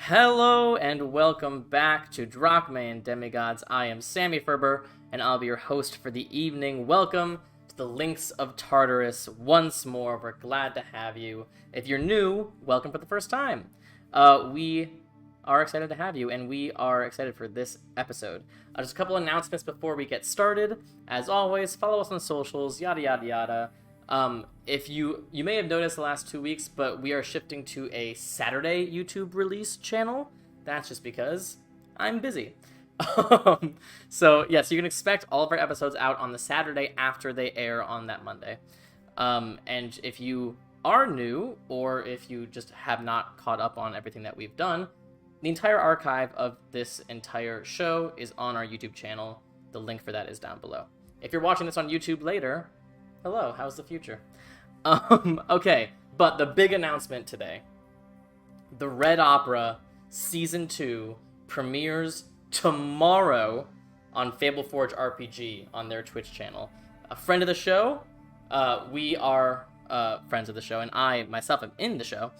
Hello and welcome back to Drachma and Demigods. I am Sammy Ferber, and I'll be your host for the evening. Welcome to the Links of Tartarus once more. We're glad to have you. If you're new, welcome for the first time. We are excited to have you, and we are excited for this episode. Just a couple announcements before we get started. As always, follow us on socials, yada yada yada. If you may have noticed the last 2 weeks, but we are shifting to a Saturday YouTube release channel. That's just because I'm busy. So yes, you can expect all of our episodes out on the Saturday after they air on that Monday. And if you are new, or if you just have not caught up on everything that we've done, the entire archive of this entire show is on our YouTube channel. The link for that is down below. If you're watching this on YouTube later, hello, how's the future? Okay, but the big announcement today. The Red Opera Season 2 premieres tomorrow on Fableforge RPG on their Twitch channel. A friend of the show, we are friends of the show, and I, myself, am in the show.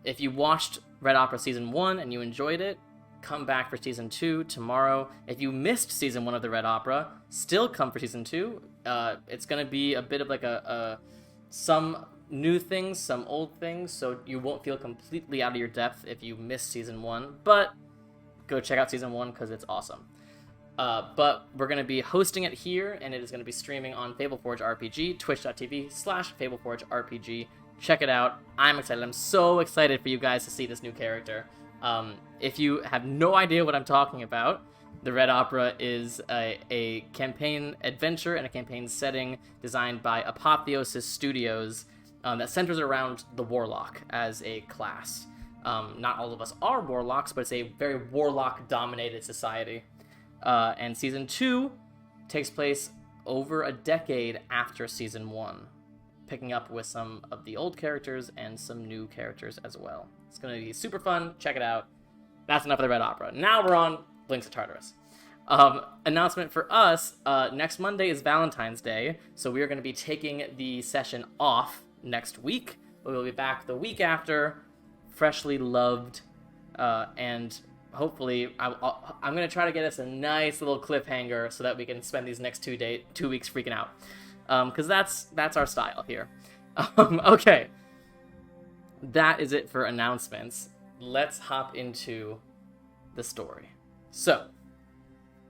If you watched Red Opera Season 1 and you enjoyed it, come back for Season 2 tomorrow. If you missed Season 1 of the Red Opera, still come for Season 2. It's going to be a bit of like some new things, some old things, so you won't feel completely out of your depth if you missed Season 1, but go check out Season 1 because it's awesome. But we're going to be hosting it here, and it is going to be streaming on Fableforge RPG, twitch.tv/Fableforge RPG. Check it out. I'm excited. I'm so excited for you guys to see this new character. If you have no idea what I'm talking about, the Red Opera is a campaign adventure and a campaign setting designed by Apotheosis Studios that centers around the Warlock as a class. Not all of us are Warlocks, but it's a very Warlock-dominated society. And Season 2 takes place over a decade after Season 1, picking up with some of the old characters and some new characters as well. It's going to be super fun. Check it out. That's enough of the Red Opera. Now we're on Links of Tartarus. Announcement for us, next Monday is Valentine's Day, so we are going to be taking the session off next week. But we'll be back the week after, freshly loved, and hopefully I'm going to try to get us a nice little cliffhanger so that we can spend these next 2 weeks freaking out. Because that's our style here. Okay. That is it for announcements. Let's hop into the story. So,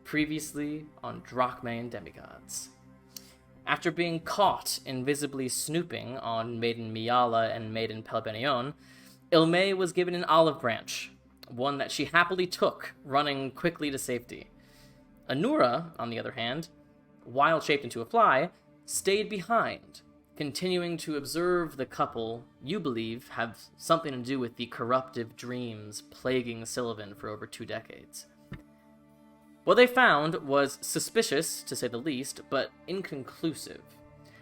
previously on Drachma and Demigods. After being caught invisibly snooping on Maiden Miala and Maiden Pelbenion, Ilme was given an olive branch, one that she happily took, running quickly to safety. Anura, on the other hand, while shaped into a fly, stayed behind, continuing to observe the couple you believe have something to do with the corruptive dreams plaguing Syllovyn for over 2 decades. What they found was suspicious, to say the least, but inconclusive.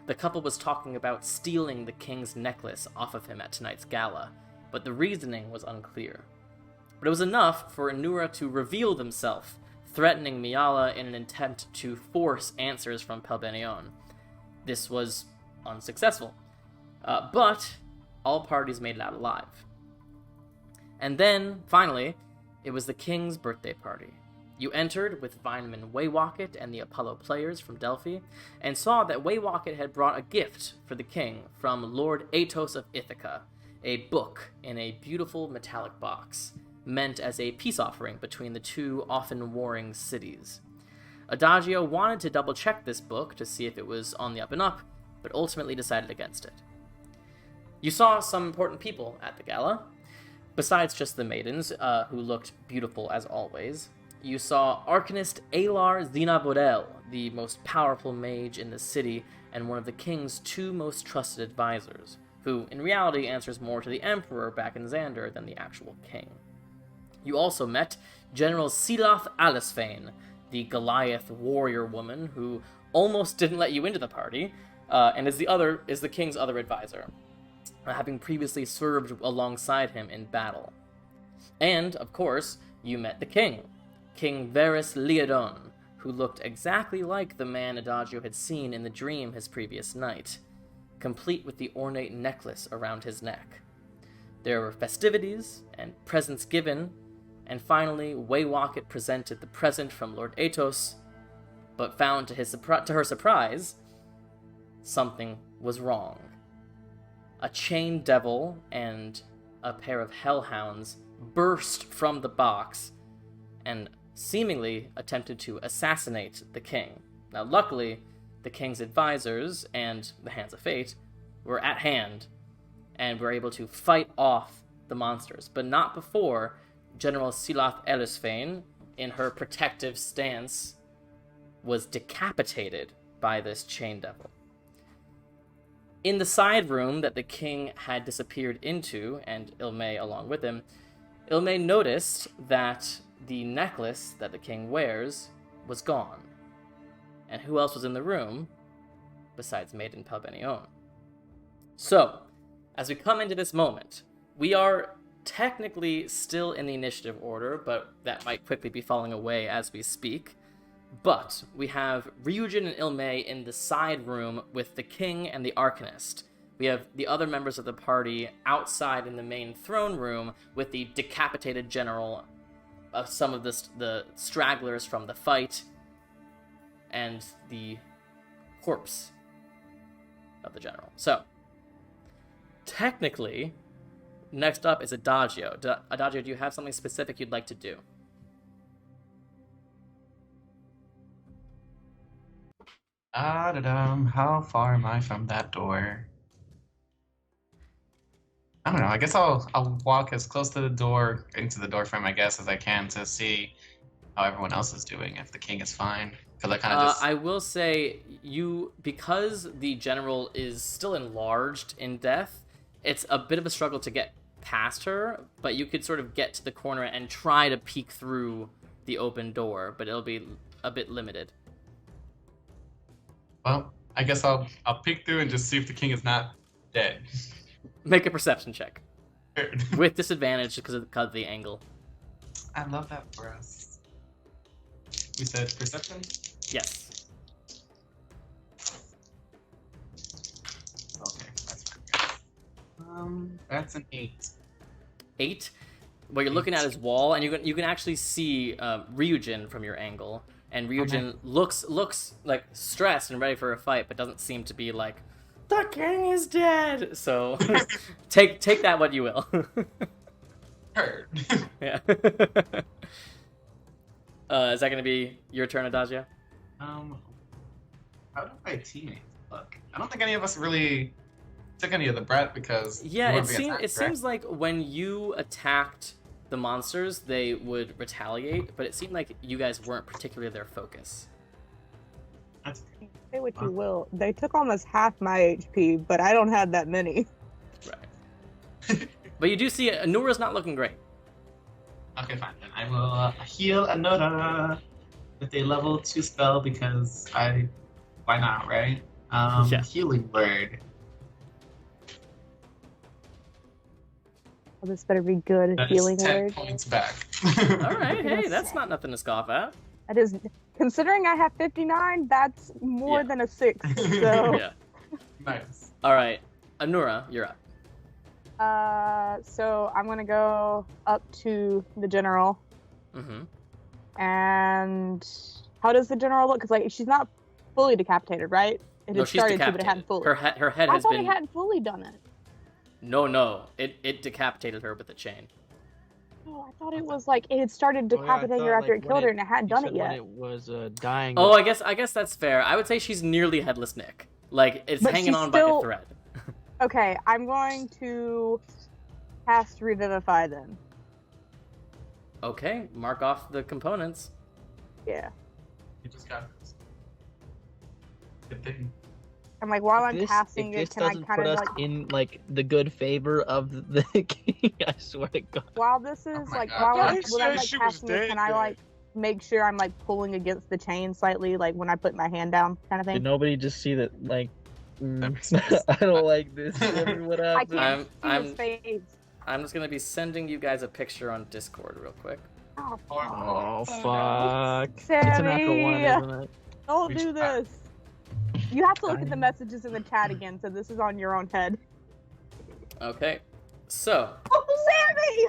The couple was talking about stealing the king's necklace off of him at tonight's gala, but the reasoning was unclear. But it was enough for Anura to reveal themselves, threatening Miala in an attempt to force answers from Pelbenion. This was unsuccessful, but all parties made it out alive. And then, finally, it was the king's birthday party. You entered with Vineman Waywocket and the Apollo players from Delphi, and saw that Waywocket had brought a gift for the king from Lord Atos of Ithaca, a book in a beautiful metallic box, meant as a peace offering between the two often warring cities. Adagio wanted to double-check this book to see if it was on the up-and-up, but ultimately decided against it. You saw some important people at the gala. Besides just the maidens, who looked beautiful as always, you saw Arcanist Alar Zinavodel, the most powerful mage in the city and one of the king's 2 most trusted advisors, who in reality answers more to the Emperor back in Xander than the actual king. You also met General Silath Alisfane, the Goliath warrior woman who almost didn't let you into the party, and is the king's other advisor, having previously served alongside him in battle. And, of course, you met the king, King Varis Liadon, who looked exactly like the man Adagio had seen in the dream his previous night, complete with the ornate necklace around his neck. There were festivities and presents given, and finally Waywocket presented the present from Lord Atos, but found to her surprise, something was wrong. A chained devil and a pair of hellhounds burst from the box and seemingly attempted to assassinate the king. Now, luckily, the king's advisors and the Hands of Fate were at hand and were able to fight off the monsters, but not before General Silath Elisfane, in her protective stance, was decapitated by this chain devil. In the side room that the king had disappeared into, and Ilmay along with him, Ilmay noticed that the necklace that the king wears was gone. And who else was in the room besides Maiden Palbenion? So, as we come into this moment, we are technically still in the initiative order, but that might quickly be falling away as we speak. But we have Ryujin and Ilmay in the side room with the king and the arcanist. We have the other members of the party outside in the main throne room with the decapitated general, some of the stragglers from the fight, and the corpse of the general. So, technically, next up is Adagio. Adagio, do you have something specific you'd like to do? How far am I from that door? I don't know. I guess I'll walk as close to the door, into the door frame, I guess, as I can to see how everyone else is doing, if the king is fine. Because I kind of I will say, because the general is still enlarged in death, it's a bit of a struggle to get past her, but you could sort of get to the corner and try to peek through the open door, but it'll be a bit limited. Well, I guess I'll peek through and just see if the king is not dead. Make a perception check. With disadvantage because of the angle. I love that for us. We said perception? Yes. Okay, that's fine. That's an 8. 8? What you're looking at is wall, and you can actually see Ryujin from your angle. And Ryujin looks like stressed and ready for a fight, but doesn't seem to be like, the king is dead. So take that what you will. Heard. Yeah. Is that gonna be your turn, Adagio? How do my teammates look? I don't think any of us really took any of the breath because it seems like when you attacked the monsters, they would retaliate, but it seemed like you guys weren't particularly their focus. Say what you will. They took almost half my HP, but I don't have that many. Right. But you do see Anura's not looking great. Okay, fine. Then I will heal Anura with a level 2 spell because why not, right? Yeah. Healing word. Well, this better be good. That Healing is 10 word. points back. All right, hey, that's not nothing to scoff at. That is, considering I have 59, that's more than a 6. So. Yeah. Nice. All right, Anura, you're up. So I'm gonna go up to the general. Mm-hmm. And how does the general look? Because like she's not fully decapitated, right? It No, had she's started to, decapitated. but it hadn't fully. Her head I has thought been. it hadn't fully done it. No, it decapitated her with a chain. Oh, I thought it was like it had started decapitating her after it killed her, and it hadn't done it yet. When it was dying. Oh, I guess that's fair. I would say she's nearly headless Nick. Like it's But hanging she's on still- by a thread. Okay, I'm going to cast Revivify then. Okay, mark off the components. Yeah. You just got this. Good thing. I'm like, while I'm If casting this it, can I doesn't kind put of us like, in like the good favor of the king, I swear to God. while this is Oh my like, God. while Yeah, I'm, he when I'm said like she was casting it, can I dead. like make sure I'm like pulling against the chain slightly, like when I put my hand down, kind of Did thing? nobody just see that? Like, That makes sense. I don't like this. What I happened? can't I'm- see his face. I'm just gonna be sending you guys a picture on Discord real quick. Oh, Oh fuck! Sammy, It's a natural one, isn't it? don't We do should- this. You have to look at the messages in the chat again, so this is on your own head. Okay. So, Oh, Sammy!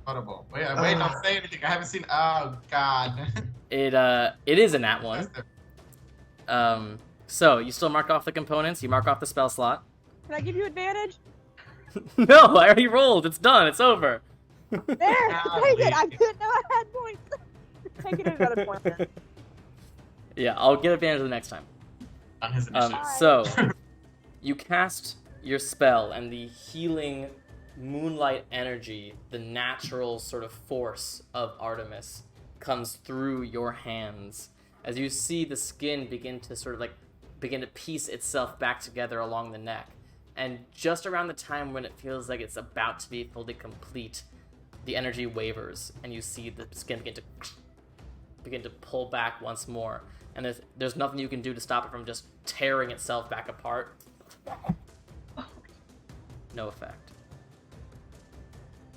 Notable. Wait, don't say anything. I haven't seen. Oh God. it is a nat 1. So you still mark off the components. You mark off the spell slot. Can I give you advantage? No, I already rolled. It's done. It's over. There! Take it! I didn't know I had points! Take it another point then. Yeah, I'll get advantage the next time. On his initiative. So, you cast your spell, and the healing moonlight energy, the natural sort of force of Artemis, comes through your hands as you see the skin begin to piece itself back together along the neck. And just around the time when it feels like it's about to be fully complete, the energy wavers, and you see the skin begin to pull back once more. And there's nothing you can do to stop it from just tearing itself back apart. No effect.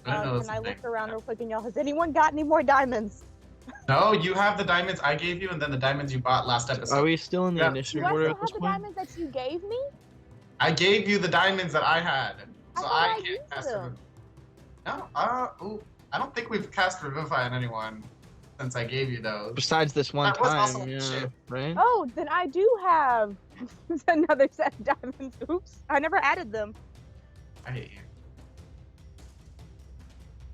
I don't know Can I something. look around real quick and yell, has anyone got any more diamonds? No, you have the diamonds I gave you, and then the diamonds you bought last episode. Are we still in the Yeah. initiative Do I order still at have this the point? diamonds that you gave me? I gave you the diamonds that I had, so thought I I can't used cast them. No, I don't think we've cast Revivify on anyone since I gave you those. Besides this one That was also time, yeah, shit. right? Oh, then I do have another set of diamonds. Oops. I never added them. I hate you.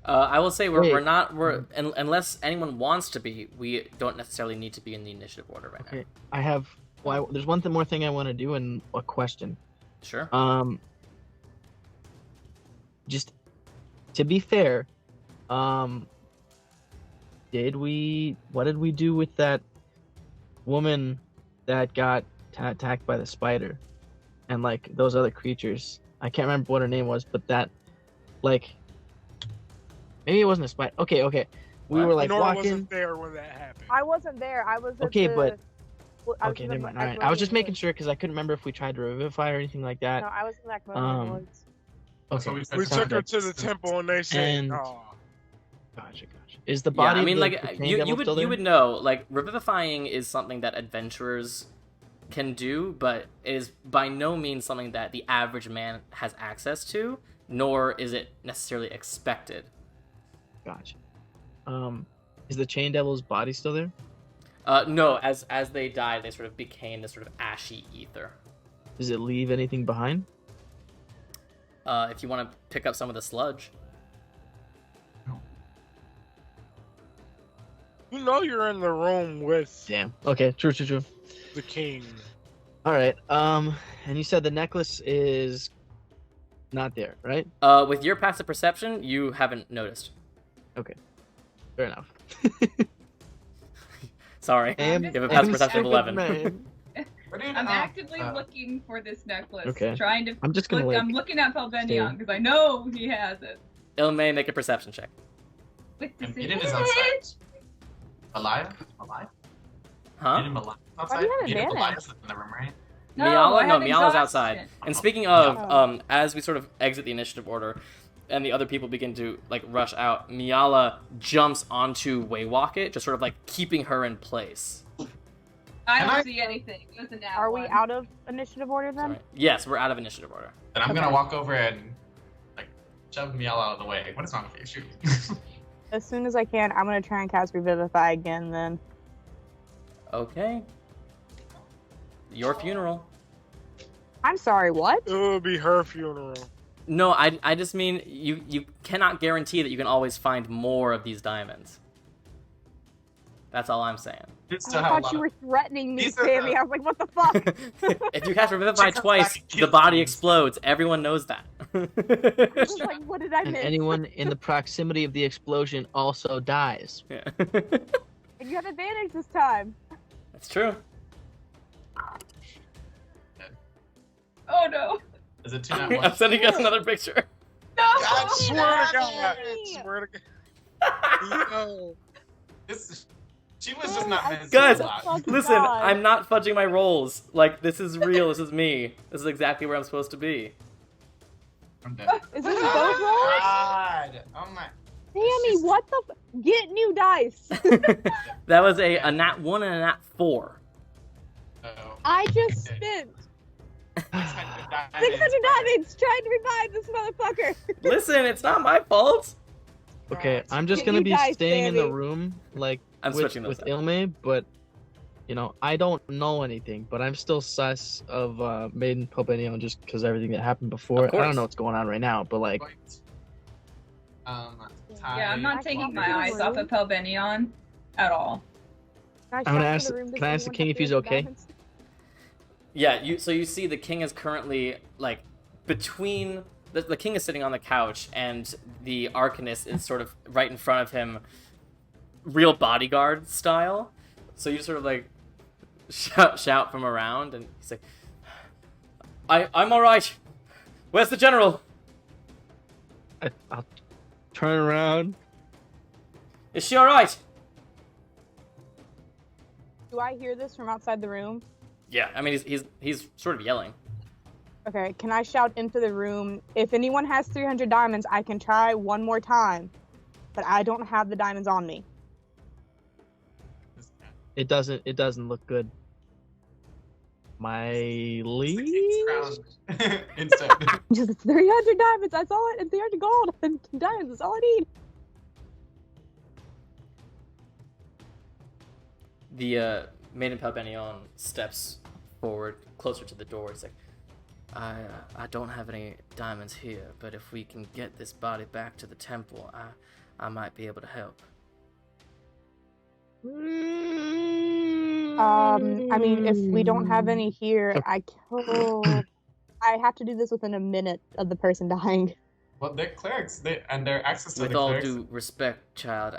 I will say Wait. unless anyone wants to be, we don't necessarily need to be in the initiative order right now. Okay, I have. Well, there's one more thing I want to do and a question. Sure. Just to be fair, what did we do with that woman that got attacked by the spider and like those other creatures? I can't remember what her name was, but that, like, maybe it wasn't a spider. Okay. We What? were like Nora walking. wasn't there when that happened. I wasn't there. I was at Okay, the... but- well, I was Okay, in the never mind. All right. I was just Macmillan making Woods. sure because I couldn't remember if we tried to revivify or anything like that. No, I was in the Macmillan Woods. Okay. So We Sounds took her like- to the temple and they said, And- "No." Gotcha. Is the body? Yeah, I mean, of the, like, the chain you devil still would there? know, like, revivifying is something that adventurers can do, but it is by no means something that the average man has access to, nor is it necessarily expected. Gotcha. Is the chain devil's body still there? No, as they die, they sort of became this sort of ashy ether. Does it leave anything behind? If you want to pick up some of the sludge. You know you're in the room with Damn. Okay. True. the king. All right. And you said the necklace is not there, right? With your passive perception, you haven't noticed. Fair enough. Sorry. I'm You just- have a passive perception of sick 11. man. What do you I'm know? actively looking for this necklace. Okay. Trying to. I'm just gonna look, like. I'm looking at Pelvenion because I know he has it. Ilmay, make a perception check. With And disadvantage. Eden is outside. Alive? Huh? Eden alive Why outside? do you have Eden advantage? alive is in the room, right? No, Miala? I No, have Miala's exhaustion. outside. And speaking of, Oh. as we sort of exit the initiative order, and the other people begin to like rush out, Miala jumps onto Waywocket, just sort of like keeping her in place. I Can don't I- see anything. It was a nat Are we one. out of initiative order then? Sorry. Yes, we're out of initiative order. Then I'm Okay. gonna walk over and like shove Miel out of the way. What is wrong with you? Shoot. As soon as I can, I'm gonna try and cast Revivify again then. Okay. Your funeral. I'm sorry, what? It would be her funeral. No, I just mean you cannot guarantee that you can always find more of these diamonds. That's all I'm saying. You I still have a thought lot you of- were threatening me, These are Sammy. the- I was like, what the fuck? If you cast Revivify She comes twice, back and the kills body you. explodes. Everyone knows that. I was like, what did I And miss? anyone in the proximity of the explosion also dies. Yeah. And you have advantage this time. That's true. Oh no. Is it 2 not I'm 1? sending us another picture. No. God, Swear to God. Sammy! Swear to God. Yo. She was just not meant to Guys, do a lot. fuck- Listen, God. I'm not fudging my rolls. Like, this is real. This is me. This is exactly where I'm supposed to be. I'm dead. Is this both rolls? God! Oh my. Sammy, what the Get new dice! That was a nat 1 and a nat 4. Uh-oh. I just Okay. spent 600 diamonds. 600 diamonds trying to revive this motherfucker. Listen, it's not my fault. Okay, I'm just Can gonna you be guys staying in the Sammy? room, like I'm switching those with out. Ilme, but you know, I don't know anything, but I'm still sus of Maiden Popenion just because everything that happened before. Of I don't course. know what's going on right now, but like, Yeah, I'm not I taking can't my do eyes room. off of Pelbenion at all. Can I'm gonna shout ask- to the room, does can I ask the anyone king have if he's 300 okay? diamonds? Yeah, so you see the king is currently like between the king is sitting on the couch and the arcanist is sort of right in front of him, real bodyguard style. So you sort of like shout from around, and he's like, I'm all right. Where's the general? I'll turn around. Is she all right? Do I hear this from outside the room? Yeah, I mean he's sort of yelling. Okay, can I shout into the room, if anyone has 300 diamonds, I can try one more time, but I don't have the diamonds on me. It doesn't look good. My lead. Instead. Just 300 diamonds, that's all and 300 gold, and diamonds, that's all I need. The Maiden Pelbenion steps forward, closer to the door. He's like, I don't have any diamonds here, but if we can get this body back to the temple, I might be able to help. I mean, if we don't have any here, I have to do this within a minute of the person dying. Well, they're clerics, and their access to With the all clerics. due respect, child,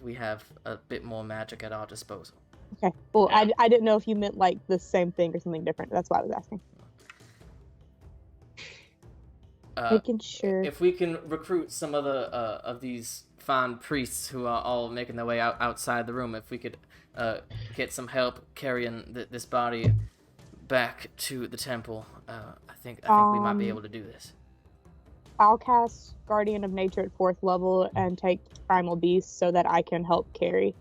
we have a bit more magic at our disposal. Okay, well, Yeah. I didn't know if you meant like the same thing or something different. That's why I was asking. Making sure. If we can recruit some of the of these fine priests who are all making their way outside the room, if we could get some help carrying this body back to the temple, I think we might be able to do this. I'll cast Guardian of Nature at 4th level and take Primal Beast so that I can help carry.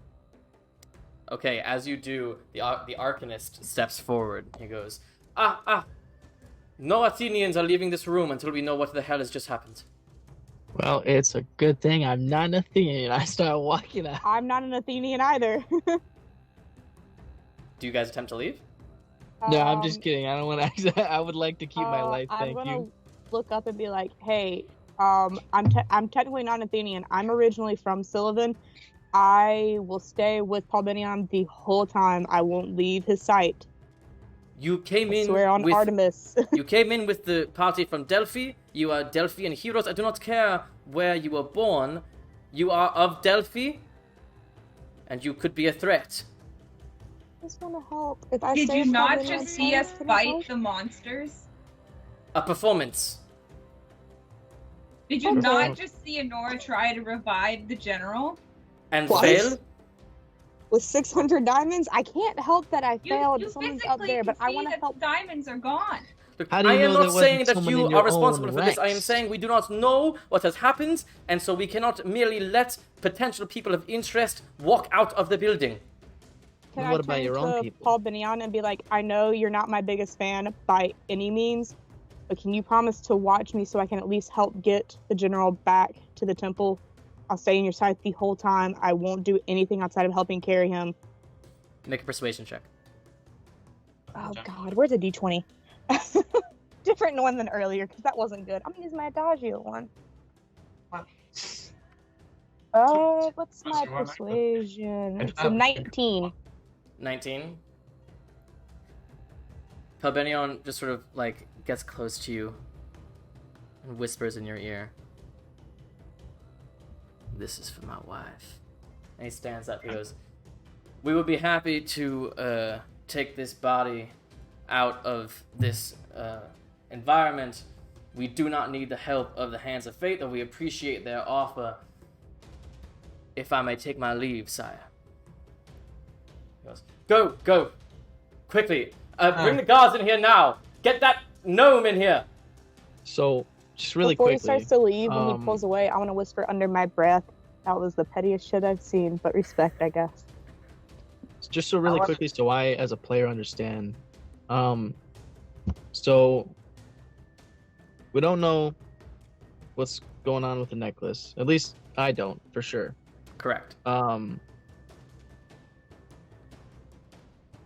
Okay, as you do, the arcanist steps forward. He goes, no Athenians are leaving this room until we know what the hell has just happened. Well, it's a good thing I'm not an Athenian. I start walking out. I'm not an Athenian either. Do you guys attempt to leave? No, I'm just kidding. I don't want to. I would like to keep my life. I'm Thank gonna you. look up and be like, hey, I'm technically not an Athenian. I'm originally from Syllovyn. I will stay with Pelbenion the whole time. I won't leave his sight. You came I in swear on with Artemis. you came in with the party from Delphi. You are Delphian heroes. I do not care where you were born. You are of Delphi, and you could be a threat. I just want to help. If I Did stay you with not Pelbenion, just see us can I help? fight the monsters? A performance. Did you Okay. not just see Honora try to revive the general? And Twice? fail. With 600 diamonds, I can't help that I You failed. you Someone's physically up there, but can I see want to that help. the diamonds are gone. Look, How do you I am know not there saying wasn't that someone you in your are responsible own for this. I am ranks? saying we do not know what has happened, and so we cannot merely let potential people of interest walk out of the building. Can What I about turn your own to people? Paul Benion and be like, I know you're not my biggest fan by any means, but can you promise to watch me so I can at least help get the general back to the temple? I'll stay in your sight the whole time. I won't do anything outside of helping carry him. Make a persuasion check. Oh God, where's a D20? Different one than earlier because that wasn't good. I'm gonna use my Adagio one. What's my you want? persuasion? It's a Um, 19. 19. Pelbenion just sort of like gets close to you and whispers in your ear, "This is for my wife." And he stands up. He goes, "We would be happy to take this body out of this environment. We do not need the help of the Hands of Fate, though we appreciate their offer. If I may take my leave, sire." He goes, Go! Quickly! Bring the guards in here now! Get that gnome in here!" So, just really Before quickly. he starts to leave, when he um, pulls away, I want to whisper under my breath, "That was the pettiest shit I've seen, but respect, I guess." Just so really quickly, so I, as a player, understand. So we don't know what's going on with the necklace. At least I don't, for sure. Correct.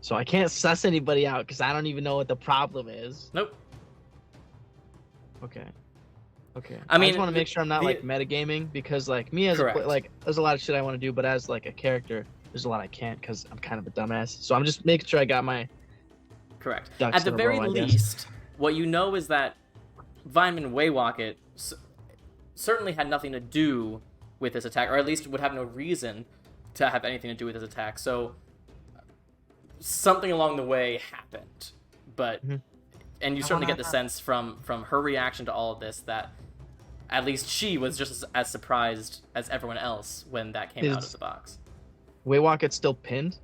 So I can't suss anybody out because I don't even know what the problem is. Nope. Okay. I mean, just want to make sure I'm not the- like metagaming because like me as Correct. like there's a lot of shit I want to do, but as like a character, there's a lot I can't because I'm kind of a dumbass. So I'm just making sure I got my Correct. ducks At the in a very row, I guess. least, what you know is that Vineman Waywocket certainly had nothing to do with this attack, or at least would have no reason to have anything to do with this attack. So something along the way happened, but Mhm. and you certainly get the sense from her reaction to all of this that at least she was just as surprised as everyone else when that came out of Is- the box. Waywocket's still pinned.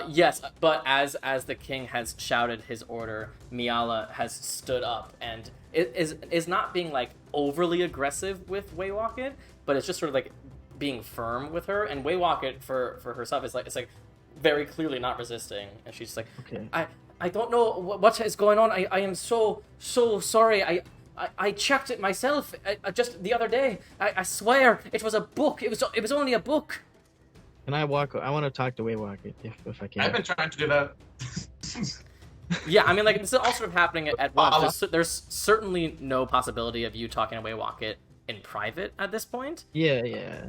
Yes, but as the king has shouted his order, Miala has stood up and is not being like overly aggressive with Waywocket, but it's just sort of like being firm with her. And Waywocket for herself is like it's like very clearly not resisting, and she's just like, Okay. I don't know what is going on. I am so sorry. I checked it myself just the other day. I swear it was a book. It was only a book. Can I walk? I want to talk to Waywocket if I can. I've been trying to do that. Yeah, I mean, like, this is all sort of happening at once. There's certainly no possibility of you talking to Waywocket in private at this point. Yeah.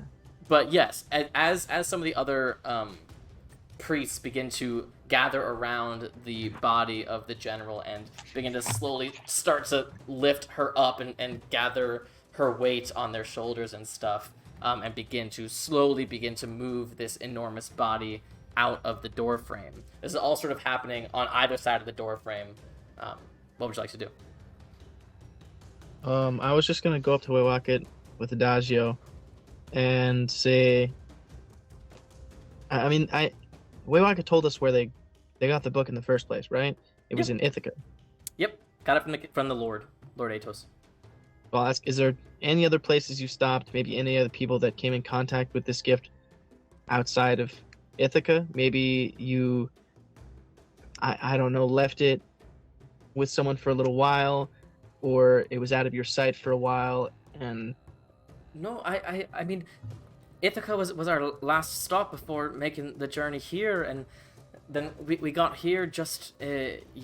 But yes, as some of the other priests begin to gather around the body of the general and begin to slowly start to lift her up and gather her weight on their shoulders and stuff, and slowly begin to move this enormous body out of the door frame. This is all sort of happening on either side of the door frame. What would you like to do? I was just gonna go up to Waywocket with Adagio and say, Waywocket told us where they got the book in the first place, right? It was in Ithaca. Yep, got it from the Lord Atos. Well, is there any other places you stopped? Maybe any other people that came in contact with this gift outside of Ithaca? Maybe you, I don't know, left it with someone for a little while, or it was out of your sight for a while, and No, I mean, Ithaca was our last stop before making the journey here, and then we got here just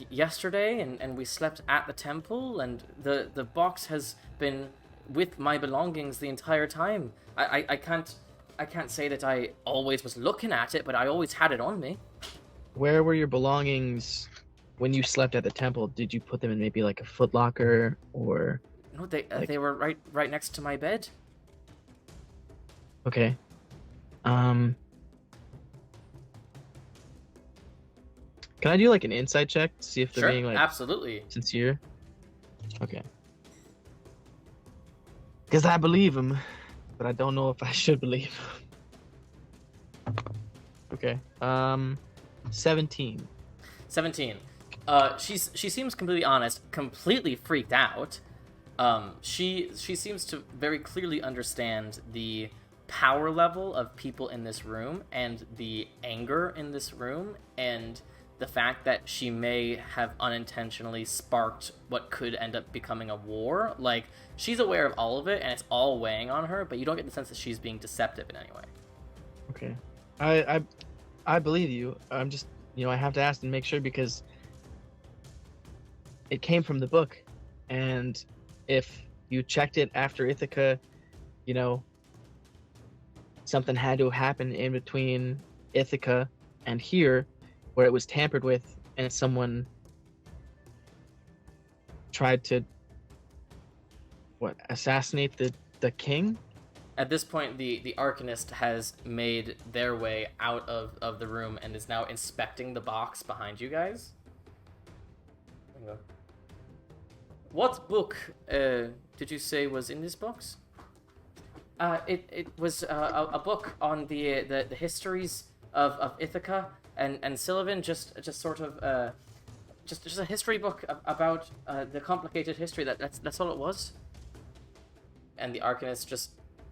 yesterday, and we slept at the temple, and the box has been with my belongings the entire time. I can't say that I always was looking at it, but I always had it on me. where were your belongings when you slept at the temple? Did you put them in maybe like a footlocker or? No, they were right next to my bed. Okay. Can I do like an insight check to see if they're Sure, being like absolutely. sincere? Okay. Because I believe him, but I don't know if I should believe him. Okay. 17. 17. She seems completely honest, completely freaked out. She seems to very clearly understand the power level of people in this room and the anger in this room and the fact that she may have unintentionally sparked what could end up becoming a war. Like, she's aware of all of it and it's all weighing on her, but you don't get the sense that she's being deceptive in any way. Okay. I believe you. I'm just, I have to ask and make sure because it came from the book, and if you checked it after Ithaca, something had to happen in between Ithaca and here where it was tampered with and someone tried to assassinate the king? At this point, the Arcanist has made their way out of the room and is now inspecting the box behind you guys. What book did you say was in this box? It was a book on the histories of Ithaca and Syllovyn, just sort of just a history book about the complicated history. That's all it was. And the Arcanist just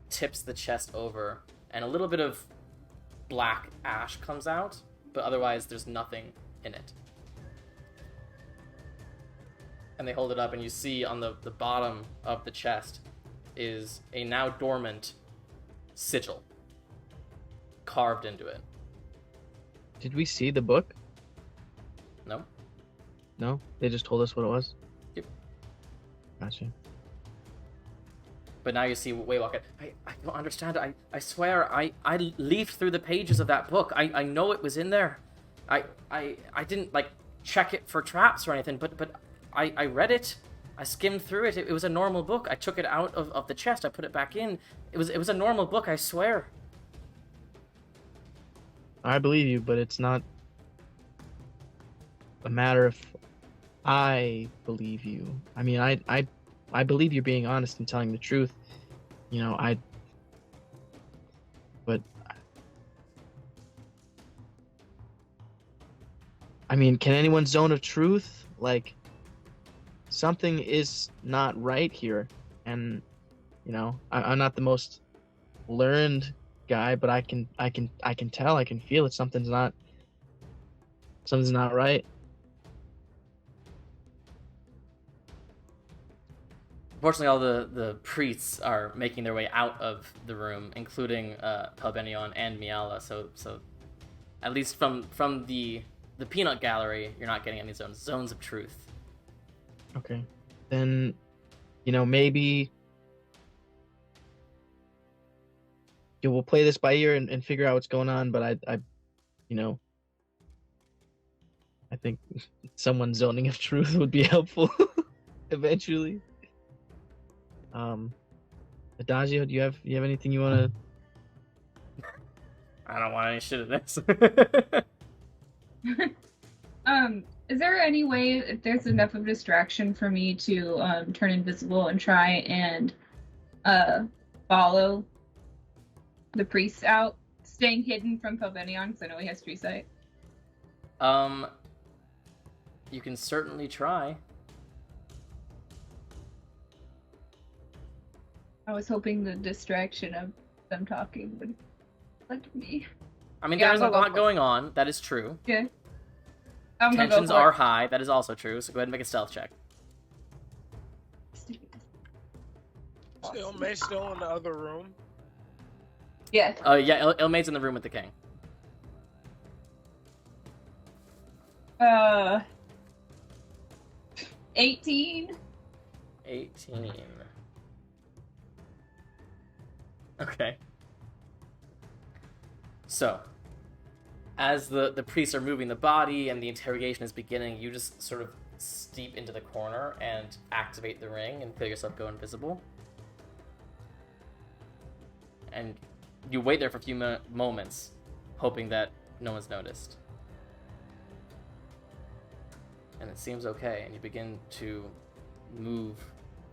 tips the chest over, and a little bit of black ash comes out, but otherwise there's nothing in it. And they hold it up, and you see on the bottom of the chest is a now dormant sigil carved into it. Did we see the book? No? No? They just told us what it was? Yep. Gotcha. But now you see Waywalk. I don't understand. I swear, I leafed through the pages of that book. I know it was in there. I didn't, like, check it for traps or anything, but I read it. I skimmed through it. It was a normal book. I took it out of the chest. I put it back in. It was a normal book, I swear. I believe you, but it's not a matter of I believe you. I mean, I believe you're being honest and telling the truth. You know, but I mean, can anyone zone of truth? Like, something is not right here, and you know, I'm not the most learned guy, but I can tell, I can feel it. Something's not right. Fortunately, all the priests are making their way out of the room, including Pelbenion and Miala. So at least from the peanut gallery, you're not getting any zones of truth. Okay, then, you know, maybe we'll play this by ear and figure out what's going on. But I you know, I think someone zoning of truth would be helpful eventually. Adagio, do you have anything you want to? I don't want any shit of this. Is there any way, if there's enough of distraction for me to turn invisible and try and follow the priests out, staying hidden from Pelbenion, because I know he has tree sight? You can certainly try. I was hoping the distraction of them talking would let me. I mean, Yeah, there's a I'm gonna go lot for it. going on. That is true. Okay. I'm gonna go Tensions for are it. high. That is also true. So go ahead and make a stealth check. Still, May still in the other room. Yeah. Yeah, Ilmaid's in the room with the king. 18. 18. Okay. So, as the priests are moving the body and the interrogation is beginning, you just sort of steep into the corner and activate the ring and feel yourself go invisible. And you wait there for a few moments, hoping that no one's noticed. And it seems okay, and you begin to move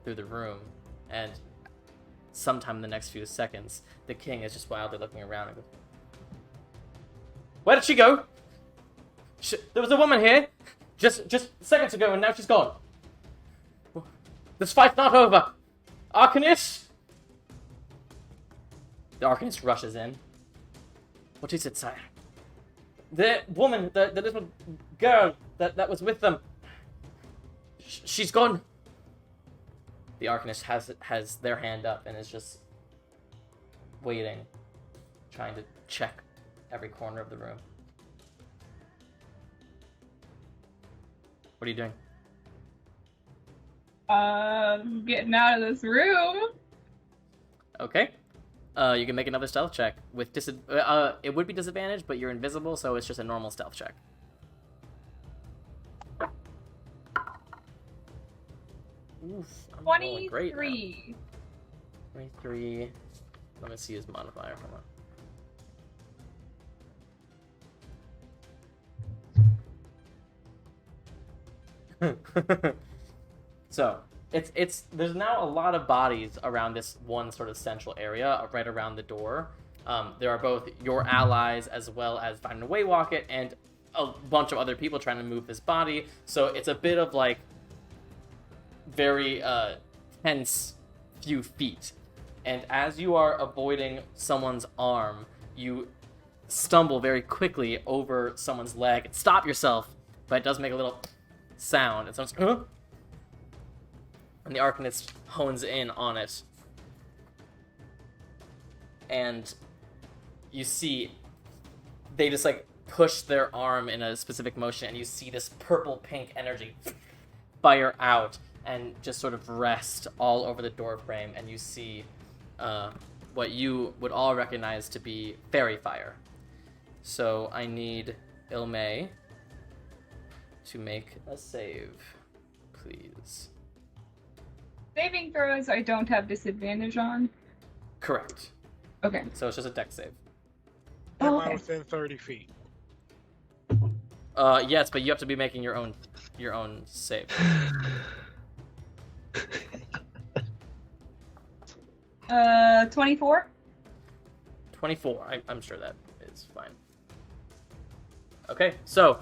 through the room, and sometime in the next few seconds, the king is just wildly looking around and goes, "Where did she go? There was a woman here just seconds ago, and now she's gone. This fight's not over. Arcanist!" The Arcanist rushes in. "What is it, sire?" "The woman, the little girl that was with them. She's gone." The Arcanist has their hand up and is just waiting, trying to check every corner of the room. What are you doing? Getting out of this room. Okay. You can make another stealth check with it would be disadvantage, but you're invisible, so it's just a normal stealth check. Oof, I'm rolling great now. 23. 23. Let me see his modifier. Hold on. So it's there's now a lot of bodies around this one sort of central area, right around the door. There are both your allies as well as finding a way walk it, and a bunch of other people trying to move this body. So it's a bit of like very tense few feet. And as you are avoiding someone's arm, you stumble very quickly over someone's leg and stop yourself, but it does make a little sound. And someone's, huh? And the Arcanist hones in on it. And you see they just like push their arm in a specific motion, and you see this purple-pink energy fire out and just sort of rest all over the doorframe, and you see what you would all recognize to be fairy fire. So I need Ilme to make a save, please. Saving throws I don't have disadvantage on. Correct. Okay. So it's just a dex save. Am Okay. I within 30 feet? Yes, but you have to be making your own save. 24. 24. I'm sure that is fine. Okay, so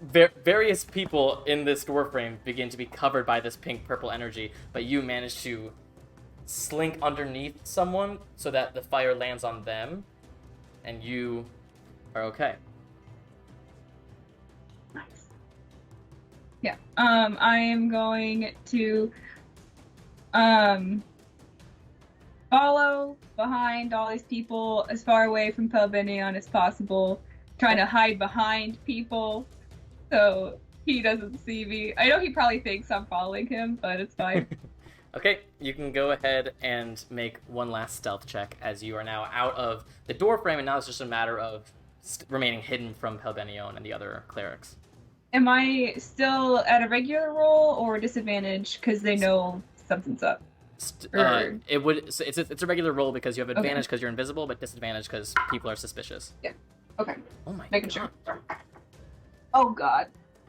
various people in this doorframe begin to be covered by this pink-purple energy, but you manage to slink underneath someone so that the fire lands on them, and you are okay. Nice. Yeah. I am going to follow behind all these people as far away from Pelbenion as possible, trying to hide behind people so he doesn't see me. I know he probably thinks I'm following him, but it's fine. Okay, you can go ahead and make one last stealth check as you are now out of the doorframe, and now it's just a matter of remaining hidden from Pelbenion and the other clerics. Am I still at a regular roll or disadvantage because they know something's up? It's a regular roll because you have advantage Okay. because you're invisible, but disadvantage because people are suspicious. Okay. Oh my Making god. sure. Oh god.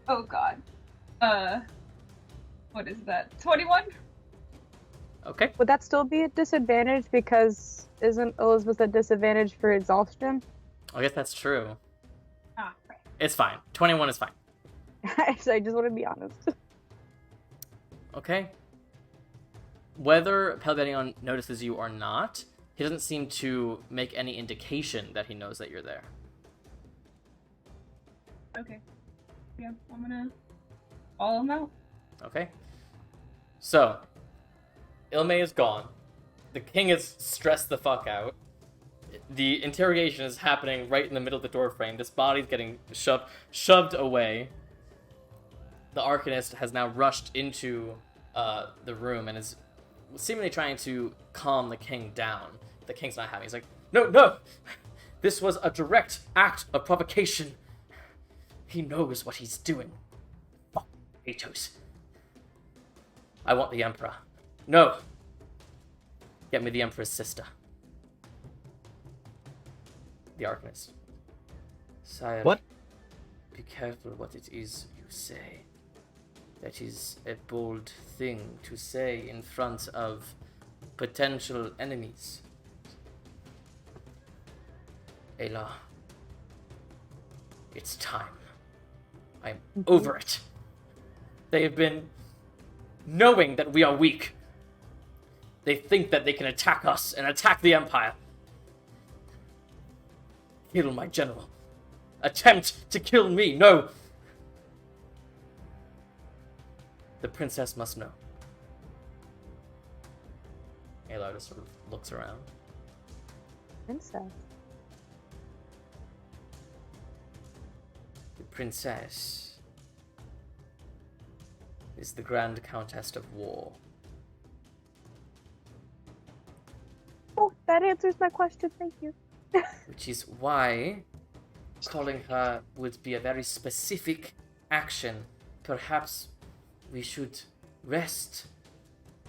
Oh god. What is that? 21? Okay. Would that still be a disadvantage because isn't Elizabeth a disadvantage for exhaustion? I guess that's true. Ah, right. It's fine. 21 is fine. I just want to be honest. Okay. Whether Pelbenion notices you or not, he doesn't seem to make any indication that he knows that you're there. Okay. Yeah, I'm gonna follow him out. Okay. So, Ilme is gone. The king is stressed the fuck out. The interrogation is happening right in the middle of the doorframe. This body's getting shoved away. The Arcanist has now rushed into the room and is seemingly trying to calm the king down. The king's not having. He's like, no! This was a direct act of provocation. He knows what he's doing. Fuck Atos. I want the Emperor. No! Get me the Emperor's sister. The Arcanist. Sire. What? Be careful what it is you say. That is a bold thing to say in front of potential enemies. Ayla. It's time. I'm over it. They have been knowing that we are weak. They think that they can attack us and attack the Empire. Kill my general. Attempt to kill me. No. The princess must know. Ayla just sort of looks around. Princess. The princess is the Grand Countess of War. Oh, that answers my question. Thank you. Which is why calling her would be a very specific action. Perhaps we should rest,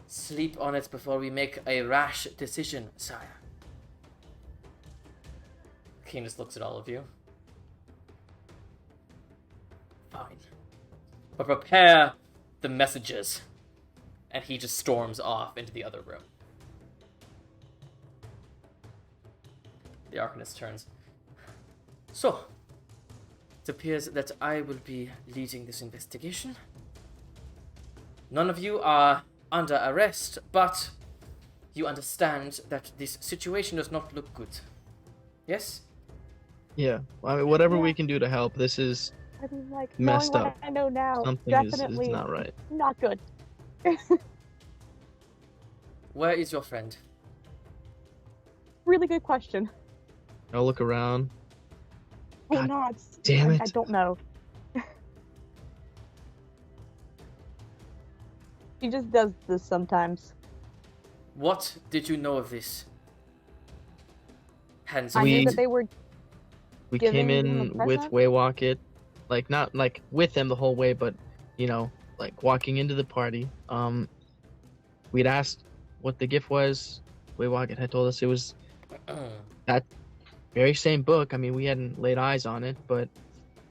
sleep on it before we make a rash decision, sire. King just looks at all of you. Fine. But prepare the messages. And he just storms off into the other room. The Arcanist turns. So, it appears that I will be leading this investigation. None of you are under arrest, but you understand that this situation does not look good. Yes? Yeah. I mean, whatever Yeah. we can do to help. This is I mean, like, Messed knowing up. what I know now, something definitely is not right. not good. Where is your friend? Really good question. I'll look around. Oh God no, it's, damn it. I don't know. She just does this sometimes. What did you know of this? Hands I of knew We- that they were We giving came him in a with present? Waywocket, like not like with them the whole way, but like walking into the party. We'd asked what the gift was. Waywocket had told us it was that very same book. I mean, we hadn't laid eyes on it, but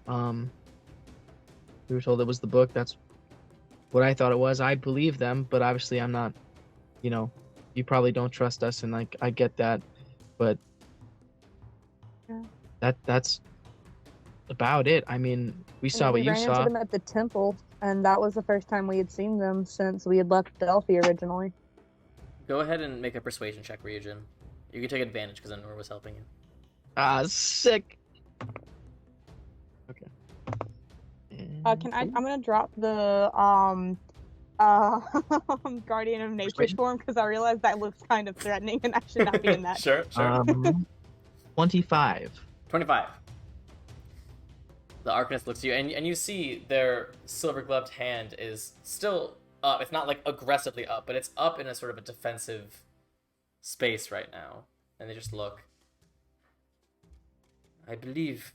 we were told it was the book. That's what I thought it was. I believe them, but obviously I'm not. You probably don't trust us, and like I get that, but Yeah. that's about it. I mean, we saw what we you ran into saw. them at the temple, and that was the first time we had seen them since we had left Delphi originally. Go ahead and make a persuasion check, Ryujin. You can take advantage because Anwar was helping you. Ah, sick. Okay. Can I? I'm gonna drop the Guardian of Nature Persuasion? form because I realized that looks kind of threatening, and I should not be in that. Sure. 25. 25. The Arcanist looks at you, and you see their silver-gloved hand is still up. It's not, like, aggressively up, but it's up in a sort of a defensive space right now. And they just look. I believe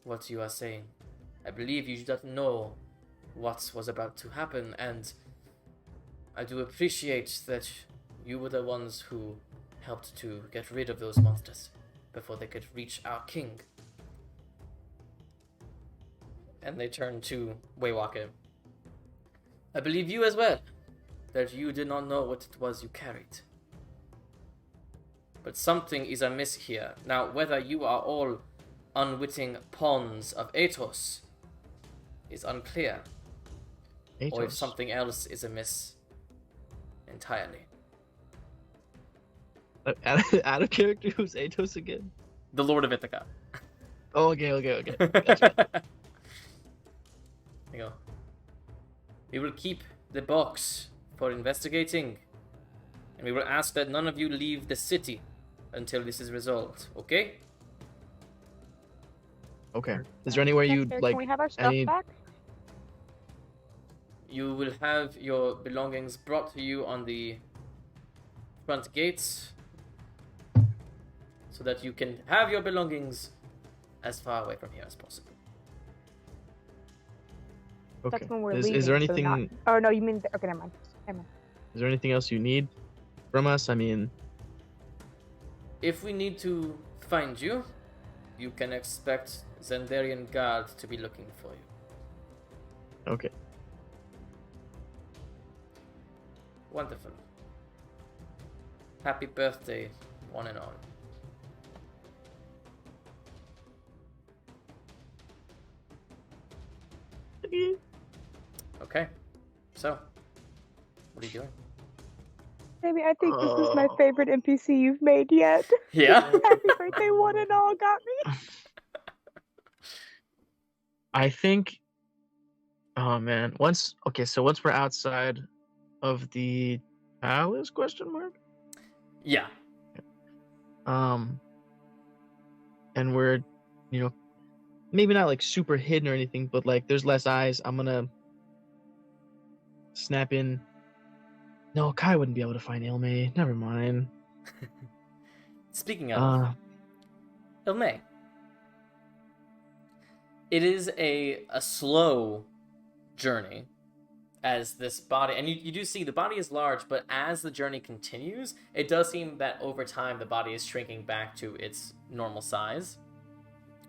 what you are saying. I believe you don't know what was about to happen, and I do appreciate that you were the ones who helped to get rid of those monsters before they could reach our king. And they turn to Waywalker. I believe you as well, that you did not know what it was you carried. But something is amiss here. Now, whether you are all unwitting pawns of Athos is unclear, or if Athos. something else is amiss entirely. Out of character, who's Athos again? The Lord of Ithaca. Oh, okay. Gotcha. There you go. We will keep the box for investigating, and we will ask that none of you leave the city until this is resolved, okay? Okay. Is there anywhere you That's fair. like? Can we have our stuff any- back? You will have your belongings brought to you on the front gates, so that you can have your belongings as far away from here as possible. Okay. That's when we're Is leaving. there so anything? not... Oh no, you mean okay? Never mind. Is there anything else you need from us? I mean, If we need to find you, you can expect Zendarian Guard to be looking for you. okay. Wonderful. Happy birthday, one and all. Okay, so, what are you doing? Maybe I think this is my favorite NPC you've made yet. Yeah? Happy birthday, one and all, got me. I think. Oh man. Once we're outside of the palace? Question mark. Yeah. And we're, maybe not like super hidden or anything, but like there's less eyes. I'm gonna snap in. No, Kai wouldn't be able to find Ilme. Never mind. Speaking of, Ilme. It is a slow journey as this body, and you do see the body is large, but as the journey continues, it does seem that over time the body is shrinking back to its normal size,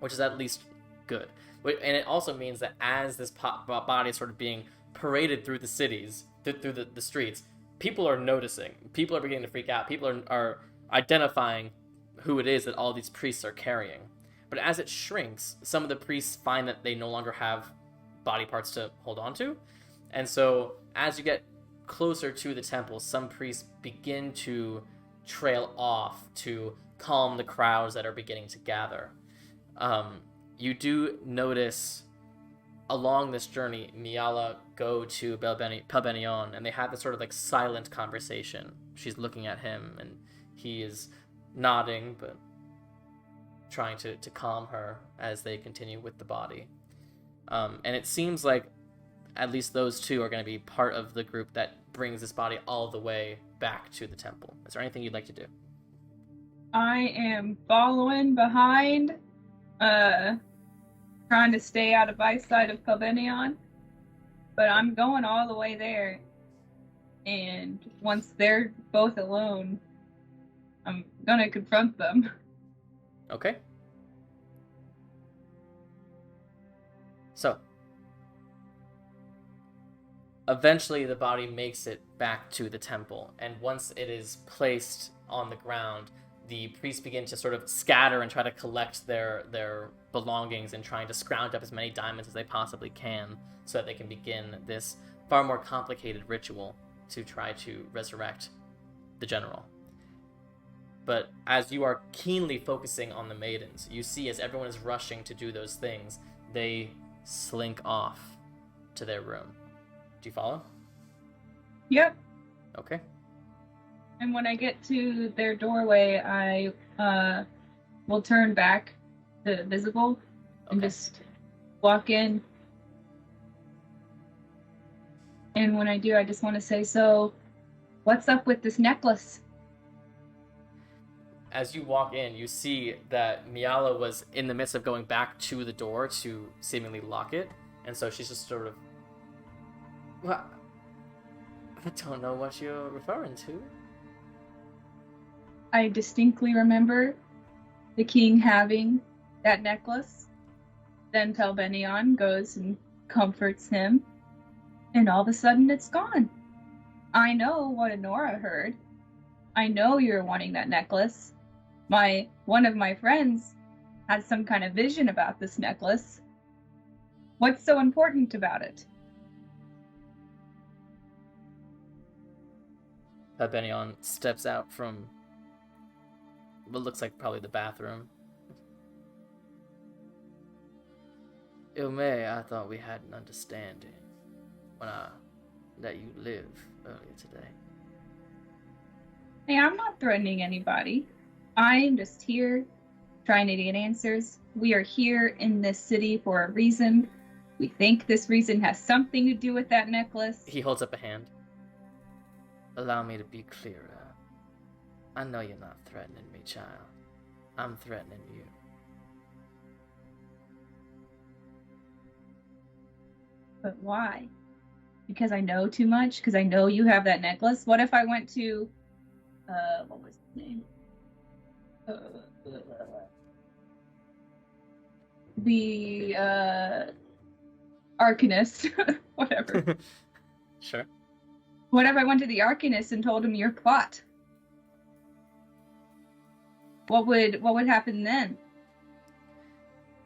which is at least good. And it also means that as this body is sort of being paraded through the cities, through the streets, people are noticing. People are beginning to freak out. People are identifying who it is that all these priests are carrying. But as it shrinks, some of the priests find that they no longer have body parts to hold on to. And so as you get closer to the temple, some priests begin to trail off to calm the crowds that are beginning to gather. You do notice along this journey, Miala go to Pelbenion, and they have this sort of like silent conversation. she's looking at him, and he is nodding, but trying to calm her as they continue with the body. And it seems like at least those two are going to be part of the group that brings this body all the way back to the temple. Is there anything you'd like to do? I am following behind, trying to stay out of eyesight of Pelbenion, but I'm going all the way there. And once they're both alone, I'm gonna confront them. Okay. So, eventually the body makes it back to the temple, and once it is placed on the ground, the priests begin to sort of scatter and try to collect their belongings and trying to scrounge up as many diamonds as they possibly can so that they can begin this far more complicated ritual to try to resurrect the general. But as you are keenly focusing on the maidens, you see as everyone is rushing to do those things, they slink off to their room. Do you follow? Yep. Okay. And when I get to their doorway, I will turn back to visible and just walk in. And when I do, I just want to say, so what's up with this necklace? As you walk in, you see that Miala was in the midst of going back to the door to seemingly lock it, and so she's just sort of, well, I don't know what you're referring to. I distinctly remember the king having that necklace. Then Pelbenion goes and comforts him, and all of a sudden it's gone. I know what Honora heard. I know you're wanting that necklace. One of my friends had some kind of vision about this necklace. What's so important about it? Pelbenion steps out from what looks like probably the bathroom. Ilme, I thought we had an understanding when I let you live earlier today. Hey, I'm not threatening anybody. I'm just here trying to get answers. We are here in this city for a reason. We think this reason has something to do with that necklace. He holds up a hand. Allow me to be clearer. I know you're not threatening me, child. I'm threatening you. But why? Because I know too much? Because I know you have that necklace? What if I went to, what was his name? The, Arcanist. Whatever. Sure. What if I went to the Arcanist and told him your plot? What would happen then?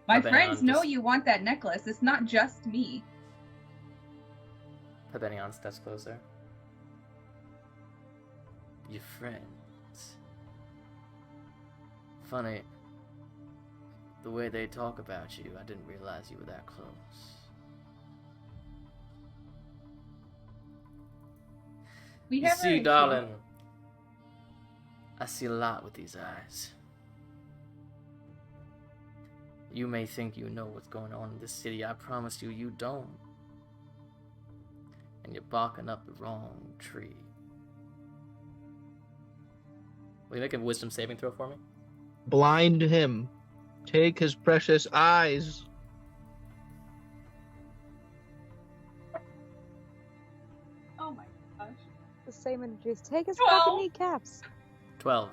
My friends know you want that necklace. It's not just me. Pelbenion steps closer. Your friends. Funny. The way they talk about you, I didn't realize you were that close. You see, darling, I see a lot with these eyes. You may think you know what's going on in this city. I promise you, you don't. And you're barking up the wrong tree. Will you make a wisdom saving throw for me? Blind him. Take his precious eyes. Oh my gosh. The same energies. Take his 12. fucking kneecaps. 12.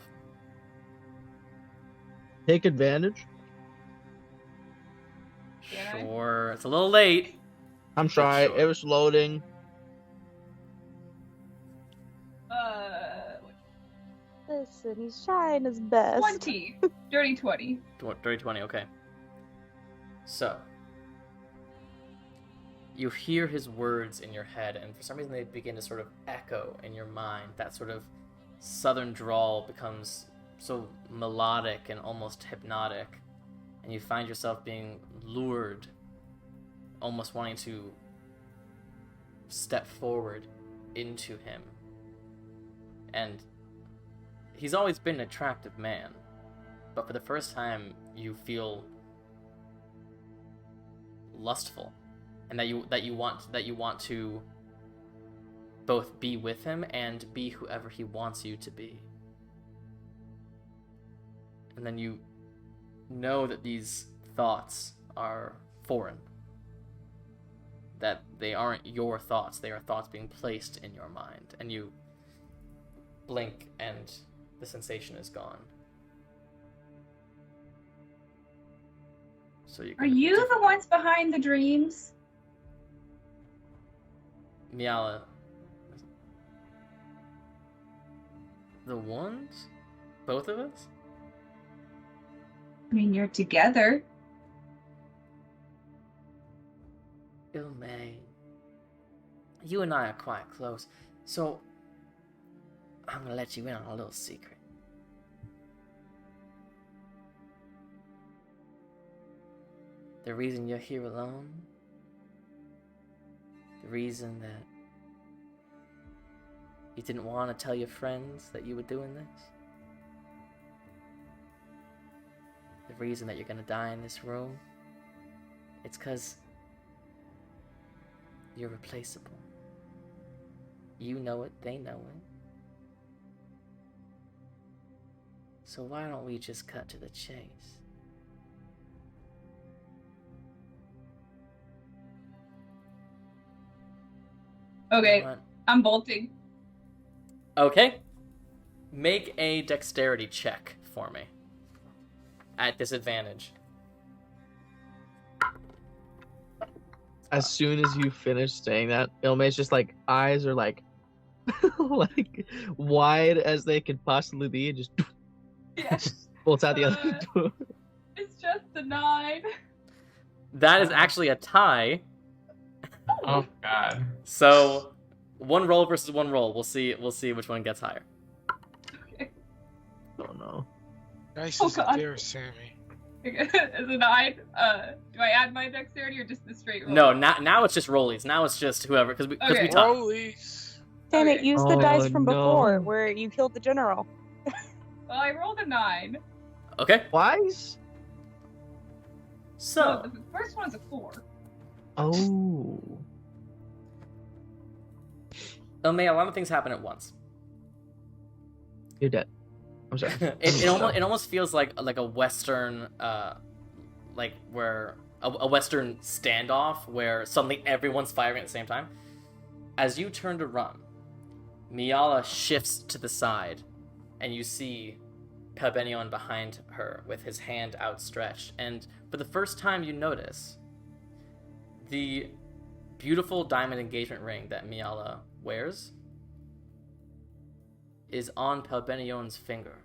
Take advantage. Can I? Sure. It's a little late. I'm sorry, Sure. it was loading. Listen, he's trying his best. 20. Dirty 20. Dirty 20, okay. So, you hear his words in your head, and for some reason they begin to sort of echo in your mind. That sort of southern drawl becomes so melodic and almost hypnotic, and you find yourself being lured, almost wanting to step forward into him. And he's always been an attractive man, but for the first time, you feel lustful, and that you want to both be with him and be whoever he wants you to be. And then you know that these thoughts are foreign, that they aren't your thoughts, they are thoughts being placed in your mind, and you blink and the sensation is gone. So you Are you the ones behind the dreams? Miala. The ones? Both of us? I mean, you're together. Ilmay, you and I are quite close, so I'm gonna let you in on a little secret. The reason you're here alone, the reason that you didn't want to tell your friends that you were doing this, the reason that you're gonna die in this room, it's 'cause you're replaceable. You know it, they know it. So why don't we just cut to the chase? Okay, What? I'm bolting. Okay. Make a dexterity check for me. At disadvantage. As soon as you finish saying that, Ilmay's just like eyes are like like wide as they could possibly be, and just Yeah. bolts out the other door. It's just a 9. That is actually a tie. Oh God. So one roll versus one roll. We'll see which one gets higher. Okay. Oh no. Nice Oh, as God. there, Sammy. Is a 9? Do I add my dexterity or just the straight roll? No, now it's just rollies. Now it's just whoever, because we Okay. tie. Rollies. Damn it, Okay. use the dice from no. before where you killed the general. Well, I rolled a 9. Okay. Twice? So No, the first one's a 4. Oh. May a lot of things happen at once. You're dead. I'm sorry. it almost feels like a western like where a western standoff where suddenly everyone's firing at the same time. As you turn to run, Miala shifts to the side, and you see Pelbenion behind her with his hand outstretched. And for the first time, you notice the beautiful diamond engagement ring that Miala wears is on Pelbenion's finger.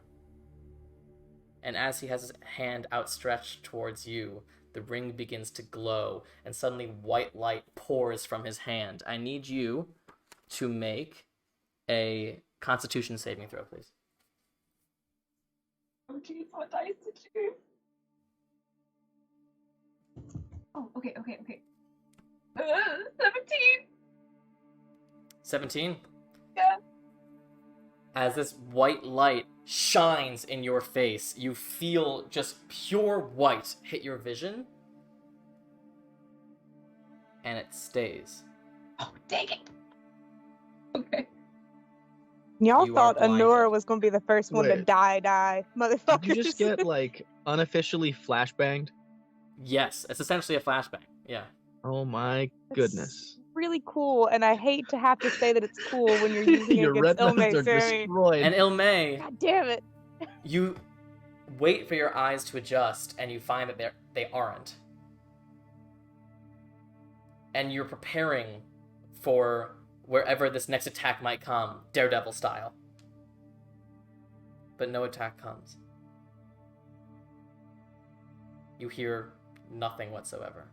And as he has his hand outstretched towards you, the ring begins to glow, and suddenly white light pours from his hand. I need you to make a Constitution saving throw, please. Oh, geez, what dice to choose? Oh, okay. 17! 17? Yeah. As this white light shines in your face, you feel just pure white hit your vision, and it stays. Oh, dang it. Okay. Y'all You are thought blinded. Anora was gonna be the first one to Wait. die, motherfuckers. Did you just get like unofficially flashbanged? Yes, it's essentially a flashbang. Yeah. Oh my That's goodness. really cool, and I hate to have to say that it's cool when you're using Your it against retinas Ilme, are Sammy. destroyed. And Ilme, God damn it. you wait for your eyes to adjust, and you find that they aren't. And you're preparing for wherever this next attack might come, Daredevil style. But no attack comes. You hear nothing whatsoever.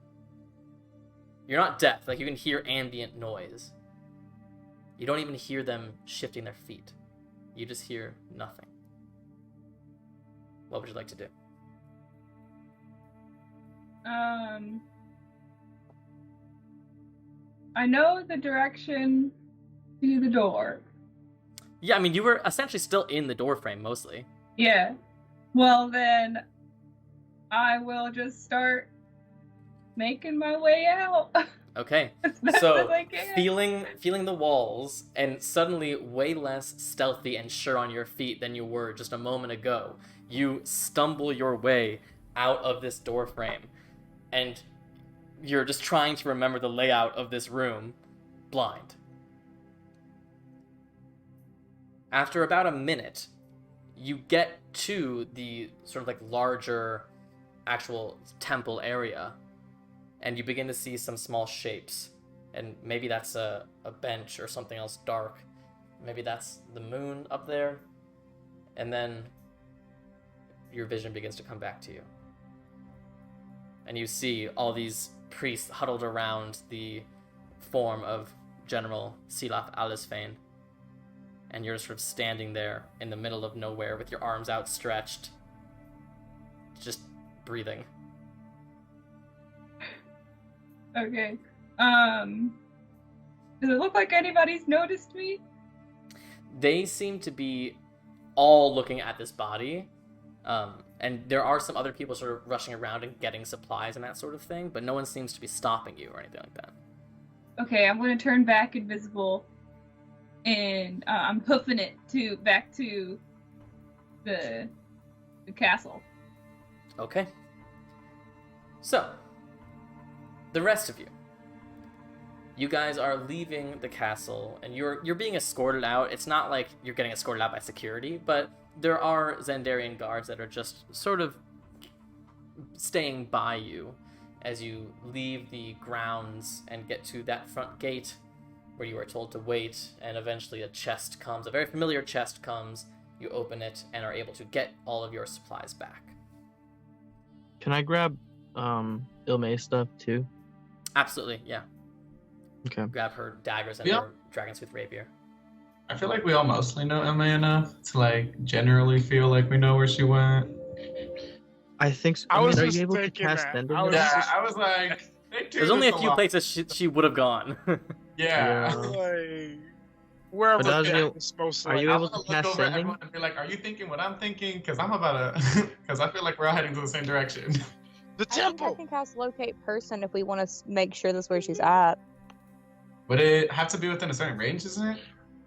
You're not deaf, like you can hear ambient noise. You don't even hear them shifting their feet. You just hear nothing. What would you like to do? I know the direction to the door. Yeah, I mean, you were essentially still in the doorframe mostly. Yeah. Well, then I will just start making my way out. Okay. As best So, as I can. feeling the walls, and suddenly way less stealthy and sure on your feet than you were just a moment ago, you stumble your way out of this doorframe, and you're just trying to remember the layout of this room, blind. After about a minute, you get to the sort of like larger actual temple area, and you begin to see some small shapes. And maybe that's a bench or something else dark. Maybe that's the moon up there. And then your vision begins to come back to you. And you see all these priests huddled around the form of General Silaf Alisfane. And you're sort of standing there in the middle of nowhere with your arms outstretched, just breathing. Okay. Does it look like anybody's noticed me? They seem to be all looking at this body, and there are some other people sort of rushing around and getting supplies and that sort of thing, but no one seems to be stopping you or anything like that. Okay, I'm gonna turn back invisible, and I'm hoofing it back to the castle. Okay. So, the rest of you. You guys are leaving the castle, and you're being escorted out. It's not like you're getting escorted out by security, but there are Xandarian guards that are just sort of staying by you as you leave the grounds and get to that front gate where you are told to wait, and eventually a chest comes, a very familiar chest comes. You open it and are able to get all of your supplies back. Can I grab Ilmay stuff too? Absolutely, yeah. Okay. Grab her daggers and Yeah. her Dragonsmith rapier. I feel like we all mostly know Emma enough to like generally feel like we know where she went. I think so. I I mean, was are just you able to thinking cast that. Sender? I was now? Yeah, just- I was like, they do There's only this a few lot. places she would have gone. Yeah. Yeah. Like, wherever Adagio, it's supposed to. are Like, you I able want to to look cast over at sending? everyone and be like, are you thinking what I'm thinking? Because I'm about to, because I feel like we're all heading to the same direction. the I think I temple. can cast locate person if we want to make sure that's where she's at. Would it have to be within a certain range, isn't it?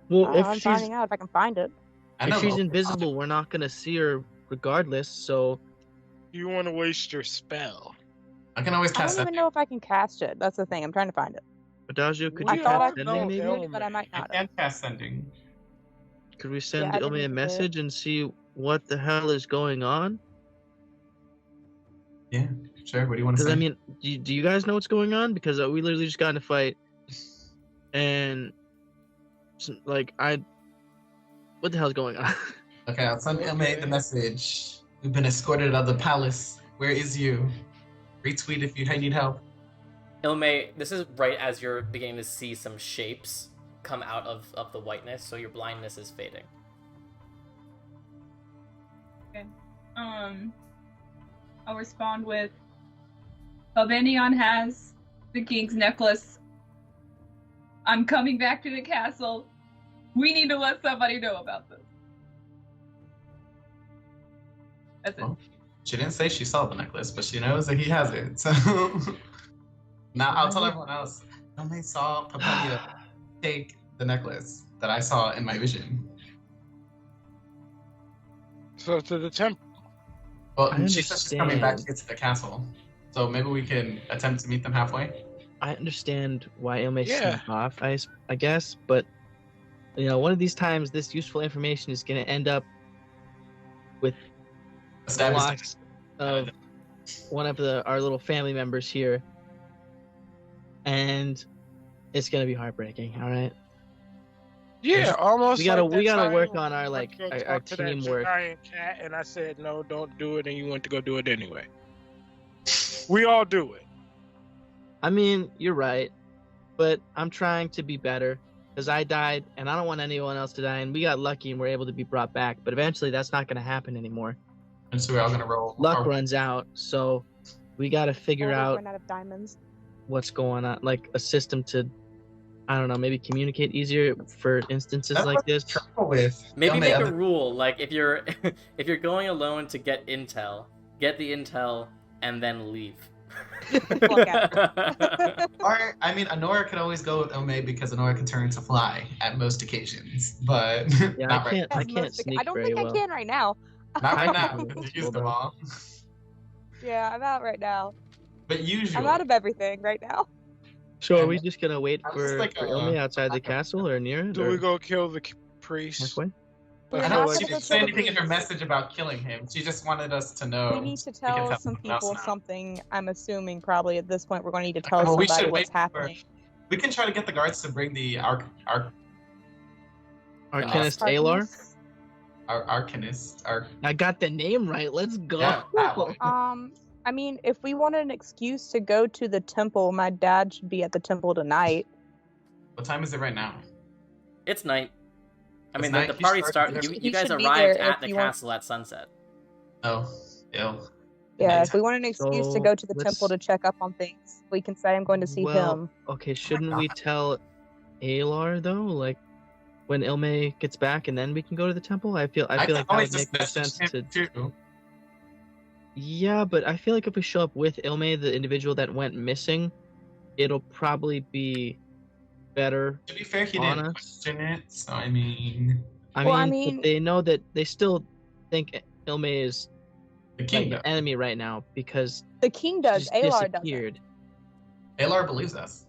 Well, if I'm she's finding out if I can find it. I if know she's most- invisible, we're not gonna see her regardless. So You want to waste your spell? I can always I cast don't even that. know if I can cast it. That's the thing. I'm trying to find it. Adagio, could We you I thought I cast could, don't sending know, maybe? but I might I not. can cast sending. Could we send I didn't Ilmay a do it. message and see what the hell is going on? Yeah, sure. What do you want to Because say? I mean, do you guys know what's going on? Because we literally just got in a fight, and like what the hell's going on? Okay, I'll send Emma the message. We've been escorted out of the palace. Where is you? Retweet if you need help. Ilmay, this is right as you're beginning to see some shapes come out of the whiteness, so your blindness is fading. I'll respond with, Albanion has the king's necklace. I'm coming back to the castle. We need to let somebody know about this. That's it. Oh. She didn't say she saw the necklace, but she knows that he has it. So now I'll tell everyone else. Emma saw Papalia take the necklace that I saw in my vision. So to the temple. Well, I she said she's coming back understand. to the castle. So maybe we can attempt to meet them halfway. I understand why Ilmay Yeah. snuck off, I guess, but you know, one of these times, this useful information is going to end up with the Establish loss of one of our little family members here, and it's going to be heartbreaking. All right, Yeah, almost. we gotta like that we gotta time work when on our I like went to go our talk to that teamwork. giant cat, and I said no, don't do it, and you went to go do it anyway. We all do it. I mean, you're right, but I'm trying to be better because I died, and I don't want anyone else to die. And we got lucky and we're able to be brought back, but eventually that's not going to happen anymore. And so we're all gonna roll. Luck our- runs out, so we got to figure Or we out run out of diamonds. what's going on, like a system to I don't know, maybe communicate easier for instances That's like what I'm this. trouble with. Maybe Ilme make a other- rule, like if you're if you're going alone to get intel, get the intel and then leave. Fuck out. Or, I mean, Honora could always go with Ilme because Honora can turn into fly at most occasions, but Yeah, not right. I As can't most- sneak I don't very think well. I can right now. Not right I now. can Because you roll used them though. all. Yeah, I'm out right now. But usually, I'm out of everything right now. So are we just gonna wait I was for, like, Ilme outside the castle or near it? Do or we go kill the priest? halfway? We're I I feel not don't like she gonna didn't go say kill the anything in her priest. message about killing him. She just wanted us to know. We need to we can tell some someone else people now. something. I'm assuming probably at this point we're going to need to tell Well, we somebody should what's wait for- happening. We can try to get the guards to bring the Arcanist Arcanist? Alar? arcanist. I got the name right. Let's go. Yeah, that one. I mean, if we wanted an excuse to go to the temple, my dad should be at the temple tonight. What time is it right now? It's night. I It's mean, night. the He party started- started. You He guys should be arrived there at if the you want- castle at sunset. Oh, ill. Yeah, if we want an excuse to So, go to the let's- temple to check up on things, we can say I'm going to see Well, him. okay, shouldn't we God. tell Alar though? Like when Ilme gets back and then we can go to the temple? I feel like that would always make just more sense message to him too. Yeah, but I feel like if we show up with Ilme, the individual that went missing, it'll probably be better. To be fair, he On didn't us. question it, so I mean, I Well, I mean, mean- but they know that they still think Ilme is the like king an enemy right now because The king she does. just Alar doesn't. disappeared. Alar believes us.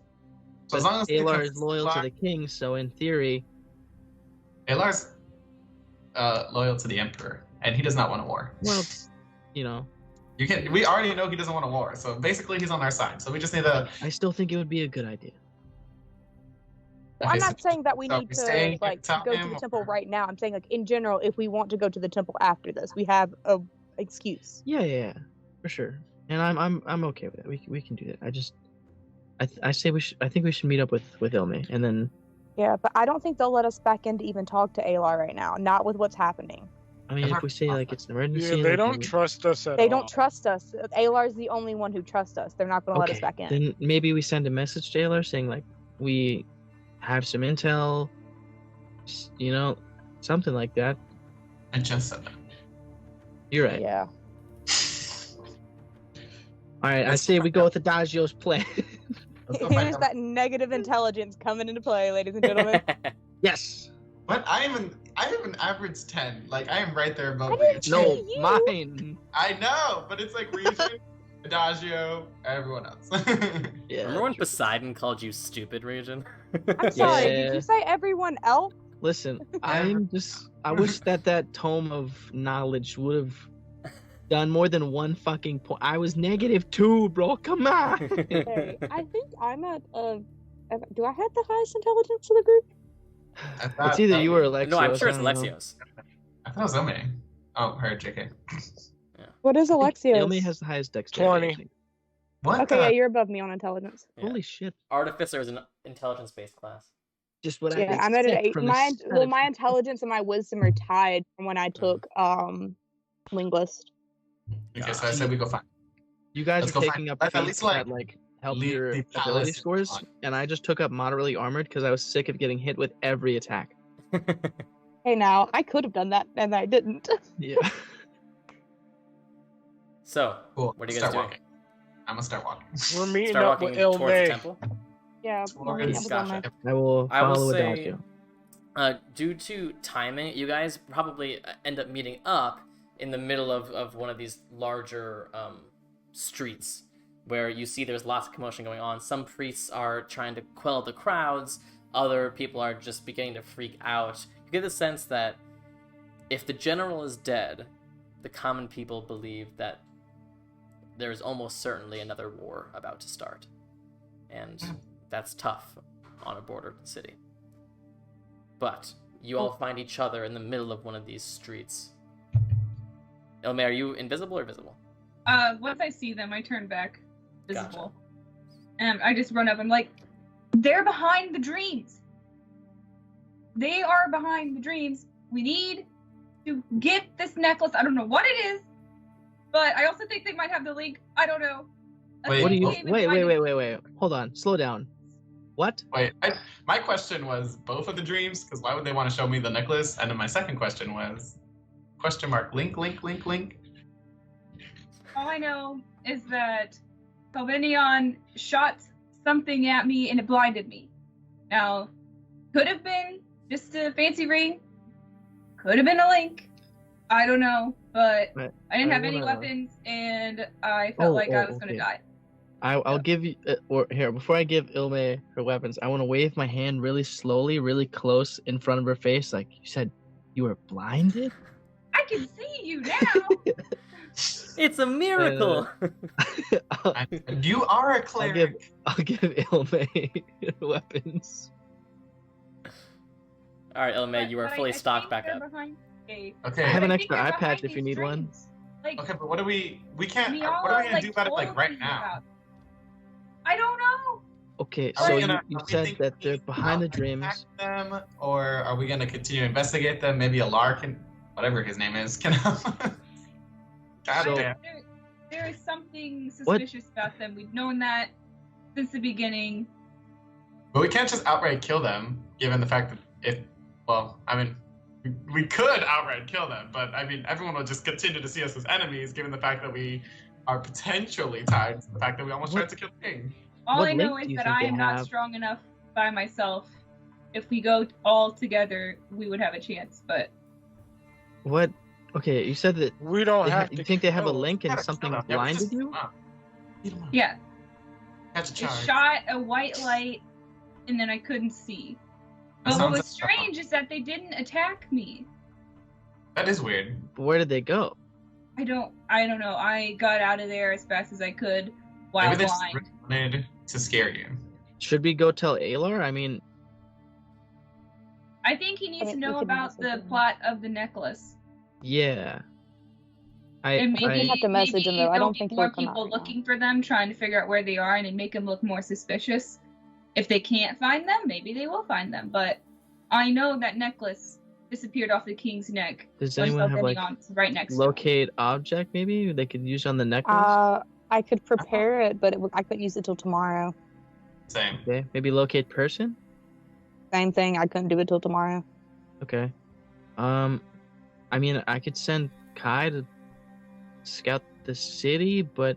So But as long as they Alar can- is loyal to the king, so in theory, Alar's loyal to the emperor, and he does not want a war. well, you know, You can. We already know he doesn't want a war, so basically he's on our side. So we just need to. I still think it would be a good idea. Well, I'm Okay, not saying that we so need we to staying like tell go to him the temple or- right now. I'm saying like in general, if we want to go to the temple after this, we have a excuse. Yeah, for sure. And I'm okay with it. We can do that. I say I think we should meet up with Ilme and then Yeah, but I don't think they'll let us back in to even talk to Alar right now. Not with what's happening. I mean if we say like it's an emergency, Yeah, they like, don't we- trust us at They all. don't trust us. Alar's the only one who trusts us. They're not going to let us Okay, back in. then maybe we send a message to Alar saying like we have some intel, you know, something like that. I just said that. You're right. Yeah. All right, I Let's say we find go out. with the Adagio's plan. Let's go find Here's out. that negative intelligence coming into play, ladies and gentlemen. Yes. What? I have an average 10. Like I am right there above I didn't you. No, Hey, you. mine. I know, but it's like Regent, Adagio, everyone else. Yeah. Remember when true. Poseidon called you stupid, Region? I'm sorry. Yeah. Did you say everyone else? Listen, I wish that tome of knowledge would have done more than one fucking point. I was -2, bro. Come on. Hey, I think I'm at do I have the highest intelligence of the group? I thought, It's either you or Alexios. No, I'm sure it's I don't know. Alexios. I thought it was Ome. Oh, her JK. What is I think Alexios? Ilme has the highest dexterity. I 20. think. What? Okay, yeah, you're above me on intelligence. Yeah. Holy shit. Artificer is an intelligence-based class. Just what I Yeah, I'm at an expect 8. from the My start. my intelligence and my wisdom are tied from when I took linguist. Okay, so I said we go find. You guys Let's are go taking find- up let's at feats least, like, that help leave your the ability palace scores, on. and I just took up moderately armored because I was sick of getting hit with every attack. Hey, now I could have done that and I didn't. Yeah. So, Cool. what are you Start guys doing? walking. I'm gonna start walking. We're meeting Start up walking with towards the Ilme. temple. Yeah, Explore well, and yeah, but Gotcha. I'm not- I will I will follow say- Adagio. Due to timing, you guys probably end up meeting up in the middle of one of these larger streets where you see there's lots of commotion going on. Some priests are trying to quell the crowds, other people are just beginning to freak out. You get the sense that if the general is dead, the common people believe that there is almost certainly another war about to start. And that's tough on a border city. But you all find each other in the middle of one of these streets. Ilme, are you invisible or visible? Once I see them, I turn back visible. And I just run up. I'm like, they're behind the dreams. They are behind the dreams. We need to get this necklace. I don't know what it is, but I also think they might have the link. I don't know. Wait, What do you? Came and Wait. blinded- Hold on. Slow down. What? Wait, my question was both of the dreams, because why would they want to show me the necklace? And then my second question was, question mark, link. All I know is that Calvinion shot something at me and it blinded me. Now, could have been just a fancy ring. Could have been a link. I don't know, but I didn't have any weapons, and I felt like I was going to die. I'll give you, or here, before I give Ilme her weapons, I want to wave my hand really slowly, really close in front of her face, like, you said you were blinded? I can see you now! It's a miracle! You are a cleric! I'll give Ilme her weapons. Alright, Ilme, you are fully stocked back up. Okay. I have an extra eye patch if you need one. Like, okay, but what are we can't, we what are we going to do about it, like, told right me now? about- I don't know! Okay, Are so we you gonna- said think that we they're need to behind the attack dreams. them, or are we going to continue to investigate them? Maybe a Lark and whatever his name is can God So- damn. There is something suspicious about them. We've known that since the beginning. But we can't just outright kill them, given the fact that we could outright kill them, but I mean, everyone will just continue to see us as enemies, given the fact that we are potentially tied to the fact that we almost tried to kill the king. All What I know link is do you that think I they am not have? strong enough by myself. If we go all together, we would have a chance, but What? Okay, you said that We don't have to. you think they have a kill. link and Gotta something kill them. Yeah, we blinded just- you? Beat 'em up. yeah. Catch a It charge. shot a white light, and then I couldn't see. That But what sounds was like- strange is that they didn't attack me. That is weird. Where did they go? I don't know. I got out of there as fast as I could while Maybe they just blind. wanted to scare you. Should we go tell Alar? I mean, I think he needs I mean, to know we can about message the him. plot of the necklace. yeah. And think we have to message him, though. I there'll don't be think more he'll come out people right now. looking for them, trying to figure out where they are, and then make them look more suspicious. If they can't find them, maybe they will find them. But I know that necklace disappeared off the king's neck. Does when anyone have like Sylvanion was right next to locate object maybe they could use on the necklace? I could prepare it, but I couldn't use it till tomorrow. Same. Okay, maybe locate person. Same thing. I couldn't do it till tomorrow. Okay. I mean, I could send Kai to scout the city, but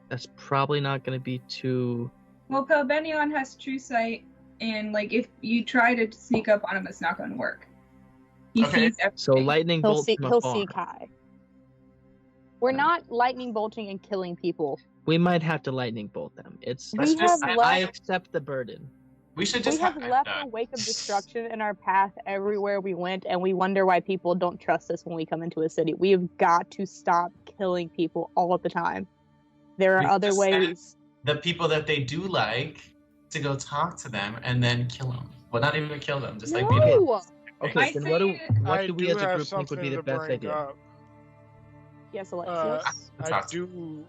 that's probably not going to be too. Well, Pelbenion has true sight, and like if you try to sneak up on him, it's not going to work. He Okay. sees everything. So lightning He'll bolt see. from He'll afar. see Kai. We're not lightning bolting and killing people. We might have to lightning bolt them. It's. Let's We have just- I left. accept the burden. We should We just have left a wake of destruction in our path everywhere we went, and we wonder why people don't trust us when we come into a city. We have got to stop killing people all the time. There are We other just ways. the people that they do like to go talk to them and then kill them. Well, not even kill them, just like be No! Okay, I then say- what do we as a have group think would be the something to best bring idea? up. Yes, Alexius. I do.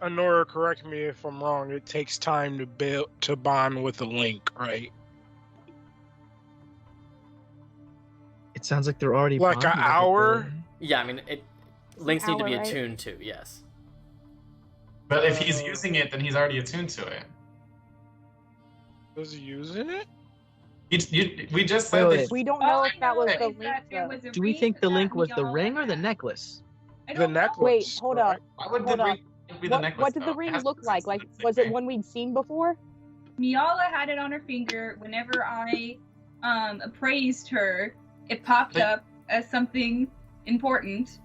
Honora, correct me if I'm wrong. It takes time to bond with a link, right? It sounds like they're already Like bonding an with the hour? burden. Yeah, I mean, links need to be hour, right? attuned to, yes. But if he's using it, then he's already attuned to it. Was he using it? We just said Wait, that wait. We don't All know I if that know was is the link. that there though. was a Do we ring think the that link was the Miala ring or the had. necklace? I The don't know. necklace. Wait, hold up. correct? why would Hold the up. ring be the necklace? What did the though? It ring has look to like? be Like, the same was it thing. one we'd seen before? Miala had it on her finger. Whenever I appraised her, it popped But- up as something important.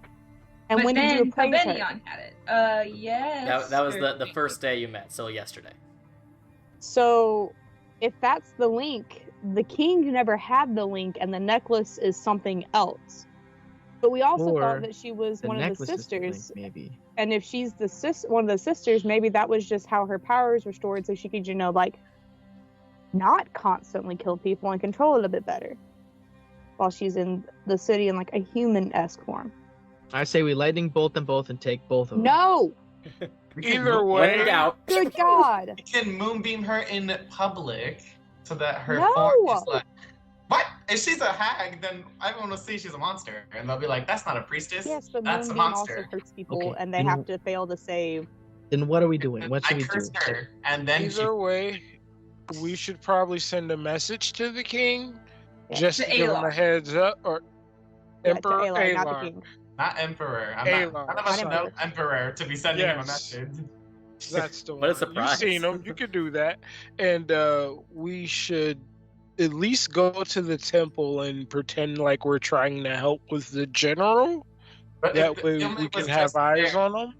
And but when then did you appraise her? Pelbenion had it. Yes. That was the first day you met, so yesterday. So, if that's the link, the king never had the link, and the necklace is something else. But we also Or thought that she was The one of the necklace is the link, sisters, maybe. and if she's one of the sisters, maybe that was just how her powers were stored, so she could, like, not constantly kill people and control it a bit better, while she's in the city in like a human-esque form. I say we lightning bolt them both and take both of them. No, We can Either moon- When in way, doubt. good God! We can moonbeam her in public so that her No! form is like. What? If she's a hag, then everyone will see she's a monster, and they'll be like, "That's not a priestess. Yes, but That's a Moonbeam also monster." hurts people, Okay, and they you have know- to fail to save. Then what are we doing? What I should we do? cursed her, and then she. either way, we should probably send a message to the king, Yeah. just To to give him a Alar. heads up, or Yeah, to Emperor Alar, not the Alar. king. Not Emperor. Alar. None of us Not know Emperor. Emperor to be sending him a Yes. message. That's the What one. a surprise. You've seen him. You could do that, and we should at least go to the temple and pretend like we're trying to help with the general. But That if way Ilme we was can have just eyes there- on him.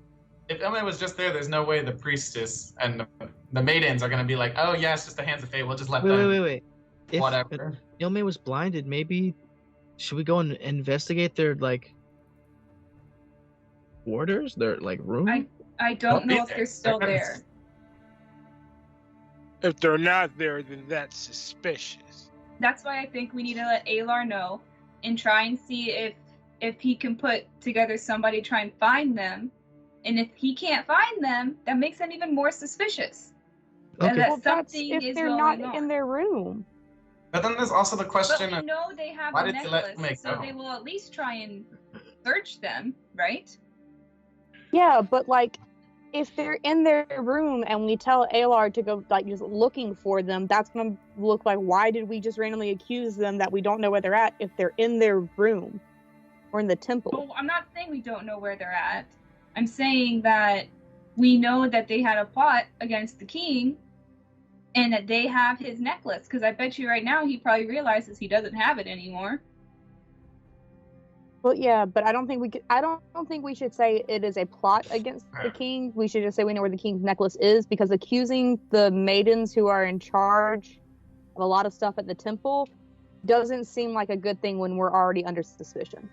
If Ilme was just there's no way the priestess and the maidens are gonna be like, oh yeah, it's just the hands of fate. We'll just let them. Wait. If Whatever. Ilme was blinded, maybe should we go and investigate their like quarters, their like room? I don't Don't be know if there. they're still They're gonna- there. If they're not there, then that's suspicious. That's why I think we need to let Alar know and try and see if he can put together somebody try and find them. And if he can't find them, that makes them even more suspicious. Okay. That Well, that's something if is they're going not on. in their room. But then there's also the But question we of know they have why a did you let necklace, Ilme so go? they will at least try and search them, right? Yeah, but like, if they're in their room and we tell Alar to go like just looking for them, that's gonna look like why did we just randomly accuse them that we don't know where they're at if they're in their room or in the temple? Well, I'm not saying we don't know where they're at. I'm saying that we know that they had a plot against the king and that they have his necklace. Because I bet you right now he probably realizes he doesn't have it anymore. Well, yeah, but I don't think we could. I don't think we should say it is a plot against the king. We should just say we know where the king's necklace is, because accusing the maidens who are in charge of a lot of stuff at the temple doesn't seem like a good thing when we're already under suspicion.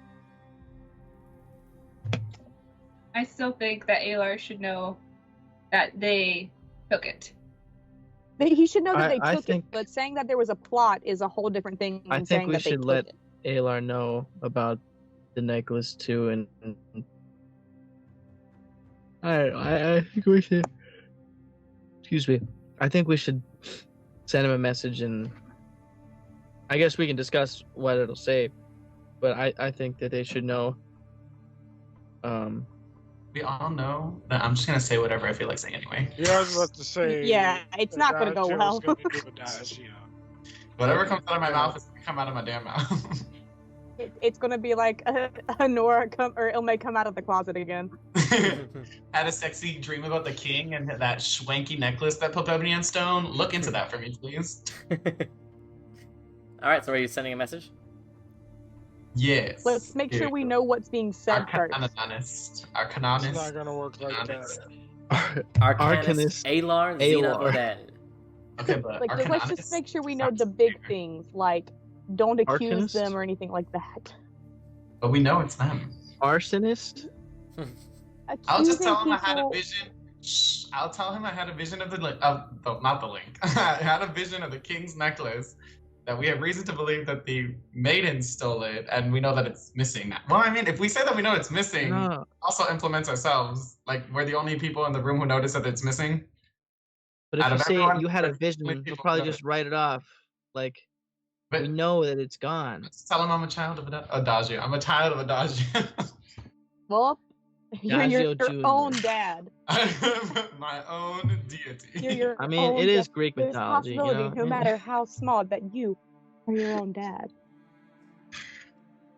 I still think that Alar should know that they took it. He should know that they I took think- it, but saying that there was a plot is a whole different thing than I think saying we that they should took let it. Alar know about the necklace too, and I think we should. Excuse me. I think we should send him a message, and I guess we can discuss what it'll say. But I think that they should know. we all know that I'm just gonna say whatever I feel like saying anyway. Yeah, I was about to say. Yeah, it's not gonna go Adagio well. is gonna do Adagio. Whatever comes out of my mouth is gonna come out of my damn mouth. It's gonna be like Honora or Ilme come out of the closet again. Had a sexy dream about the king and that swanky necklace that Popebnian stone. Look into that for me, please. All right, so are you sending a message? Yes. Let's make sure we know what's being said first. Arcanonist. It's Arcanonist. not gonna work like that. Arcanist Alar Xena Alar. Odell. Okay, but Like, let's just Arcanonist make sure we know sounds the big weird. things, like don't accuse Arcanist? them or anything like that. But we know it's them. Arsonist? I'll just Accusing tell him I had a people- vision. Shh, I'll tell him I had a vision of the link. Not the link. I had a vision of the king's necklace. That we have reason to believe that the maiden stole it, and we know that it's missing. Well, I mean, if we say that we know it's missing, No. also implements ourselves. Like we're the only people in the room who notice that it's missing. But if Out you of say everyone, you had a there's vision, only you'll people probably who just write it off. Like, But we know that it's gone. let's tell him I'm a child of Adagio. I'm a child of Adagio. Well, you're your Adagio Jr. own dad. I am my own deity. You're your I mean, own it is dad. Greek There's a mythology, you possibility, know? no matter how small, that you are your own dad.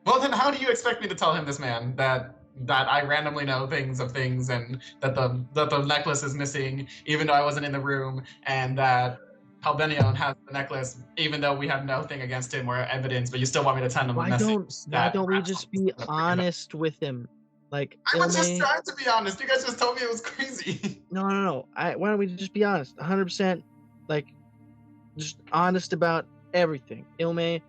Well, then how do you expect me to tell him, this man, that I randomly know things of things, and that the necklace is missing, even though I wasn't in the room, and that Halbenion has the necklace, even though we have nothing against him or evidence, but you still want me to send him a Why message? don't we just be honest with him? Like, I was just Ilme- trying to be honest. You guys just told me it was crazy. No. Why don't we just be honest? 100%, like, just honest about everything. Ilme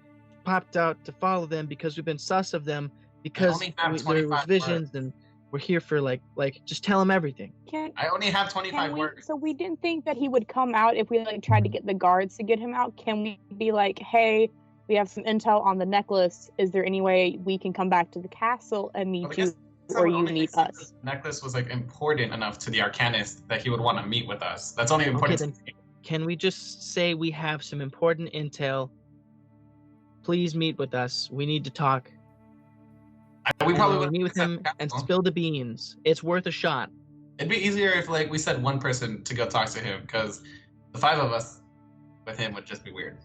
popped out to follow them because we've been sus of them, because only have there was 25 visions, and we're here for, like, just tell him everything. I only have 25 words. So we didn't think that he would come out if we like tried to get the guards to get him out. Can we be like, hey, we have some intel on the necklace. Is there any way we can come back to the castle and Well, I meet guess you, that or would you only meet make sense us? if the necklace was like important enough to the Arcanist that he would want to meet with us. That's only important. then Can we just say we have some important intel? Please meet with us. We need to talk. We probably And would meet with him and spill the beans. It's worth a shot. It'd be easier if like we said one person to go talk to him, because the five of us with him would just be weird.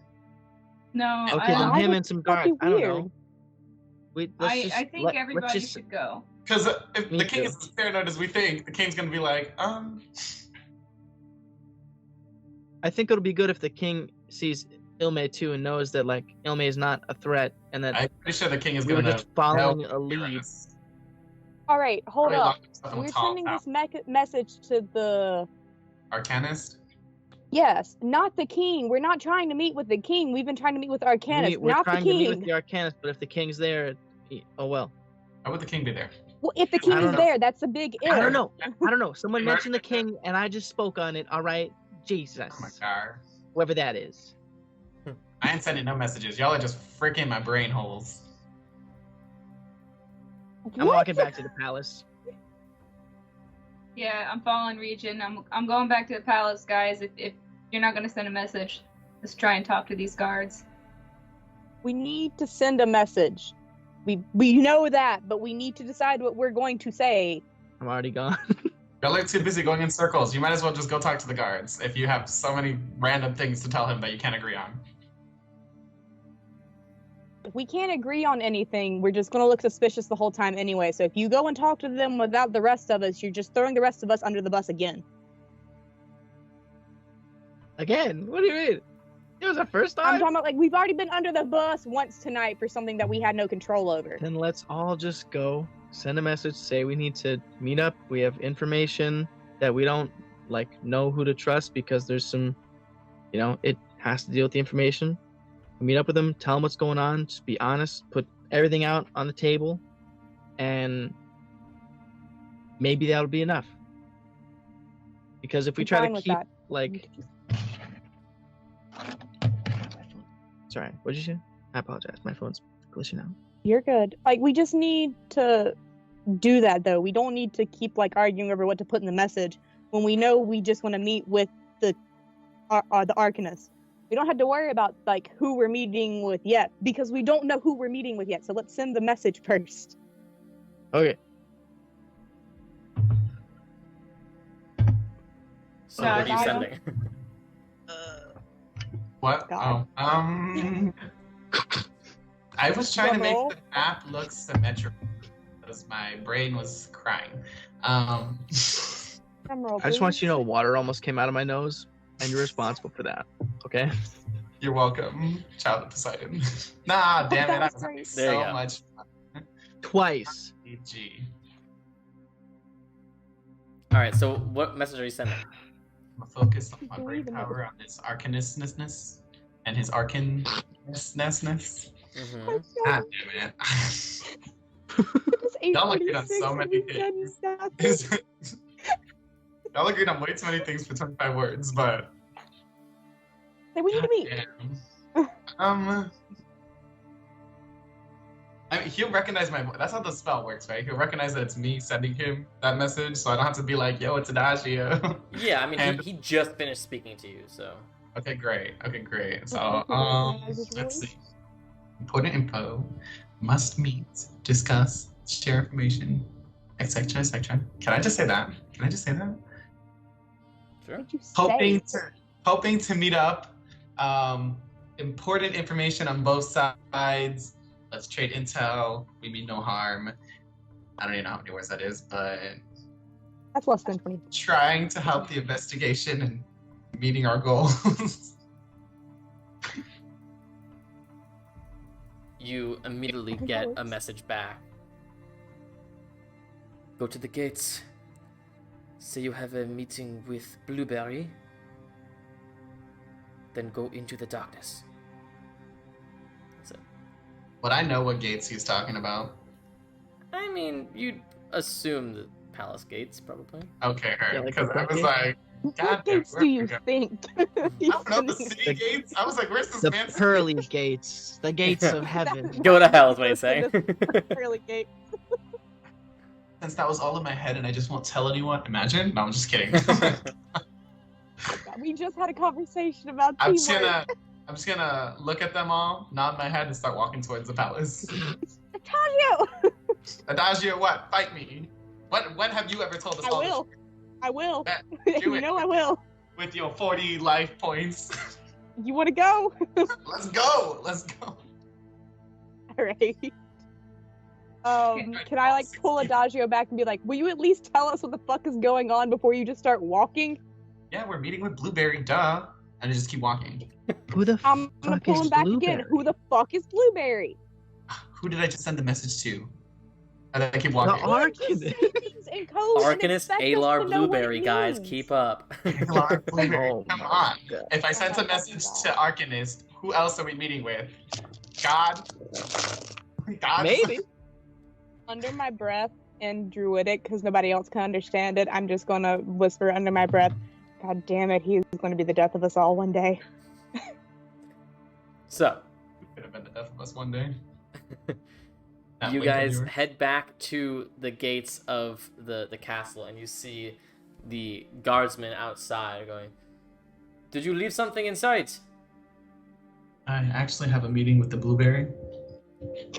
No, Okay, then Why him would and some that be guards. I don't weird? know. I think everybody should go. Because if Me the king too. is as paranoid as we think, the king's gonna be like, I think it'll be good if the king sees Ilme too and knows that like Ilme is not a threat and that I'm pretty sure the king is we were gonna just following help a lead. us. All right, hold Probably up. lock himself in We're tall sending tower. this message to the Arcanist. yes, not the king. We're not trying to meet with the king. We've been trying to meet with Arcanist, We're not the trying to meet with king. the Arcanist, but if the king's there, oh well. Why would the king be there? Well, if the I king don't is know. there, that's a big if. I don't know. I don't know. Someone You mentioned the heard it? king, and I just spoke on it. All right, Jesus, Oh my god. whoever that is. I ain't sending no messages. Y'all are just freaking my brain holes. I'm What? walking back to the palace. Yeah, I'm following Region. I'm going back to the palace, guys. If you're not gonna send a message, let's try and talk to these guards. We need to send a message. We know that, but we need to decide what we're going to say. I'm already gone. Y'all are too busy going in circles. You might as well just go talk to the guards if you have so many random things to tell him that you can't agree on. If we can't agree on anything, we're just going to look suspicious the whole time anyway. So if you go and talk to them without the rest of us, you're just throwing the rest of us under the bus again. Again? What do you mean? It was the first I'm time. talking about like we've already been under the bus once tonight for something that we had no control over. Then let's all just go. Send a message. Say we need to meet up. We have information that we don't like know who to trust because there's some, it has to deal with the information. Meet up with them. Tell them what's going on. Just be honest. Put everything out on the table, and maybe that'll be enough. Because if we I'm try fine to with keep that. like, sorry, what'd you say? I apologize. My phone's glitching out. You're good. Like we just need to do that though. We don't need to keep like arguing over what to put in the message when we know we just want to meet with the Arcanist. We don't have to worry about like who we're meeting with yet because we don't know who we're meeting with yet. So let's send the message first. Okay. So what are you I sending? What? God. Oh, I was trying to make Drum the map look symmetrical because my brain was crying. Emerald, I just want please. you to know water almost came out of my nose, and you're responsible for that. Okay? You're welcome, Child of Poseidon. Nah, damn it! I That was was having great. There you so go. much fun. Twice. GG. All right. So what message are you sending? I'm focused on my Believe brain in power on this arcanistness and his arcanness. Mm-hmm. God damn it. Y'all agreed on so many things. Y'all agreed on way too many things for 25 words, but Say we need to meet. damn. I mean, he'll recognize my voice. That's how the spell works, right? He'll recognize that it's me sending him that message, so I don't have to be like, yo, it's Adagio. Yeah, I mean, And- he just finished speaking to you, so. Okay, great. So, Okay, let's see. Important info. Must meet, discuss, share information, etc., etc. Can I just say that? Sure. What did you say? Hoping to meet up. Important information on both sides. Let's trade intel. We mean no harm. I don't even know how many words that is, but That's less than 20. trying to help the investigation and meeting our goals. You immediately think get that a works. message back. Go to the gates. Say you have a meeting with Blueberry. Then go into the darkness. That's it. Would I know what gates he's talking about? I mean, you'd assume the palace gates, probably. Okay, Yeah, her. like Because the I was gate? like, What God damn, gates do you I think? don't know the city gates. I was like, where's this The man? pearly gates. The gates of heaven. Go to hell is what he's saying. Pearly gate. Since that was all in my head and I just won't tell anyone. Imagine? No, I'm just kidding. We just had a conversation about I'm teamwork. just gonna look at them all, nod my head, and start walking towards the palace. Antonio! Adagio, what? Fight me. When have you ever told us I all will. I will. That- You it. know I will. this with your 40 life points? You want to go? Let's go. Let's go. All right. Can I like pull Adagio back and be like, will you at least tell us what the fuck is going on before you just start walking? Yeah, we're meeting with Blueberry, duh. And I just keep walking. Who the I'm gonna fuck pull is him back Blueberry? again. Who the fuck is Blueberry? Who did I just send the message to? And then I keep The walking. Just Arcanist. say things in code and Arcanist, expect us Alar, to know what it Blueberry, guys, means. keep up. Alar, Blueberry, Oh come my on. God. If I sent a message to Arcanist, who else are we meeting with? God? God? Maybe. Under my breath in Druidic, because nobody else can understand it, I'm just gonna whisper under my breath, God damn it, he's gonna be the death of us all one day. So, Could have been the death of us one day. That you blink of guys yours. head back to the gates of the castle, and you see the guardsmen outside going, "Did you leave something inside?" I actually have a meeting with the Blueberry.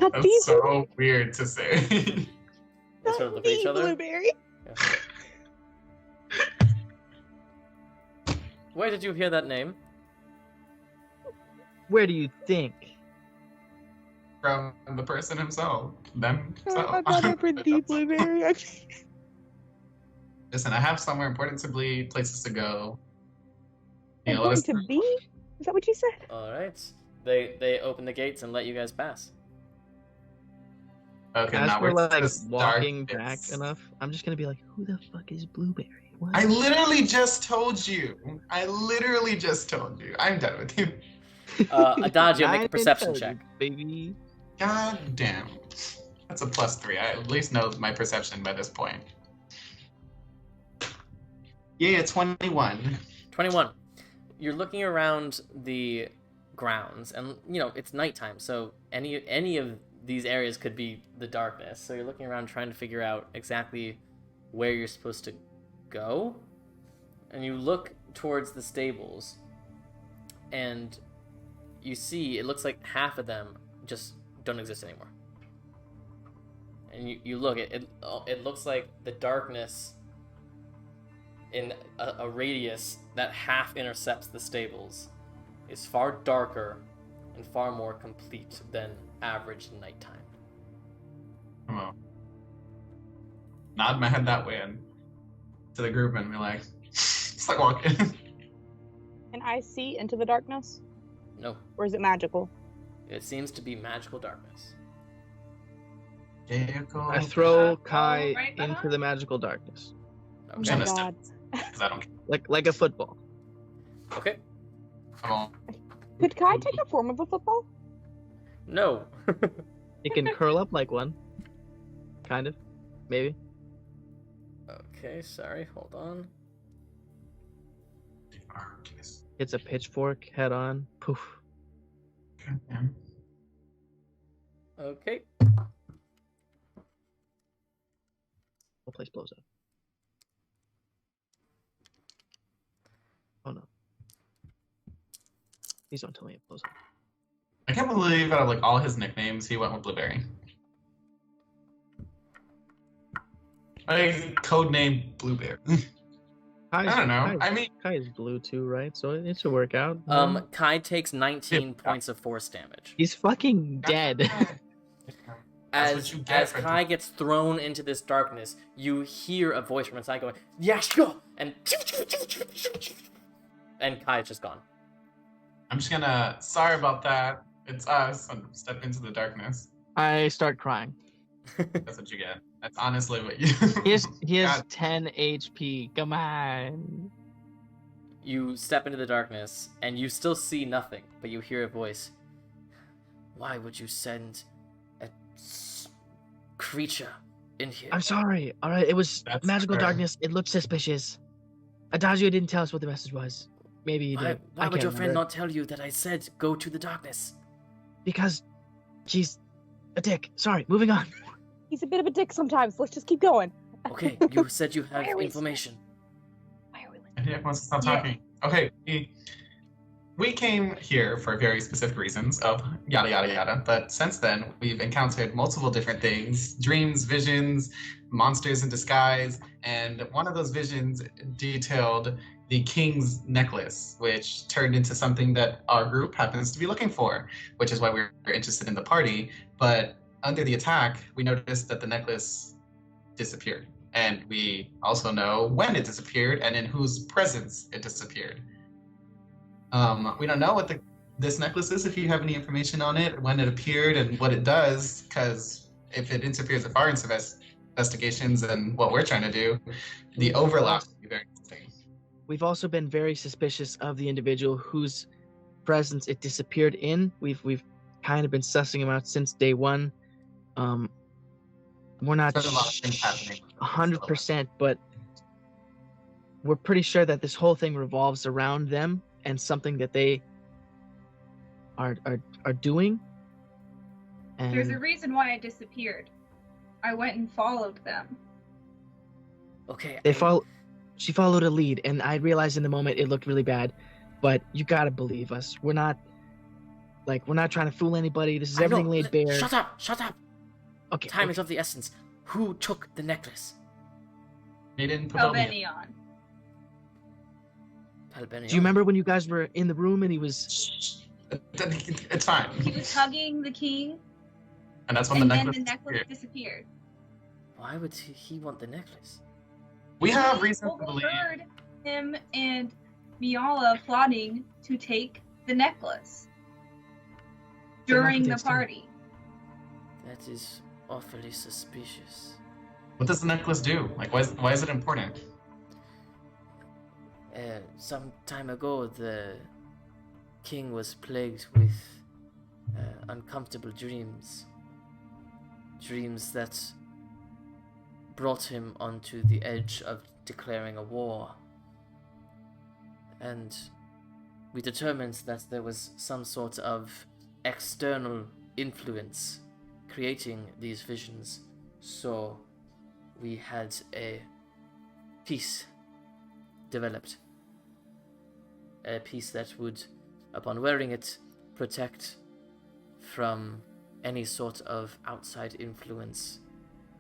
Not That's these so weird to say. They sort of look at each other. Blueberry. Where did you hear that name? Where do you think? From the person himself. Themselves. I'm not ever the Blueberry. Listen, I have somewhere important to be, places to go. You know, Going let's- to be? Is that what you said? All right. They open the gates and let you guys pass. Okay, As now we're we're to like this walking darkness. back enough, I'm just gonna be like, who the fuck is Blueberry? What? I literally just told you. I'm done with you. Adagio, make a 9 perception and check. 30, baby. God damn. That's a +3. I at least know my perception by this point. Yeah, 21. 21. You're looking around the grounds, and you know it's nighttime, so any of these areas could be the darkness. So you're looking around trying to figure out exactly where you're supposed to go, and you look towards the stables, and you see it looks like half of them just don't exist anymore. And you look at it, it looks like the darkness in a radius that half intercepts the stables is far darker and far more complete than average nighttime. Come on. Nod my head that way and to the group and be like, it's like walking. Can I see into the darkness? No, Or is it magical? it seems to be magical darkness. I throw Oh, Kai right into behind? the magical darkness, Oh I'm my gonna god. Because I don't care. like a football. Okay. Come on. Could Kai take the form of a football? No. It can curl up like one, kind of, maybe. Okay, sorry, hold on. It's a pitchfork head on. Poof. Okay. Whole place blows up. Oh no. Please don't tell me it blows up. I can't believe out of like all his nicknames, he went with Blueberry. Like, codename Blueberry. I don't know. I mean, Kai is blue too, right? So it should work out. Kai takes 19 points of force damage. He's fucking dead. That's As what you get as for- Kai gets thrown into this darkness, you hear a voice from inside going, "Yeah, sure," and Kai is just gone. I'm just gonna. Sorry about that. It's us. And step into the darkness. I start crying. That's what you get. That's honestly what you. He has God. 10 HP. Come on. You step into the darkness, and you still see nothing, but you hear a voice. Why would you send a creature in here? I'm sorry. All right, it was That's magical fair. darkness. It looked suspicious. Adagio didn't tell us what the message was. Maybe he Why, did. why I would can't your friend remember. not tell you that I said go to the darkness? Because she's a dick. Sorry, moving on. He's a bit of a dick sometimes. Let's just keep going. Okay, you said you have Why are we- information. Why are we And he wants to stop Yeah. talking. Okay, we came here for very specific reasons of yada yada yada, but since then we've encountered multiple different things, dreams, visions, monsters in disguise, and one of those visions detailed the king's necklace, which turned into something that our group happens to be looking for, which is why we're interested in the party. But under the attack, we noticed that the necklace disappeared. And we also know when it disappeared and in whose presence it disappeared. We don't know what this necklace is, if you have any information on it, when it appeared and what it does, because if it interferes with our investigations and what we're trying to do, the overlap would be very interesting. We've also been very suspicious of the individual whose presence it disappeared in. We've kind of been sussing him out since day one. We're not There's a lot of things happening. 100%, but we're pretty sure that this whole thing revolves around them and something that they are doing. And There's a reason why I disappeared. I went and followed them. Okay. she followed a lead, and I realized in the moment it looked really bad, but you gotta believe us. We're not trying to fool anybody. This is everything laid bare. Shut up! Okay. Time is of the essence. Who took the necklace? Maiden Pelbenion. Palbenion. Do you remember when you guys were in the room and he was... It's fine. He was hugging the king, And that's when and the then necklace the necklace disappeared. disappeared. Why would he want the necklace? We have We reason to believe. overheard him and Miala plotting to take the necklace during the party. That is awfully suspicious. What does the necklace do? Like, why is it important? Some time ago, the king was plagued with uncomfortable dreams. Dreams that brought him onto the edge of declaring a war. And we determined that there was some sort of external influence creating these visions. So we had a piece developed. A piece that would, upon wearing it, protect from any sort of outside influence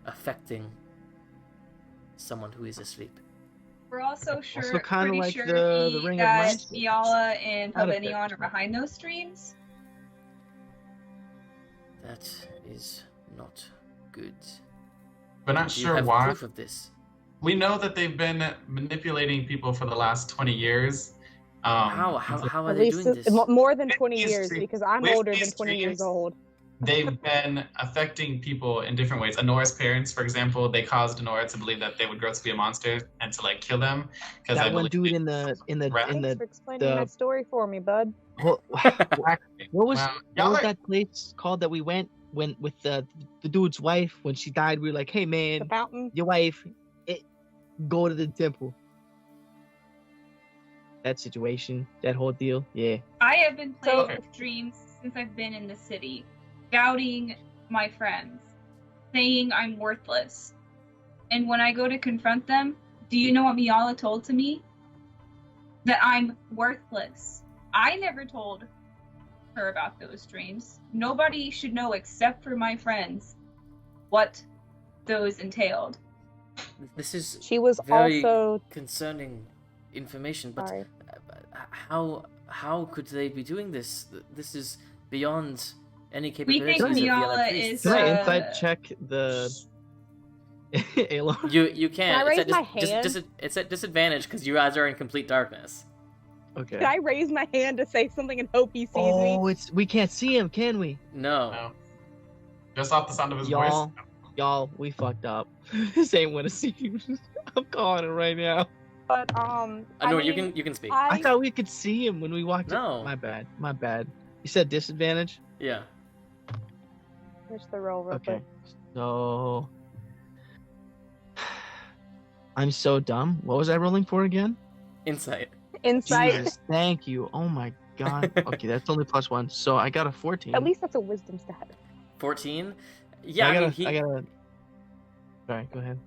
affecting someone who is asleep. We're also Also kinda pretty like sure the Ring of that Masters. Miala and Out of Pelbenion it. are behind those streams. That is not good. We're not Do you sure have why. proof of this? We know that they've been manipulating people for the last 20 years. How are At they least doing this? more than 20 With years, these because I'm with older than these 20 years dreams, old. They've been affecting people in different ways. Anora's parents, for example, they caused Anora to believe that they would grow to be a monster and to like kill them. Because That one dude in the Thanks for explaining the- that story for me, bud. what was Wow. what Y'all was are- that place called that we went when with the dude's wife when she died? We were like, hey The man, fountain. your wife, go to the temple. That situation, that whole deal, yeah. I have been plagued Okay. with dreams since I've been in the city, doubting my friends, saying I'm worthless. And when I go to confront them, do you know what Miala told to me? That I'm worthless. I never told her about those dreams. Nobody should know except for my friends what those entailed. This is She was very also. concerning information, but Sorry. how could they be doing this? This is beyond any We capabilities think of the Miala other priests. is. Can I inside check the Alo? You can't. Can I raise my hand? It's at disadvantage because you guys are in complete darkness. Okay. Can I raise my hand to say something and hope he sees me? Oh, we can't see him, can we? No. No. Just off the sound of his voice. Y'all, we fucked up. This ain't what I see you. I'm calling it right now. But I know you can speak. I thought we could see him when we walked No. in. My bad. You said disadvantage? Yeah. Finish the roll real Okay. quick. So I'm so dumb. What was I rolling for again? Insight. Insight. Jesus, thank you. Oh my god. Okay, that's only +1. So I got a 14. At least that's a wisdom stat. 14. Yeah, I mean, I gotta. Sorry, go ahead.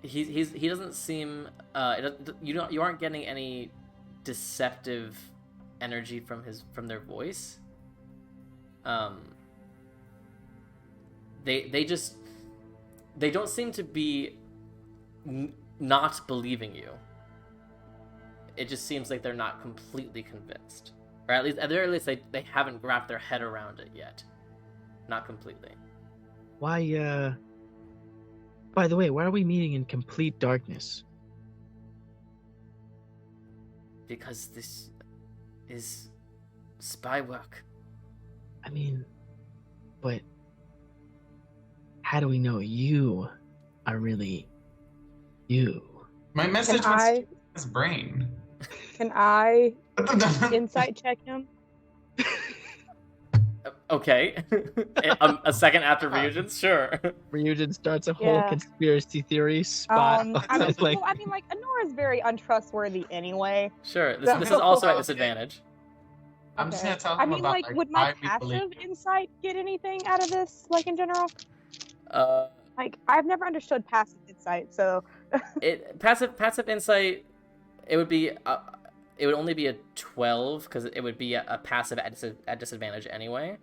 he doesn't seem you aren't getting any deceptive energy from their voice. They don't seem to be not believing you. it just seems like they're not completely convinced. Or at the very least, they haven't wrapped their head around it yet. Not completely. Why, by the way, why are we meeting in complete darkness? Because this is spy work. I mean, but how do we know you are really you? My message Can was I- to his brain. Can I insight check him? Okay. A second after Ryujin's? Sure. Ryujin starts a whole Yeah. conspiracy theory spot. I mean, like, well, I mean, like, Anora's very untrustworthy anyway. Sure. This is also at disadvantage. I'm just Okay. gonna tell him I mean, about like, would my why we believe passive you. insight get anything out of this, like, in general? Uh, Like, I've never understood passive insight, so... passive insight. It would be. It would only be a 12 because it would be a passive at disadvantage anyway.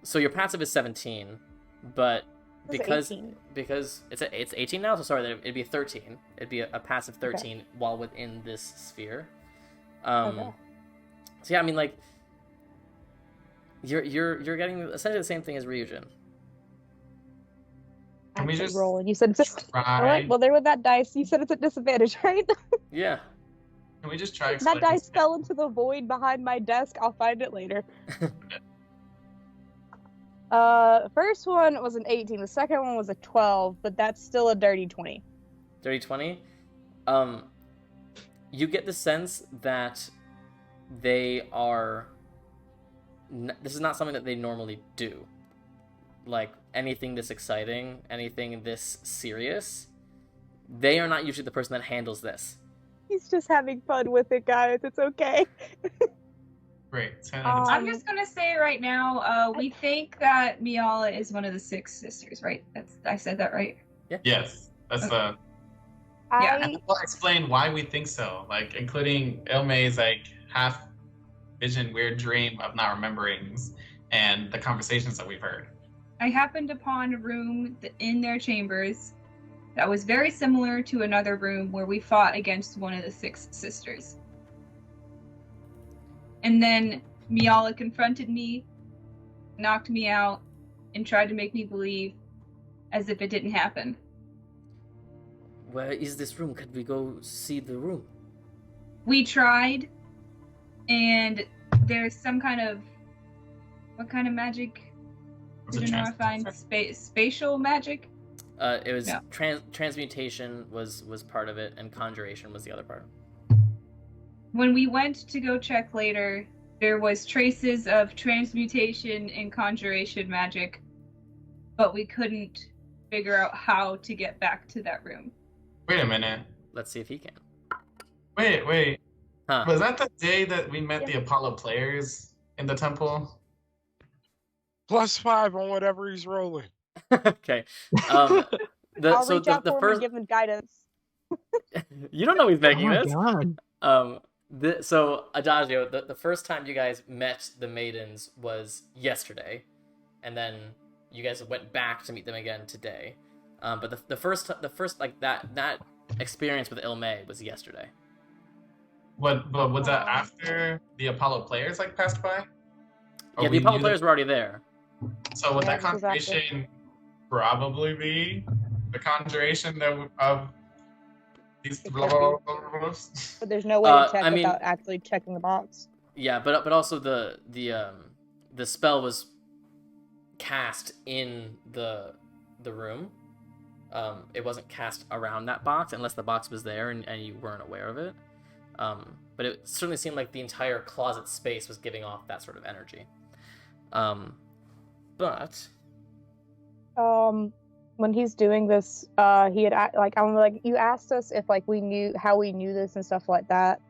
So your passive is 17, but It's because it's 18 now. So sorry, it'd be 13. It'd be a passive 13 while within this sphere. Okay. So yeah, I mean, like, you're getting essentially the same thing as Ryujin. Can we Actually just rolling. You said it's just... try? Alright, well, there with that dice. You said it's at disadvantage, right? Yeah. Can we just try? That explaining dice this? fell into the void behind my desk. I'll find it later. First one was an 18. The second one was a 12, but that's still a dirty 20. Dirty 20. You get the sense that they are. This is not something that they normally do. Like anything this exciting, anything this serious. They are not usually the person that handles this. He's just having fun with it, guys. It's okay. Great. So, I'm just gonna say right now, we think that Miala is one of the 6 sisters, right? I said that right. yes, that's the. Yeah. And we'll explain why we think so, like including Ilme's like half vision, weird dream of not rememberings, and the conversations that we've heard. I happened upon a room in their chambers that was very similar to another room where we fought against one of the 6 sisters. And then Miala confronted me, knocked me out, and tried to make me believe as if it didn't happen. Where is this room? Could we go see the room? We tried, and there's some kind of... What kind of magic? Was it Did Nora find spatial magic? It was Yeah. transmutation was part of it, and conjuration was the other part. When we went to go check later, there was traces of transmutation and conjuration magic, but we couldn't figure out how to get back to that room. Wait a minute. Let's see if he can. Wait. Huh. Was that the day that we met the Apollo players in the temple? +5 on whatever he's rolling. Okay. I'll reach out The for him first and give him guidance. you don't know he's oh making my this. god. So Adagio, the first time you guys met the maidens was yesterday, and then you guys went back to meet them again today. But the first like that experience with Ilme was yesterday. But was that after the Apollo players like passed by? Or Yeah, the we Apollo knew players were already there. So would Yeah, that this was after. conjuration probably be the conjuration of these It blah, could blah, blah, blah, blah? But there's no way to check I mean- without actually checking the box. Yeah, but also the spell was cast in the room. It wasn't cast around that box unless the box was there and you weren't aware of it. But it certainly seemed like the entire closet space was giving off that sort of energy. But When he's doing this, he had you asked us if like we knew how we knew this and stuff like that.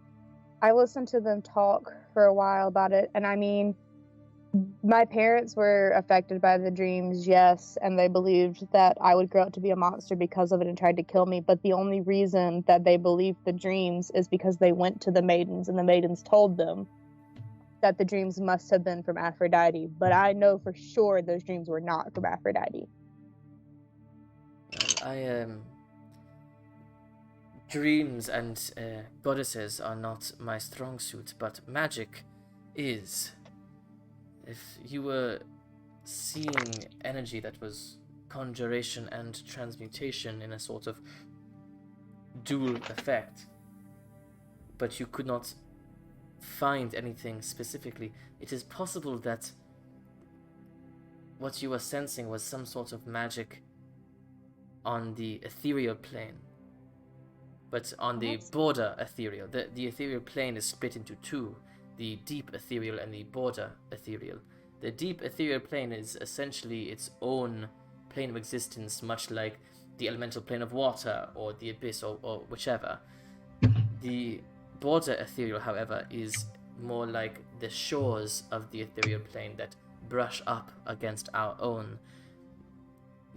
I listened to them talk for a while about it, and I mean, my parents were affected by the dreams, yes, and they believed that I would grow up to be a monster because of it and tried to kill me. But the only reason that they believed the dreams is because they went to the maidens, and the maidens told them that the dreams must have been from Aphrodite. But I know for sure those dreams were not from Aphrodite. dreams and goddesses are not my strong suit, but magic is. If you were seeing energy that was conjuration and transmutation in a sort of dual effect, but you could not find anything specifically, it is possible that what you were sensing was some sort of magic on the ethereal plane. But on the border ethereal, the ethereal plane is split into two, the deep ethereal and the border ethereal. The deep ethereal plane is essentially its own plane of existence, much like the elemental plane of water or the abyss or whichever. The border ethereal, however, is more like the shores of the ethereal plane that brush up against our own.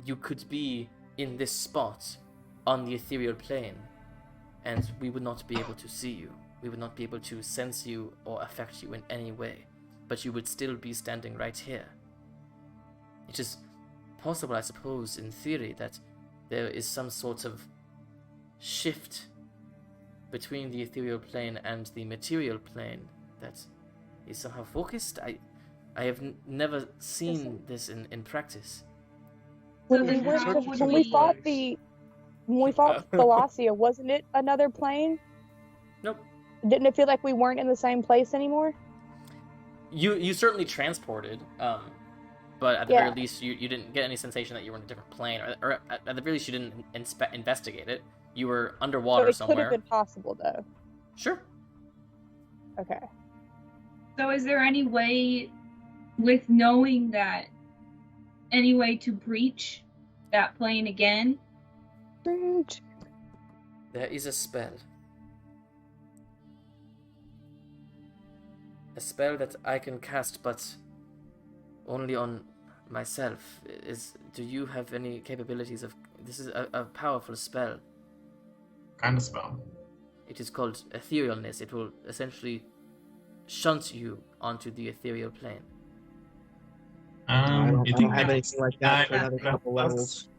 You could be in this spot on the ethereal plane, and we would not be able to see you. We would not be able to sense you or affect you in any way, but you would still be standing right here. It is possible, I suppose, in theory, that there is some sort of shift between the ethereal plane and the material plane that is somehow focused. I have never seen this in practice. When we fought Thalassia, wasn't it another plane? Nope. Didn't it feel like we weren't in the same place anymore? You certainly transported, but at the very least, you didn't get any sensation that you were in a different plane, or at the very least, you didn't investigate it. You were underwater somewhere. So it could have been possible, though. Sure. Okay. So is there any way, with knowing that, any way to breach that plane again? Breach. There is a spell. A spell that I can cast, but only on myself. Do you have any capabilities of... This is a powerful spell. Kind of spell. It is called etherealness. It will essentially shunt you onto the ethereal plane. I don't think have anything like that for another couple levels.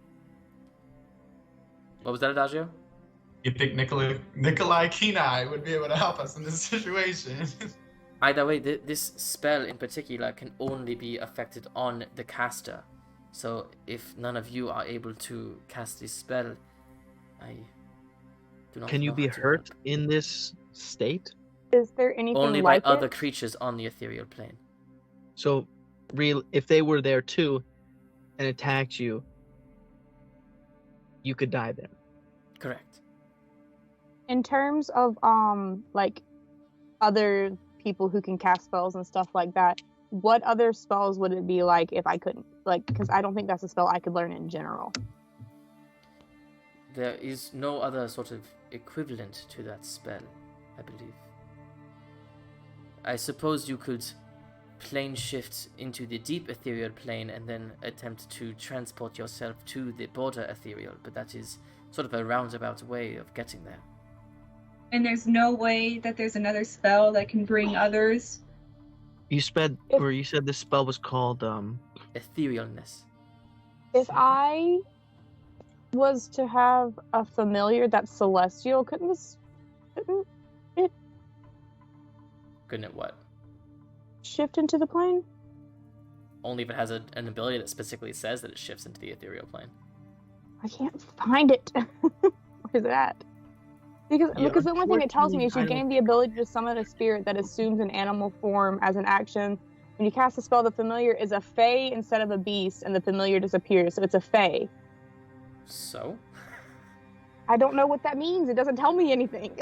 What was that, Adagio? You think Nikolai Kenai would be able to help us in this situation? Either way, this spell in particular can only be affected on the caster. So if none of you are able to cast this spell, I do not Can you know be how to hurt help. in this state? Is there anything Only by like other it? creatures on the ethereal plane. So, if they were there too and attacked you, you could die then. Correct. In terms of like other people who can cast spells and stuff like that, what other spells would it be like if I couldn't? Like, because I don't think that's a spell I could learn in general. There is no other sort of equivalent to that spell, I believe. I suppose you could plane shift into the deep ethereal plane and then attempt to transport yourself to the border ethereal, but that is sort of a roundabout way of getting there. And there's no way that there's another spell that can bring others? You said this spell was called Etherealness. If I was to have a familiar that's celestial, couldn't it Couldn't it what? shift into the plane? Only if it has an ability that specifically says that it shifts into the ethereal plane. I can't find it. Where's it at? Because the only thing it tells me is you gain the ability to summon a spirit that assumes an animal form as an action. When you cast a spell, the familiar is a fae instead of a beast, and the familiar disappears, so it's a fae. So? I don't know what that means. It doesn't tell me anything.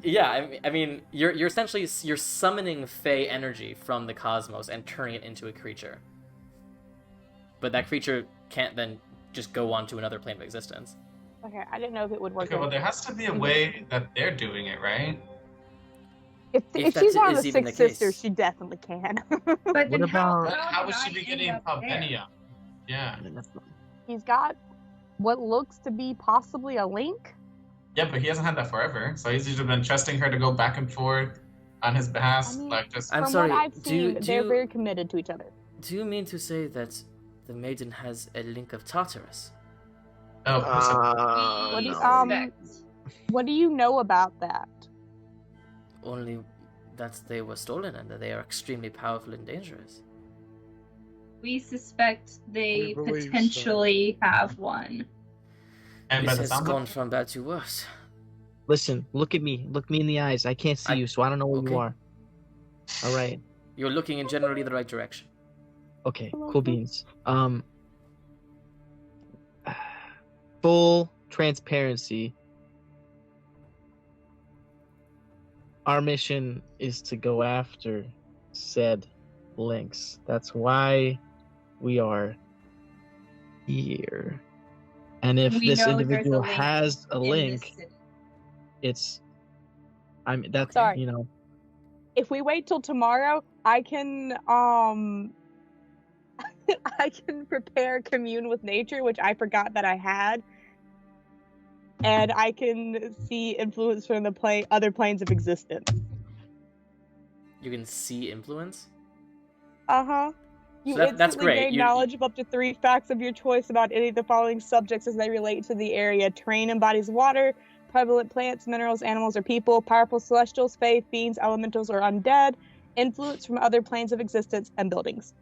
Yeah, I mean, you're essentially summoning fae energy from the cosmos and turning it into a creature. But that creature can't then just go on to another plane of existence. Okay, I didn't know if it would work. Okay, well, there has to be a way that they're doing it, right? If that she's one of is the even six the case. sisters, she definitely can. But then about- How would did she I be end getting up there? Palvenia? Yeah. He's got what looks to be possibly a link. Yeah, but he hasn't had that forever, so he's just been trusting her to go back and forth on his behalf, I mean, like just. I'm From sorry, what I've seen, do they're you- very committed to each other. Do you mean to say that the maiden has a link of Tartarus? Oh, What do you, no. What do you know about that? Only that they were stolen and that they are extremely powerful and dangerous. We suspect they We believe so. potentially have one. And by This the has sound gone of it, from bad to worse. Listen, look at me. Look me in the eyes. I can't see you, so I don't know where okay. you are. All right. You're looking in generally the right direction. Okay, cool beans. Full transparency. Our mission is to go after said links. That's why we are here. And if We this know there's a individual link has a in this link, city. it's that's Sorry. you know. If we wait till tomorrow, I can I can prepare commune with nature, which I forgot that I had. And I can see influence from the other planes of existence. You can see influence. Uh-huh. You So that's instantly great. gain You- knowledge of up to 3 facts of your choice about any of the following subjects as they relate to the area. Terrain and bodies of water, prevalent plants, minerals, animals, or people, powerful celestials, fae, fiends, elementals, or undead, influence from other planes of existence, and buildings.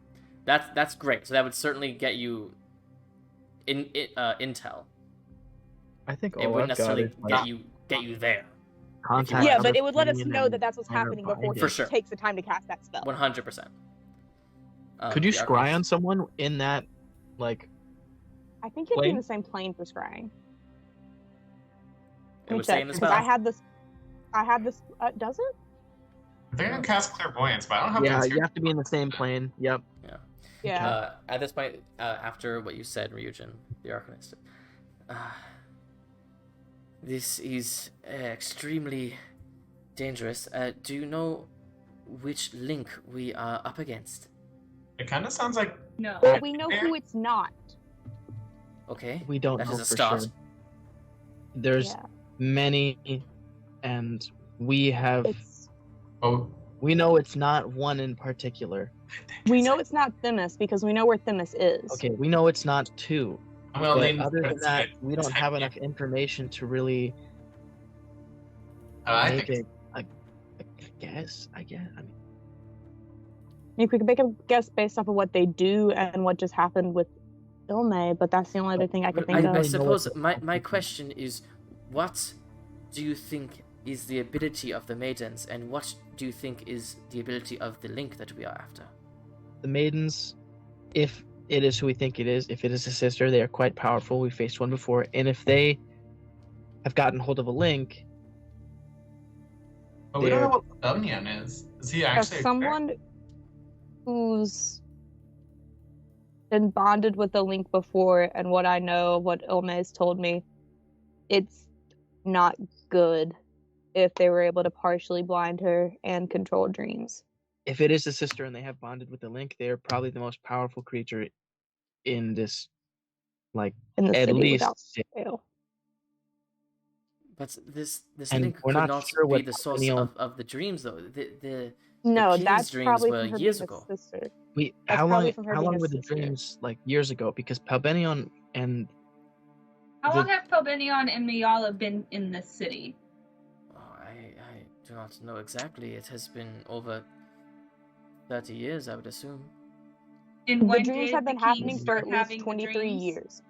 That's great. So that would certainly get you intel. I think It all wouldn't I've got necessarily is get you there. contact. Yeah, Right. but it would let us Obsidian know that and that's what's minor happening before binding. he For sure. takes the time to cast that spell. 100%. Could you The scry on archivist- someone in that, like? I think it'd be in Plane? the same plane for scrying. It would say in the Because spell. I had this. Does it? they're gonna cast clairvoyance, but I don't have Yeah, the you have to be in the same plane. Yep. Yeah. At this point, after what you said, Ryujin, the Arcanist, this is extremely dangerous. Do you know which link we are up against? It kind of sounds like No. Well, we know who it's not. Okay, We don't that know is a for start. sure. There's Yeah. many, and we have. It's. oh, We know it's not one in particular. We know it's not Themis because we know where Themis is. Okay, we know it's not two. well, But then other than it's that, it. we don't It's have it. enough information to really I make think a guess. I guess. I mean, If we could make a guess based off of what they do and what just happened with Ilme, but that's the only other thing I could think don't I of. really know what suppose my question is, what do you think is the ability of the maidens, and what do you think is the ability of the link that we are after? the maidens, if it is who we think it is, if it is a sister, they are quite powerful. We faced one before, and if they have gotten hold of a link, but we don't they're- know what Onion is. Is he As actually? someone who's been bonded with the link before, and what I know, what Ilme has told me, it's not good if they were able to partially blind her and control dreams. if it is a sister and they have bonded with the link, they are probably the most powerful creature in this, like, In the at city least. without fail. But this And link we're could not not sure be what the source Peniel- of the dreams, though. The No, King's that's dreams probably were from her years being a ago. sister. We That's how probably long from her how being long a were the sister. dreams, like, years ago? Because Palbenion and How the- long have Pelbenion and Miyala been in this city? Oh, I do not know exactly. It has been over 30 years, I would assume. And The when dreams did have the been happening Kings for start at least having the 23 dreams? years.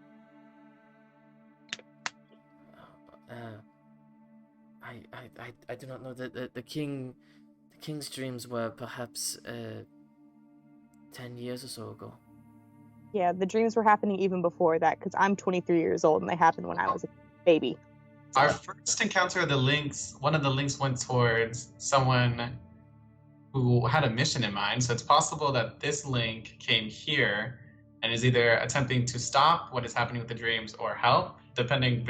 I do not know. The king's dreams were perhaps 10 years or so ago. Yeah, the dreams were happening even before that because I'm 23 years old and they happened when I was a baby. Our first encounter of the links, one of the links went towards someone who had a mission in mind. So it's possible that this link came here and is either attempting to stop what is happening with the dreams or help, depending,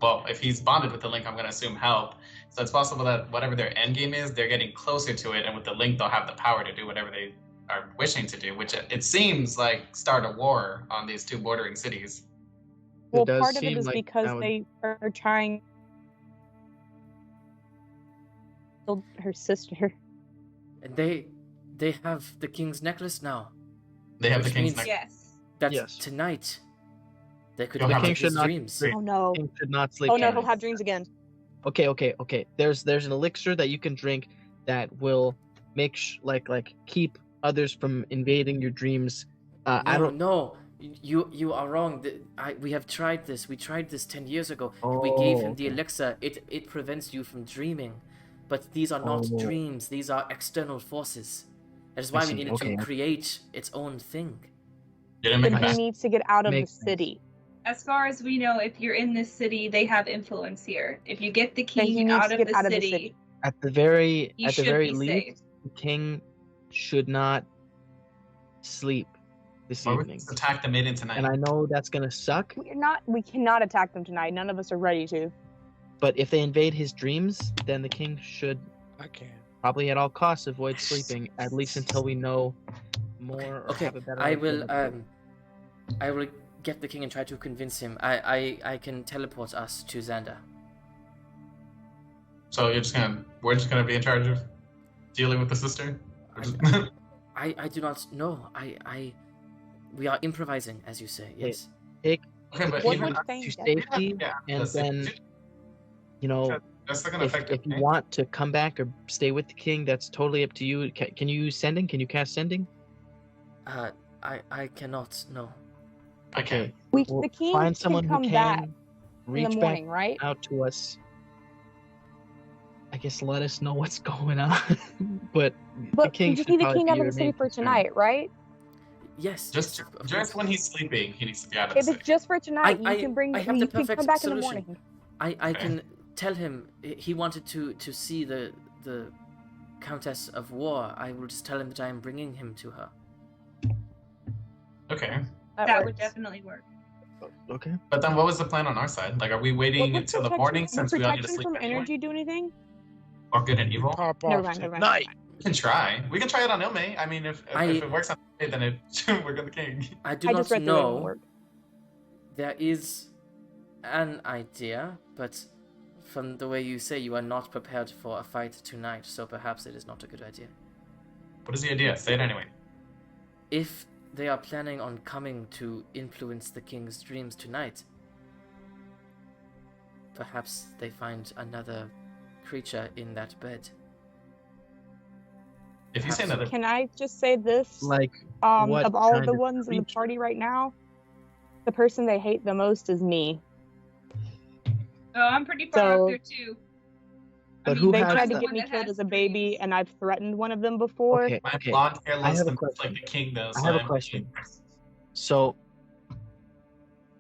well, if he's bonded with the link, I'm going to assume help. So it's possible that whatever their end game is, they're getting closer to it, and with the link, they'll have the power to do whatever they are wishing to do, which it seems like start a war on these two bordering cities. Well, does part of it seem is like because that would- they are trying to kill her sister. And they have the king's necklace now. They have Which the king's means- necklace. Yes. That's Yes. tonight. They could You'll wake have up the his king should not- dreams. the Oh no. king should not sleep. Oh no, tonight. he'll have dreams again. Okay. There's an elixir that you can drink that will make keep others from invading your dreams. I don't. No, you are wrong. We have tried this. We tried this 10 years ago. We gave him the okay. elixir. It prevents you from dreaming. But these are not Oh. dreams. These are external forces. That is I why we see, needed okay. to create its own thing. Get him in Then he back. needs to get out of the Makes sense. city. As far as we know, if you're in this city, they have influence here. If you get the Then he king needs out to of get the out of the city, city. At the very you should be least, safe. the king should not sleep this Or we evening. just attack the maiden tonight. And I know that's gonna suck, We cannot attack them tonight. None of us are ready to. but if they invade his dreams, then the king should I can. probably at all costs avoid sleeping, at least until we know more or Okay, have a better I idea will what to do. I will get the king and try to convince him. I can teleport us to Xander. So we're just gonna be in charge of dealing with the sister. I do not know. We are improvising, as you say. Yes. Okay, but What even would they to get? safety, yeah, and that's then that's not gonna affect if you it. want to come back or stay with the king, that's totally up to you. Can you use sending? Can you cast sending? I cannot. No. I can. Well, The king find can someone come who back can in reach the back morning, right? out to us. I guess let us know what's going on. But the But king we just should need the probably king be out of your the city main for concern. tonight, right? Yes. Just yes, of just course. when he's sleeping, he needs to be out of the If city. it's just for tonight, I- you can bring. I have You the can perfect come back in the solution. morning. I can tell him he wanted to see the Countess of War. I will just tell him that I am bringing him to her. Okay, That would works. definitely work. Okay. but then what was the plan on our side? Like, are we waiting Would until the morning would since we all need to protection sleep from anyway? energy do anything? Or good and evil? Pop Never off mind, never mind. tonight. We can try. We can try it on Ilme. I mean, if it works on Ilme, then it we're the king. I do I not just read through it, it won't know. work. There is an idea, but from the way you say, you are not prepared for a fight tonight, so perhaps it is not a good idea. What is the idea? Say it anyway. If they are planning on coming to influence the king's dreams tonight, perhaps they find another creature in that bed. If you say another, Can I just say this? Like what Of all of kind the of ones in the creature? party right now, the person they hate the most is me. Oh, I'm pretty far So- up there too. But who They has tried to the- get me One that killed has as a baby, dreams. and I've threatened one of them before. Okay, my okay. blonde hair I looks have a like question. the king does. I have a question. So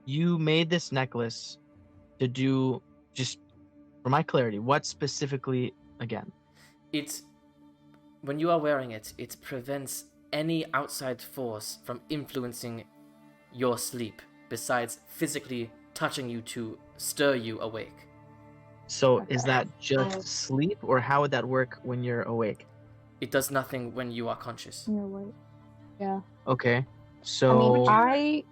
you made this necklace to do, just for my clarity, what specifically again? It's when you are wearing it, it prevents any outside force from influencing your sleep, besides physically touching you to stir you awake. So is Okay. that just sleep, or how would that work when you're awake? It does nothing when you are conscious. No, wait. Yeah. Okay. So I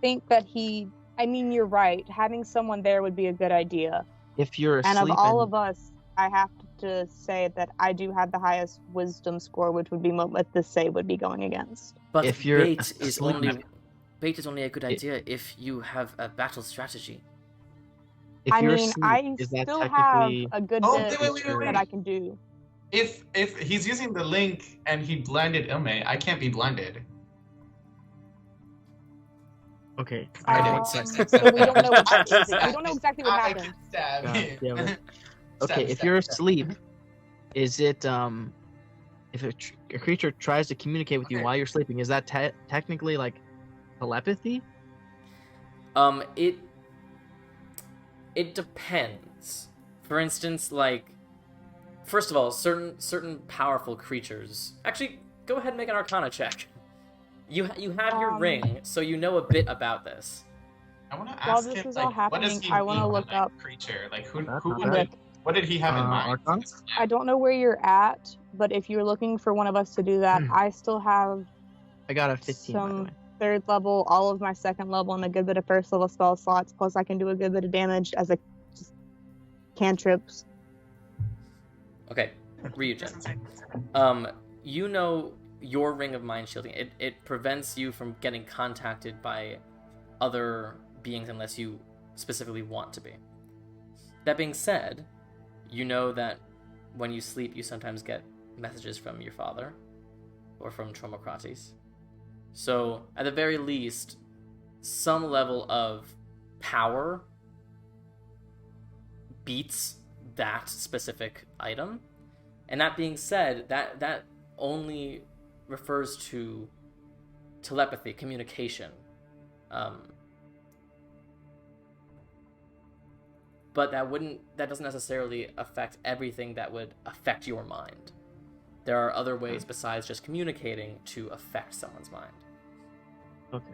think that you're right. Having someone there would be a good idea. if you're And asleep of all of us, I have to say that I do have the highest wisdom score, which would be what this save would be going against. But If you're bait is asleep- only a good idea if you have a battle strategy. if I you're mean, asleep, I is that still have technically a good Oh, bit wait. that I can do. If he's using the link and he blinded Ilme, I can't be blinded. okay? So we don't know what that is. We don't know exactly what happened. Stab God him. damn it. Stab, Okay, if stab, you're stab. asleep, is it if a creature tries to communicate with you Okay. while you're sleeping, is that technically like telepathy? It depends. For instance, like, first of all, certain powerful creatures. Actually, go ahead and make an Arcana check. You have your ring, so you know a bit about this. I want to While ask this him, is all like, what does happening, he I wanna mean by, look like, up- creature? Like, who That's would not like, what did he have in mind? Archon? I don't know where you're at, but if you're looking for one of us to do that, I still have I got a 15 by the some way. third level, all of my second level, and a good bit of first level spell slots. Plus, I can do a good bit of damage as a just cantrips. Okay, Ryujin. You know your ring of mind shielding. It prevents you from getting contacted by other beings unless you specifically want to be. That being said, you know that when you sleep, you sometimes get messages from your father or from Tromocrates. So, at the very least, some level of power beats that specific item. And that being said, that only refers to telepathy, communication. But that doesn't necessarily affect everything that would affect your mind. There are other ways besides just communicating to affect someone's mind. Okay.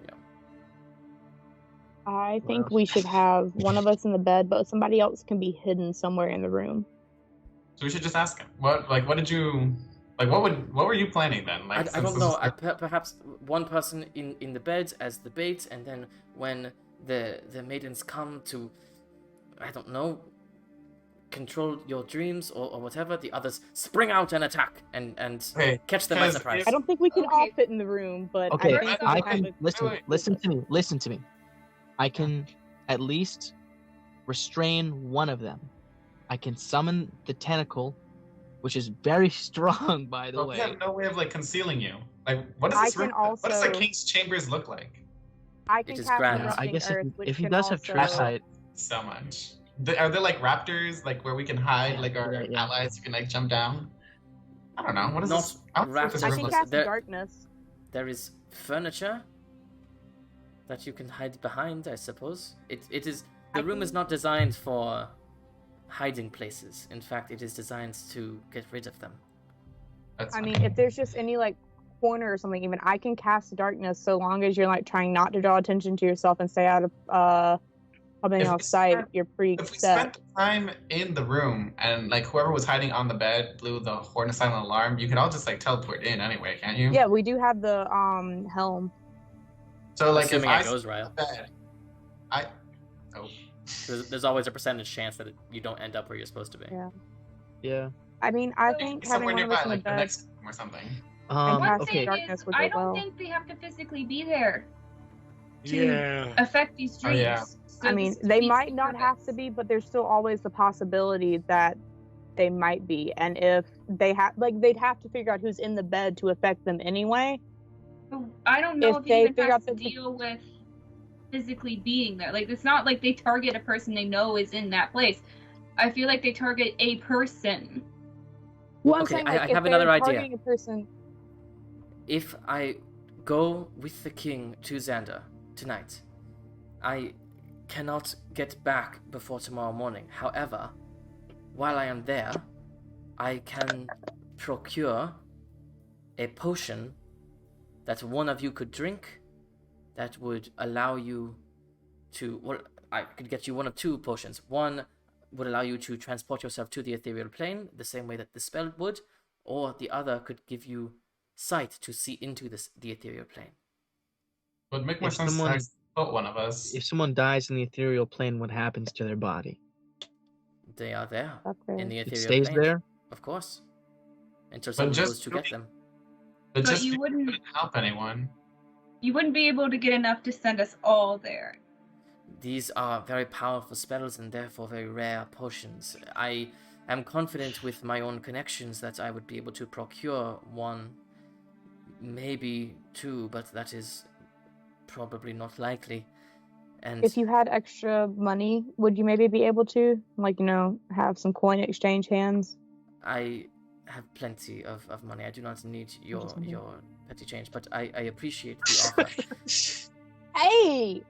Yeah. I think else? we should have one of us in the bed, but somebody else can be hidden somewhere in the room. So we should just ask him. What did you like? What were you planning then? Like, I since don't this know. is- Perhaps one person in the bed as the bait, and then when the maidens come to, I don't know, control your dreams or whatever, the others spring out and attack and Okay, catch them by because surprise. I don't think we can Okay. all fit in the room, but Okay, I think we I can can have wait. listen to me. I can at least restrain one of them. I can summon the tentacle, which is very strong, by the But we way. have no way of like concealing you. Like, what does I this can room? What does the also- king's chambers look like? I can It is cast grand. Yeah, I Erupting guess Earth, which if he can does have also... true sight, So much. Are there like raptors, like where we can hide, Yeah, like our yeah. allies who can like jump down? I don't know. What is Not this? I don't know what this raptors. I room can looks cast There- Darkness. There is furniture that you can hide behind, I suppose. It is the room is not designed for hiding places. In fact, it is designed to get rid of them. That's I funny. mean, if there's just any like corner or something, even I can cast Darkness so long as you're like trying not to draw attention to yourself and stay out of something If off we sight. spent- You're pretty If we set. spent time in the room and like whoever was hiding on the bed blew the horn silent alarm, you could all just like teleport in anyway, can't you? Yeah, we do have the helm. So like Assuming if I it goes sleep right. in the bed, oh, There's always a percentage chance that you don't end up where you're supposed to be. Yeah. yeah. I mean, I think having somewhere one of nearby, us in the like the bed. next room or something. And One casting thing Darkness is, would I go don't well. think they have to physically be there to Yeah. affect these Oh, dreams. yeah. So I mean, this they defeats might the not have purpose. to be, but there's still always the possibility that they might be. And if they have, like, they'd have to figure out who's in the bed to affect them anyway. I don't know If if, they it even figure has out to that the- deal with physically being there. Like, it's not like they target a person they know is in that place. I feel like they target a person. Well, I'm Okay, saying, I like, if have they're another idea. targeting a person, If I go with the king to Xander tonight, I cannot get back before tomorrow morning. However, while I am there, I can procure a potion that one of you could drink that would allow you to... Well, I could get you one of two potions. One would allow you to transport yourself to the ethereal plane, the same way that the spell would, or the other could give you sight to see into the ethereal plane. Would make more If sense someone- to actually put one of us. If someone dies in the ethereal plane, what happens to their body? They are there up there. in the It ethereal stays plane. there? Of course. Until someone just goes to get them. But But just you you wouldn't- wouldn't help anyone. You wouldn't be able to get enough to send us all there. These are very powerful spells and therefore very rare potions. I am confident with my own connections that I would be able to procure one, maybe two, but that is probably not likely. And If you had extra money, would you maybe be able to, like, have some coin exchange hands? I have plenty of money. I do not need your petty change, but I appreciate the offer. Hey!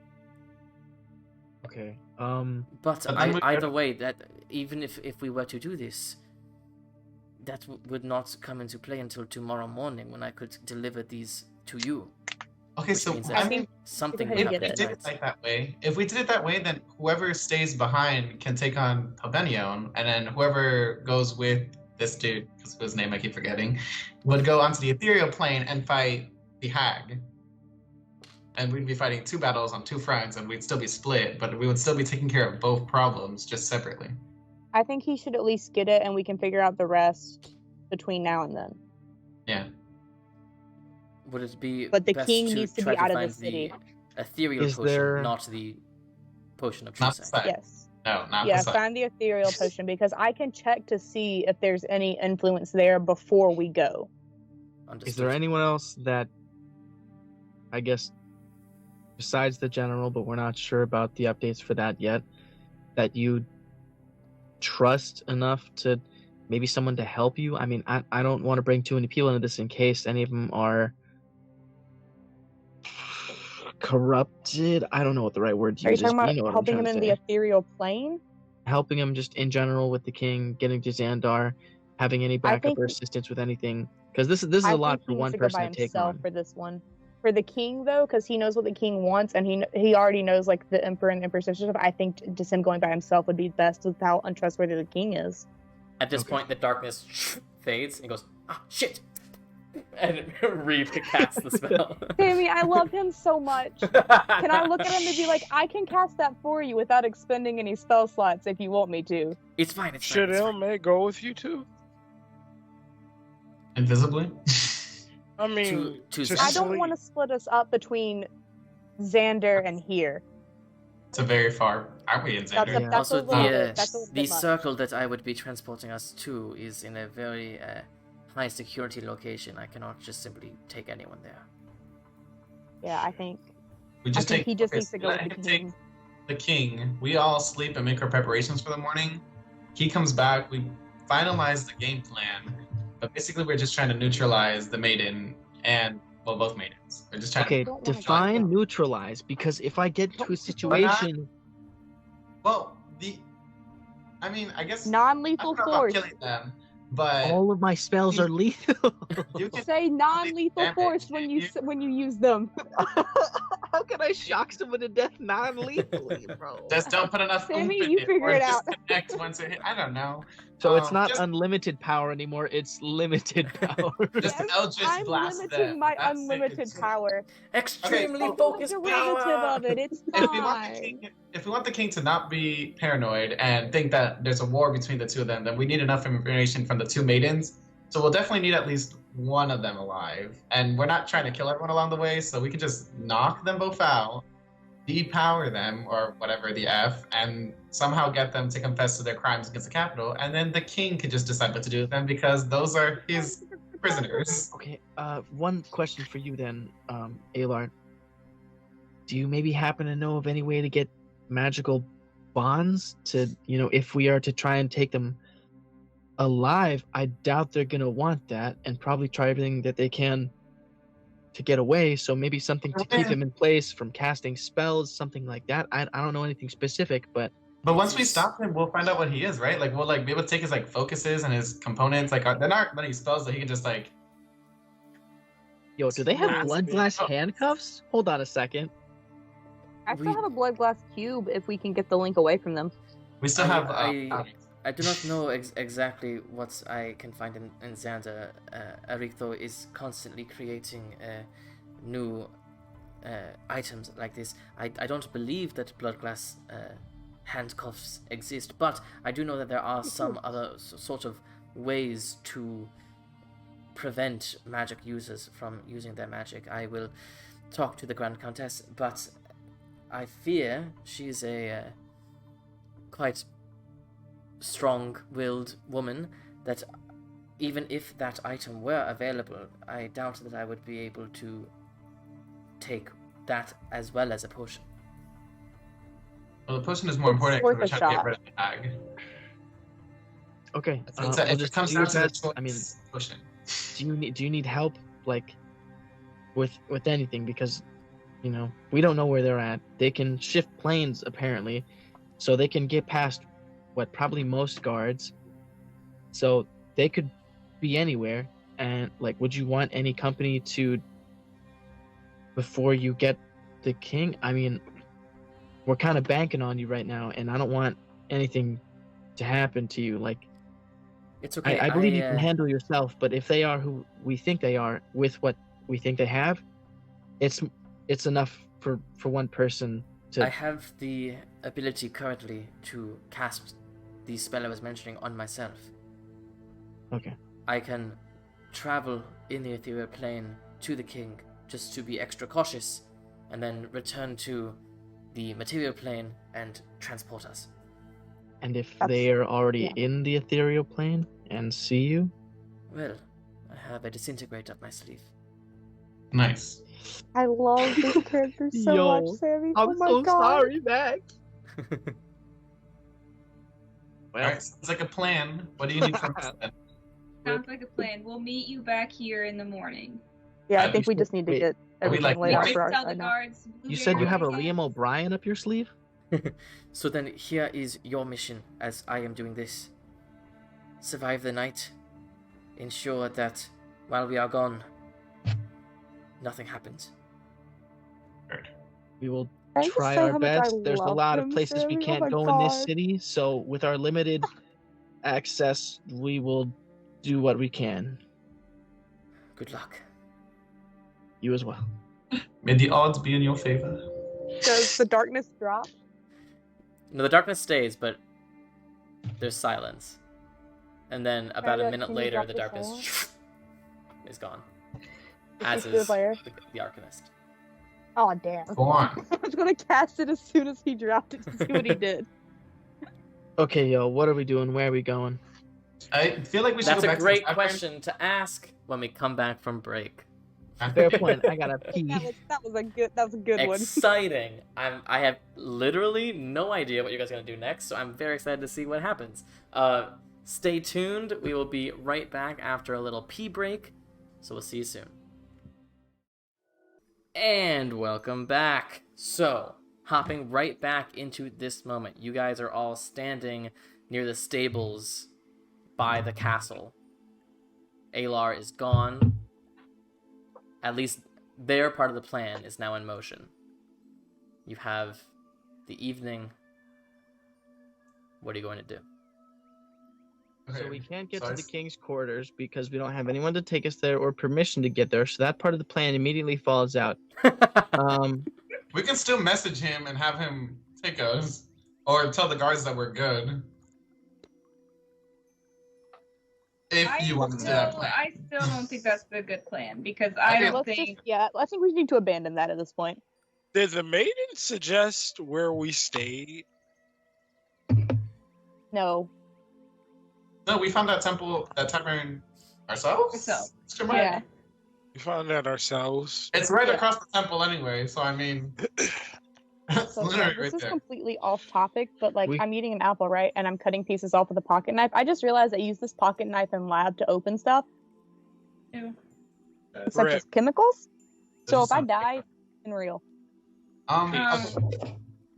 Okay. But But then we- either way, that even if we were to do this, that would not come into play until tomorrow morning when I could deliver these to you. Okay, Which so means I that mean, something Go would ahead if and happen we get did tonight. it like that way, if we did it that way, then whoever stays behind can take on Pabenion, and then whoever goes with this dude, whose name I keep forgetting, would go onto the ethereal plane and fight the hag. And we'd be fighting two battles on two fronts, and we'd still be split, but we would still be taking care of both problems just separately. I think he should at least get it, and we can figure out the rest between now and then. Yeah. Would it be But the best king to needs to try be out of the find city. the ethereal Is potion, there- not the potion of true Not sight? sight. Yes. No, not Yeah, the sun. find the ethereal potion because I can check to see if there's any influence there before we go. Understood. Is there anyone else that, I guess, besides the general, but we're not sure about the updates for that yet, that you trust enough to maybe someone to help you? I mean, I don't want to bring too many people into this in case any of them are corrupted. I don't know what the right word to Are you use is, talking but about you know what I'm helping trying him to in the say. ethereal plane? Helping him just in general with the king, getting to Xandar, having any backup think- or assistance with anything. Because this is I a lot think for he needs one to go person by to take himself on. for this one. For the king, though, because he knows what the king wants, and he already knows like the emperor and empress stuff. I think just him going by himself would be best with how untrustworthy the king is. At this Okay. point, the darkness fades and goes, ah, shit! And Reeve casts the spell. Sammy, I love him so much. Can I look at him and be like, I can cast that for you without expending any spell slots if you want me to? It's fine, it's fine. Should It's fine. Elme go with you too? Invisibly? I mean, To just I don't sleep. want to split us up between Xander and here. It's a very far. Aren't we in That's Xander? a, Yeah. that's Also, a little the bit. That's a little the bit much. circle that I would be transporting us to is in a very high security location. I cannot just simply take anyone there. Yeah, I think. We just I think take. he just okay, needs to so go let with the him take king. the king. We all sleep and make our preparations for the morning. He comes back. We finalize the game plan. But basically, we're just trying to neutralize the maiden and, well, both maidens. We're just trying Okay, don't wanna define go. neutralize, because if I get to a Why not? situation, Well, I mean, I guess. I Non-lethal don't know about force. killing them, but all of my spells are lethal. you can. Say non-lethal damage, force when you use them. How can I shock someone to death non-lethally, bro? Just don't put enough Sammy, oomph in you it, figure or it out. disconnect once it hit. I don't know. So it's not just- unlimited power anymore, it's limited power. Just Yes, Eldritch I'm blast limiting them. my That's unlimited it. power. Extremely well, It's focused a derivative power. of it. It's If we want the fine. king, if we want the king to not be paranoid and think that there's a war between the two of them, then we need enough information from the two maidens. So we'll definitely need at least one of them alive. And we're not trying to kill everyone along the way, so we can just knock them both out, depower them, or whatever the F, and somehow get them to confess to their crimes against the capital. And then the king could just decide what to do with them because those are his prisoners. Okay, one question for you then, Alar. Do you maybe happen to know of any way to get magical bonds to, if we are to try and take them alive? I doubt they're gonna want that, and probably try everything that they can to get away. So maybe something to keep them in place from casting spells, something like that. I don't know anything specific, but But once we stop him, we'll find out what he is, right? Like we'll be able to take his focuses and his components. There aren't many spells that he can just yo, do they have Massive. blood glass handcuffs? Hold on a second. I still We- have a blood glass cube if we can get the link away from them. We still have. I do not know exactly what I can find in Xander. Erictho is constantly creating new items like this. I don't believe that blood glass handcuffs exist, but I do know that there are some other sort of ways to prevent magic users from using their magic. I will talk to the Grand Countess, but I fear she's a quite strong-willed woman that even if that item were available, I doubt that I would be able to take that as well as a potion. Well, the potion is more It's important worth because we're a trying to shot. get rid of the bag. Okay, If we'll it just comes do down your to the best. I mean, choice, potion. do you need help, like, with anything? Because we don't know where they're at. They can shift planes apparently, so they can get past probably most guards. So they could be anywhere. And would you want any company to before you get the king? I mean, we're kind of banking on you right now, and I don't want anything to happen to you. It's okay. I believe you can handle yourself, but if they are who we think they are with what we think they have, it's enough for one person to. I have the ability currently to cast the spell I was mentioning on myself. Okay. I can travel in the ethereal plane to the king just to be extra cautious, and then return to the material plane and transport us. And if That's- they are already yeah. in the ethereal plane and see you, Well, I have a disintegrate up my sleeve. Nice. I love this character so Yo, much, Sammy. I'm Oh my so god. sorry, Max. All right, sounds like a plan. What do you need from us then? Sounds like a plan. We'll meet you back here in the morning. Yeah, I That'd think be we just need to Wait, get are we, everything like, laid out morning? for our Tell the side now. guards. You said you have a Blueberry Liam O'Brien up your sleeve? So then, here is your mission as I am doing this. Survive the night. Ensure that while we are gone, nothing happens. We will Can I just try say our how much I best. There's a love lot of him, places we Sammy? Oh can't my go in this God. city, so with our limited access, we will do what we can. Good luck. You as well. May the odds be in your favor. Does the darkness drop? No, the darkness stays, but there's silence. And then about a Can minute you later, drop the the darkness silence? is gone. Is As he still is there? the Arcanist. Oh damn! Go on. I was gonna cast it as soon as he dropped it to see what he did. Okay, yo, what are we doing? Where are we going? I feel like we should That's go a back great to the question to ask when we come back from break. Fair point. I gotta pee. That was a good one. Exciting! I have literally no idea what you guys are gonna do next, so I'm very excited to see what happens. Stay tuned. We will be right back after a little pee break. So we'll see you soon. And welcome back. So, hopping right back into this moment, you guys are all standing near the stables by the castle. Alar is gone. At least their part of the plan is now in motion. You have the evening. What are you going to do? So we can't get so to the king's quarters because we don't have anyone to take us there or permission to get there. So that part of the plan immediately falls out. We can still message him and have him take us, or tell the guards that we're good. If you want to do that plan. I still don't think that's a good plan because I don't Let's think. I think we need to abandon that at this point. Did the maiden suggest where we stayed? No. No, we found that tavern ourselves? Ourselves. Mr. Mike? Yeah. We found that ourselves. It's right Yeah. across the temple anyway, so I mean, it's So literally this right is there. completely off topic, but like We- I'm eating an apple, right? And I'm cutting pieces off with a pocket knife. I just realized I use this pocket knife in lab to open stuff, Ew. such Rip. as chemicals. So This if I is die, in real. okay.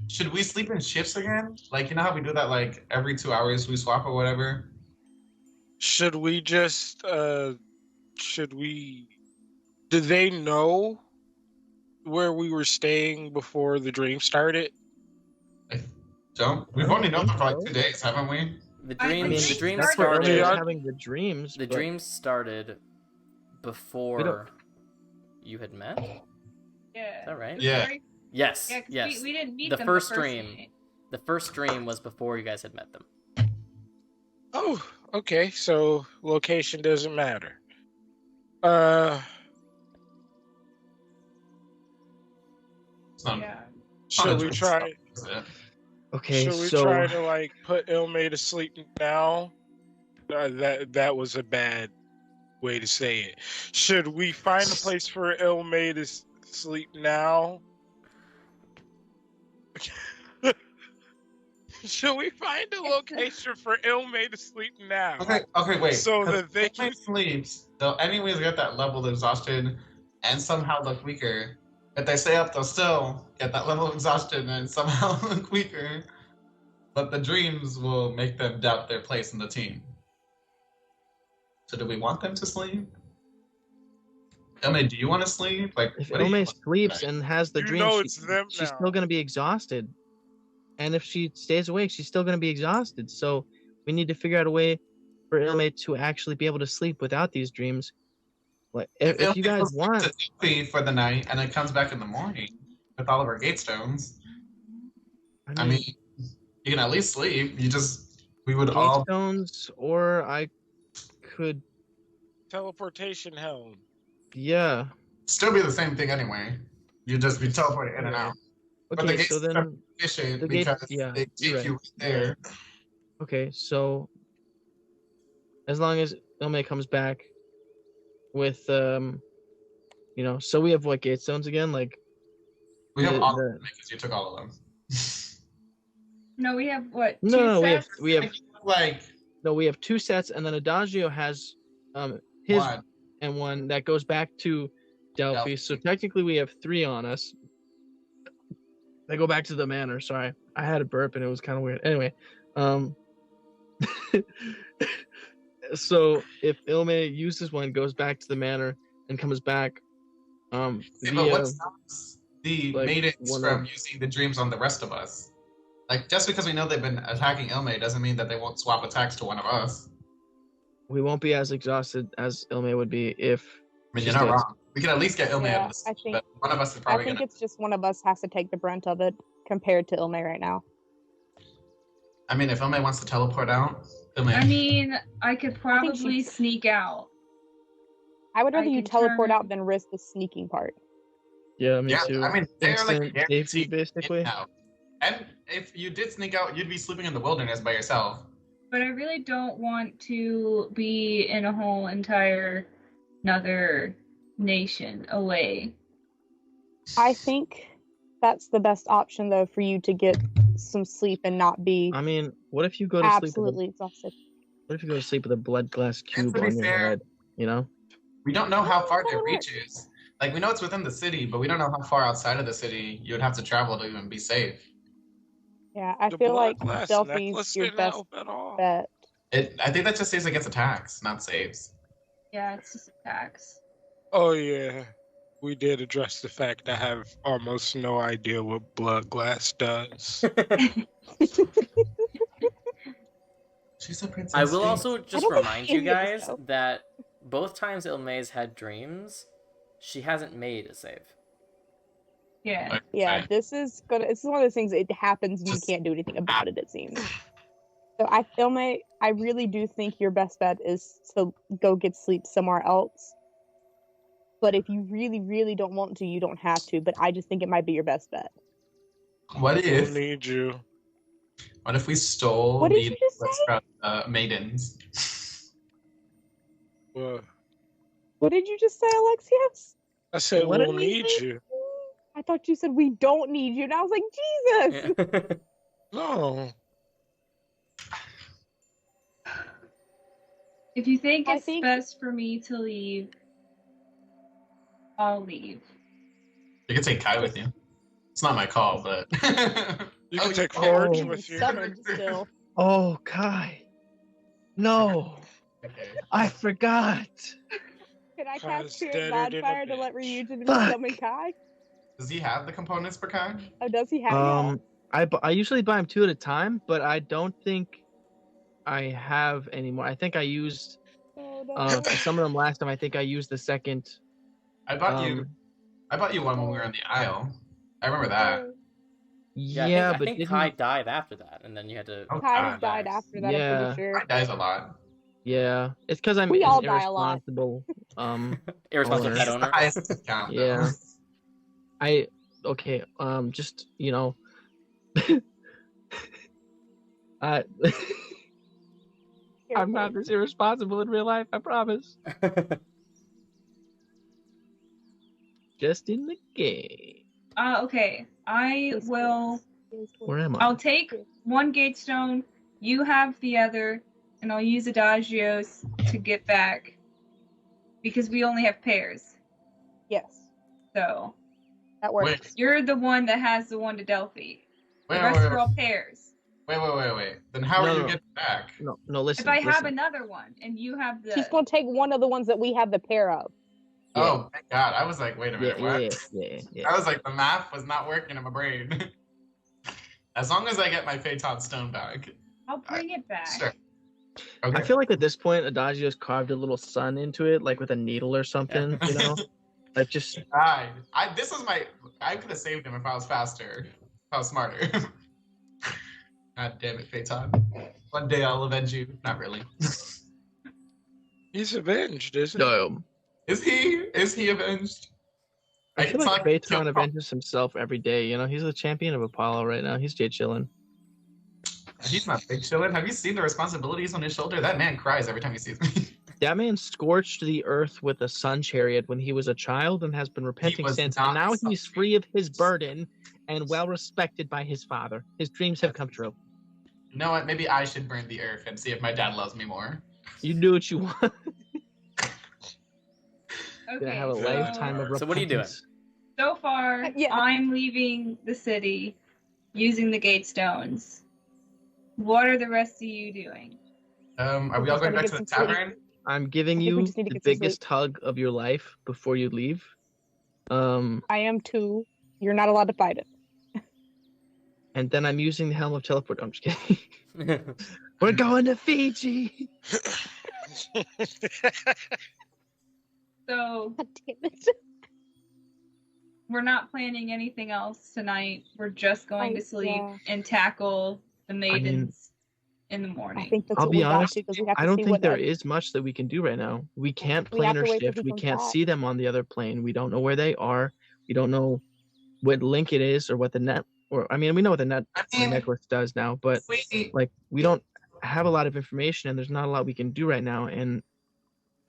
Should we sleep in shifts again? Like, you know how we do that like every 2 hours we swap or whatever? Should we just did they know where we were staying before the dream started? We've only known them for like 2 days, haven't we? The I dream, mean, the dream That's what started. earlier Yeah. having the dreams. The but dreams started before you had met. Is Yeah. that right? Yeah. Yes. Yeah, 'cause yes. we didn't meet The them first the first dream. night. The first dream was before you guys had met them. Oh, okay. So location doesn't matter. It's not, Yeah. Should we it's try? not- is it? Okay, Should we so try to like put Ilme to sleep now? That was a bad way to say it. Should we find a place for Ilme to sleep now? Should we find a location for Ilme to sleep now? Okay, wait. So 'cause that they if Ilme sleeps, they'll anyways get that level of exhaustion and somehow look weaker. If they stay up, they'll still get that level of exhaustion and somehow look weaker. But the dreams will make them doubt their place in the team. So do we want them to sleep? Ilme, do you want to sleep? Like, if what do you Ilme want? sleeps and has the You dream, know it's them she's now. still gonna be exhausted. And if she stays awake, she's still gonna be exhausted. So we need to figure out a way for Ilme to actually be able to sleep without these dreams. Like, if you Ilme guys goes want, to Tupi for the night and then comes back in the morning with all of her gate stones, I mean, you can at least sleep. We would all. stones, or I could, Teleportation helm. yeah. Still be the same thing anyway. You just be teleported in and out. But the Okay, gates so are then efficient the gate- because yeah, they you're take you right. right there. Okay, so as long as Ilme comes back with so we have what gate stones again? Like We have the- all the- of them because you took all of them. No, we have what? No, Two no, sets? we have Like no, we have 2 sets, and then Adagio has his one. and one that goes back to Delphi. So technically, we have 3 on us. They go back to the manor. Sorry, I had a burp and it was kind of weird. Anyway, so if Ilme uses one, goes back to the manor and comes back, Yeah, but via what stops the like, maidens one from of- using the dreams on the rest of us? Like, just because we know they've been attacking Ilme doesn't mean that they won't swap attacks to one of us. we won't be as exhausted as Ilme would be if. I mean, she's you're not dead. wrong. We can at least get Ilme out Yeah, of this, I think- but one of us is I probably think gonna. it's just one of us has to take the brunt of it compared to Ilme right now. I mean, if Ilme wants to teleport out, Ilme. I mean, I could think probably she's- sneak out. I would rather you can teleport turn- out than risk the sneaking part. Yeah, me yeah, too. I mean, they're like Instant guaranteed safety, basically. in now. And if you did sneak out, you'd be sleeping in the wilderness by yourself. But I really don't want to be in a whole entire another nation away. I think that's the best option though for you to get some sleep and not be I mean, what if you go to sleep? absolutely exhausted. What if you go to sleep with a blood glass cube to be on your fair- head? You know. We don't know how far That'll their work. reach is. Like, we know it's within the city, but we don't know how far outside of the city you would have to travel to even be safe. Yeah, I The feel blood like glass Delphi's necklace your didn't best help at all. bet. I think that just saves against attacks, not saves. Yeah, it's just attacks. Oh yeah, we did address the fact I have almost no idea what blood glass does. She's a princess. I will also just don't think remind you any of us guys know. that both times Ilme's had dreams, she hasn't made a save. Yeah. Yeah, this is one of those things. It happens, and you Just- can't do anything about it. It seems. So Ilme, I really do think your best bet is to go get sleep somewhere else. But if you really, really don't want to, you don't have to. But I just think it might be your best bet. What We'll if? need you. What if we stole What did the you just necklace say? from maidens? Well, What did you just say, Alexios? I said What did we'll we need say? you. I thought you said we don't need you, and I was like, Jesus. No. If you think I it's think- best for me to leave, I'll leave. You can take Kai with you. It's not my call, but You Oh, can take yeah. Forge Oh. with you. Summoned still. Oh, Kai. No, Okay. I forgot. Can I Kai's cast Spirit deader than a Bonfire to let bitch. Ryujin Fuck. summon Kai? Does he have the components for Kai? Oh, does he have I usually buy them 2 at a time, but I don't think I have anymore. I think I used Oh, no. some of them last time. I think I used the second. I bought you. Um, I bought you one when we were in the aisle. I remember that. Yeah, I but think didn't- Kai died after that, and then you had to. Oh, Kai's God. died after that, I'm Yeah. pretty sure. Kai dies a lot. Yeah, it's because I'm We an all die a lot. irresponsible. Irresponsible owner. pet He's the owner. highest count. though. Yeah. Just I I'm not this irresponsible in real life. I promise. Just in the game. Okay. I will. Where am I? I'll take one gate stone. You have the other, and I'll use Adagio's to get back because we only have pairs. Yes, So that works. Wait, you're the one that has the one to Delphi. The wait, rest wait, are all pairs. wait. Then how No, are you no. getting back? No, listen. If I have listen. another one and you have the, She's gonna take one of the ones that we have the pair of. Yeah. Oh, thank God. I was like, wait a minute, what? Yeah. I was like, the math was not working in my brain. As long as I get my Phaeton stone back. I'll bring it back. Sure. Okay. I feel like at this point, Adagio's carved a little sun into it, like with a needle or something. You know, like just I could have saved him if I was faster. If I was smarter. God damn it, Phaeton. One day I'll avenge you. Not really. He's avenged, isn't he? no. Is he avenged? I feel It's like not Phaeton killed- avenges himself every day. You know, he's the champion of Apollo right now. He's Jay chillin'. He's not big chillin'. Have you seen the responsibilities on his shoulder? That man cries every time he sees me. That man scorched the earth with a sun chariot when he was a child and has been repenting was since. not And now he's something. free of his burden and well respected by his father. His dreams have come true. You know what? Maybe I should burn the earth and see if my dad loves me more. You do what you want. Okay, Have a lifetime of repentance. So what are you doing? So far, Yeah. I'm leaving the city using the gate stones. What are the rest of you doing? Are we all just going gotta back get to the some sleep. tavern? I'm giving I think we you just need to the get some biggest hug of your life before you leave. I am too. You're not allowed to fight it. And then I'm using the helm of teleport. I'm just kidding. We're going to Fiji. So God damn it. we're not planning anything else tonight. We're just going to sleep Yeah. and tackle the maidens in the morning. I think that's I'll what be we got honest, to because we have to I don't see think what there is much that we can do right now. We can't We plan have our to wait till shift. he We comes can't back. see them on the other plane. We don't know where they are. We don't know what link it is or what the net. Or I mean, we know what the net I mean, necklace does now, but we don't have a lot of information, and there's not a lot we can do right now. And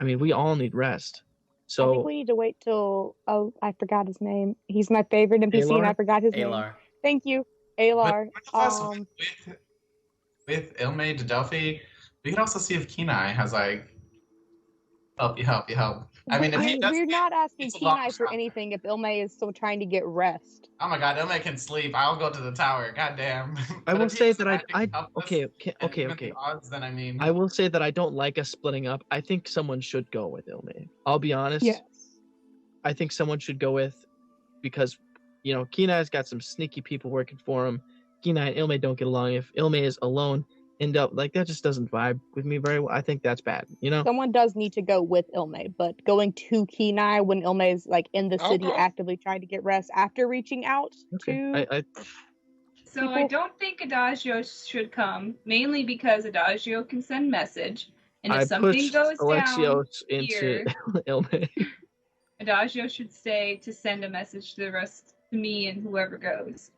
I mean, we all need rest. I think So we need to wait till I forgot his name. He's my favorite NPC and I Alar? forgot his name. Alar. Thank you. Alar. With Ilme to Delphi, we could also see if Kenai has like help. I mean, if he does, we're not asking it's a long Kenai for shot. anything if Ilme is still trying to get rest. Oh my God, Ilme can sleep. I'll go to the tower. Goddamn. I But will if he say doesn't that actually help us okay. and even the odds, then I mean, I will say that I don't like us splitting up. I think someone should go with Ilme. I'll be honest. Yes. I think someone should go with, because, you know, Kenai's got some sneaky people working for him. Kenai and Ilme don't get along. If Ilme is alone, end up like that just doesn't vibe with me very well. I think that's bad. You know. Someone does need to go with Ilme, but going to Kenai when Ilme is like in the city Okay. actively trying to get rest after reaching out Okay. to So I don't think Adagio should come, mainly because Adagio can send message, and if I something pushed goes down Alexios into here, Ilme. Adagio should stay to send a message to the rest, to me and whoever goes,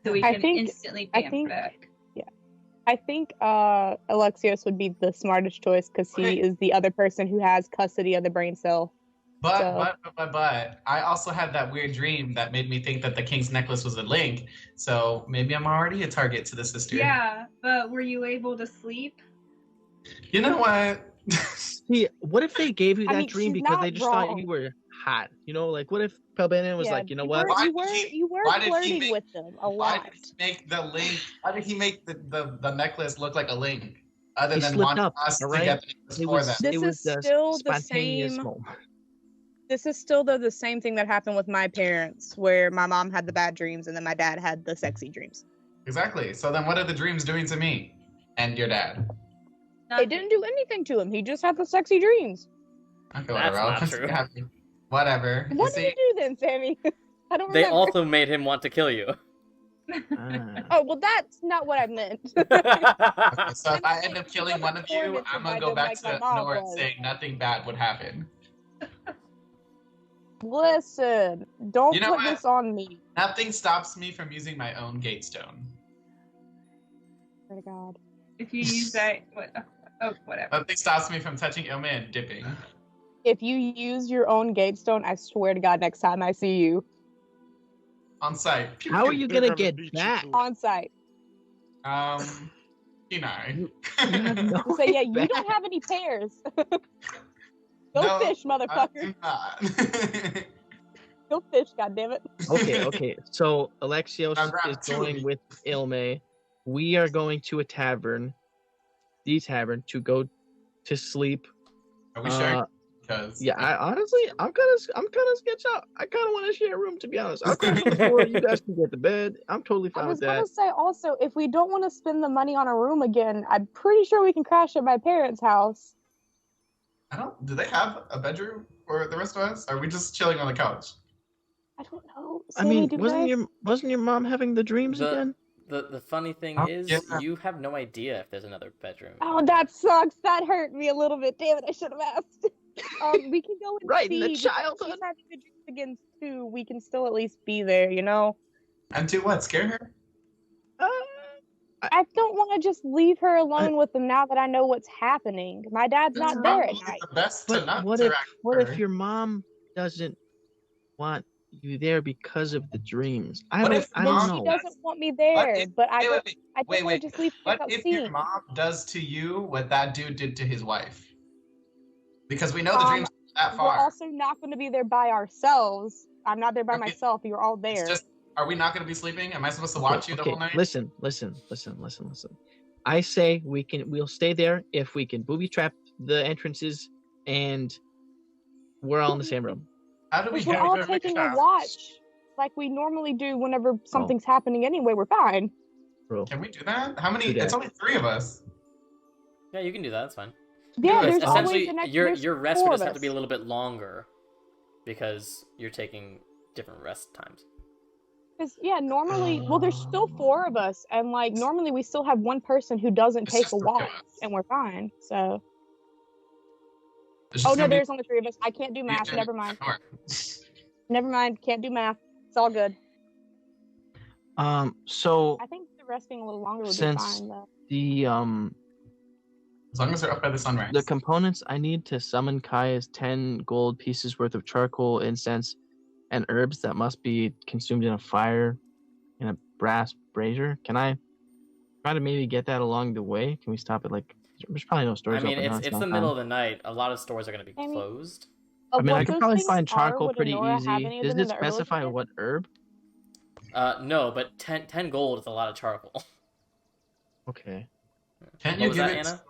so we I can think- instantly I bam think- back. I think Alexios would be the smartest choice because he Okay. is the other person who has custody of the brain cell. but I also had that weird dream that made me think that the king's necklace was a link. So maybe I'm already a target to the sister. Yeah, but were you able to sleep? You know what? See, what if they gave you I that mean, dream she's because not they just thought wrong. you were hot? You know, like what if Pelbanian was Yeah, like, you know what? Why You did were why did he flirting make- with them a Why lot. did he make the link? Why did he make the necklace look like a link? Other He than slipped wanting up, us all to right? get the necklace It for was, them. This it was is a still the spontaneous same- moment. This is still the same thing that happened with my parents, where my mom had the bad dreams and then my dad had the sexy dreams. Exactly. So then what are the dreams doing to me and your dad? They didn't do anything to him. He just had the sexy dreams. Okay, That's whatever. I'll not continue true. having- Whatever. You What see? did you do then, Sammy? I don't They remember. also made him want to kill you. Ah. Oh, well, that's not what I meant. Okay, so if I end up killing one of you, Tormented I'm by gonna go them back like to my mom North was. saying nothing bad would happen. Listen, don't You know put what? this on me. Nothing stops me from using my own gate stone. Swear to God. If you use that, whatever. Nothing stops me from touching Ilme and dipping. If you use your own gatestone, I swear to God, next time I see you On site. How are you They're gonna get beat you back? to it. on site, Kenai. You have no you say, way "Yeah, you back. don't have any pairs." Go No, fish, motherfucker. Go fish, goddammit. Okay. So Alexios I'll grab is two of going you. with Ilme. We are going to a tavern, the tavern, to go to sleep. Are we sure? Because Yeah, I'm kind of sketched out. I kind of want to share a room, to be honest. I'll crash on the floor. You guys can get to bed. I'm totally I fine was with that. gonna say also, if we don't want to spend the money on a room again, I'm pretty sure we can crash at my parents' house. Do they have a bedroom for the rest of us? Are we just chilling on the couch? I don't know. I Sammy, mean, do wasn't they? your mom having the dreams The- again? The funny thing Oh, is, yeah. you have no idea if there's another bedroom. Oh, that sucks. That hurt me a little bit. Damn it, I should have asked. We can go and Right in see. the because if childhood. she's having the dreams again too, we can still at least be there, you know? And do what? Scare her? I don't want to just leave her alone with them now that I know what's happening. My dad's That's not there at probably night. the best to But not what if interact with her. your mom doesn't want you there because of the dreams? I What don't if I Then don't she know. doesn't want me there, but I don't wait, want to just leave What without if your seeing. mom does to you what that dude did to his wife? Because we know the dreams are that We're far. also not going to be there by ourselves. I'm not there by Okay. myself. You're all It's there. just, are we not going to be sleeping? Am I supposed to watch you the whole night? Listen. I say we'll stay there if we can booby trap the entrances and we're all in the same room. How do we We're get all there? taking a watch like we normally do whenever something's happening anyway. We're fine. Bro. Can we do that? How many? Do that. It's only 3 of us. Yeah, you can do that. That's fine. Yeah, But there's always essentially an extra. your rest four would of just have to be a us. little bit longer because you're taking different rest times. Because normally, well, there's still 4 of us, and like normally we still have one person who doesn't It's take just a 3 of watch, us. and we're fine. So, It's just oh no, gonna be- there's only 3 of us. I can't do math. Yeah, Never mind. sure. Never mind. Can't do math. It's all good. So I think the rest being a little longer would be since fine. Though. the As long as they're up by the sunrise. the components I need to summon Kai is 10 gold pieces worth of charcoal, incense, and herbs that must be consumed in a fire in a brass brazier. Can I try to maybe get that along the way? Can we stop at like? There's probably no I stores mean, open. now, it's the nighttime. middle of the night. A lot of stores are going to be I mean- closed. I mean, I What could those probably things find are, charcoal would pretty Honora have easy. any of Doesn't them it in the herbalism specify kit? what herb? No, but 10 gold is a lot of charcoal. Okay. Can't What you was give that, it? Anna?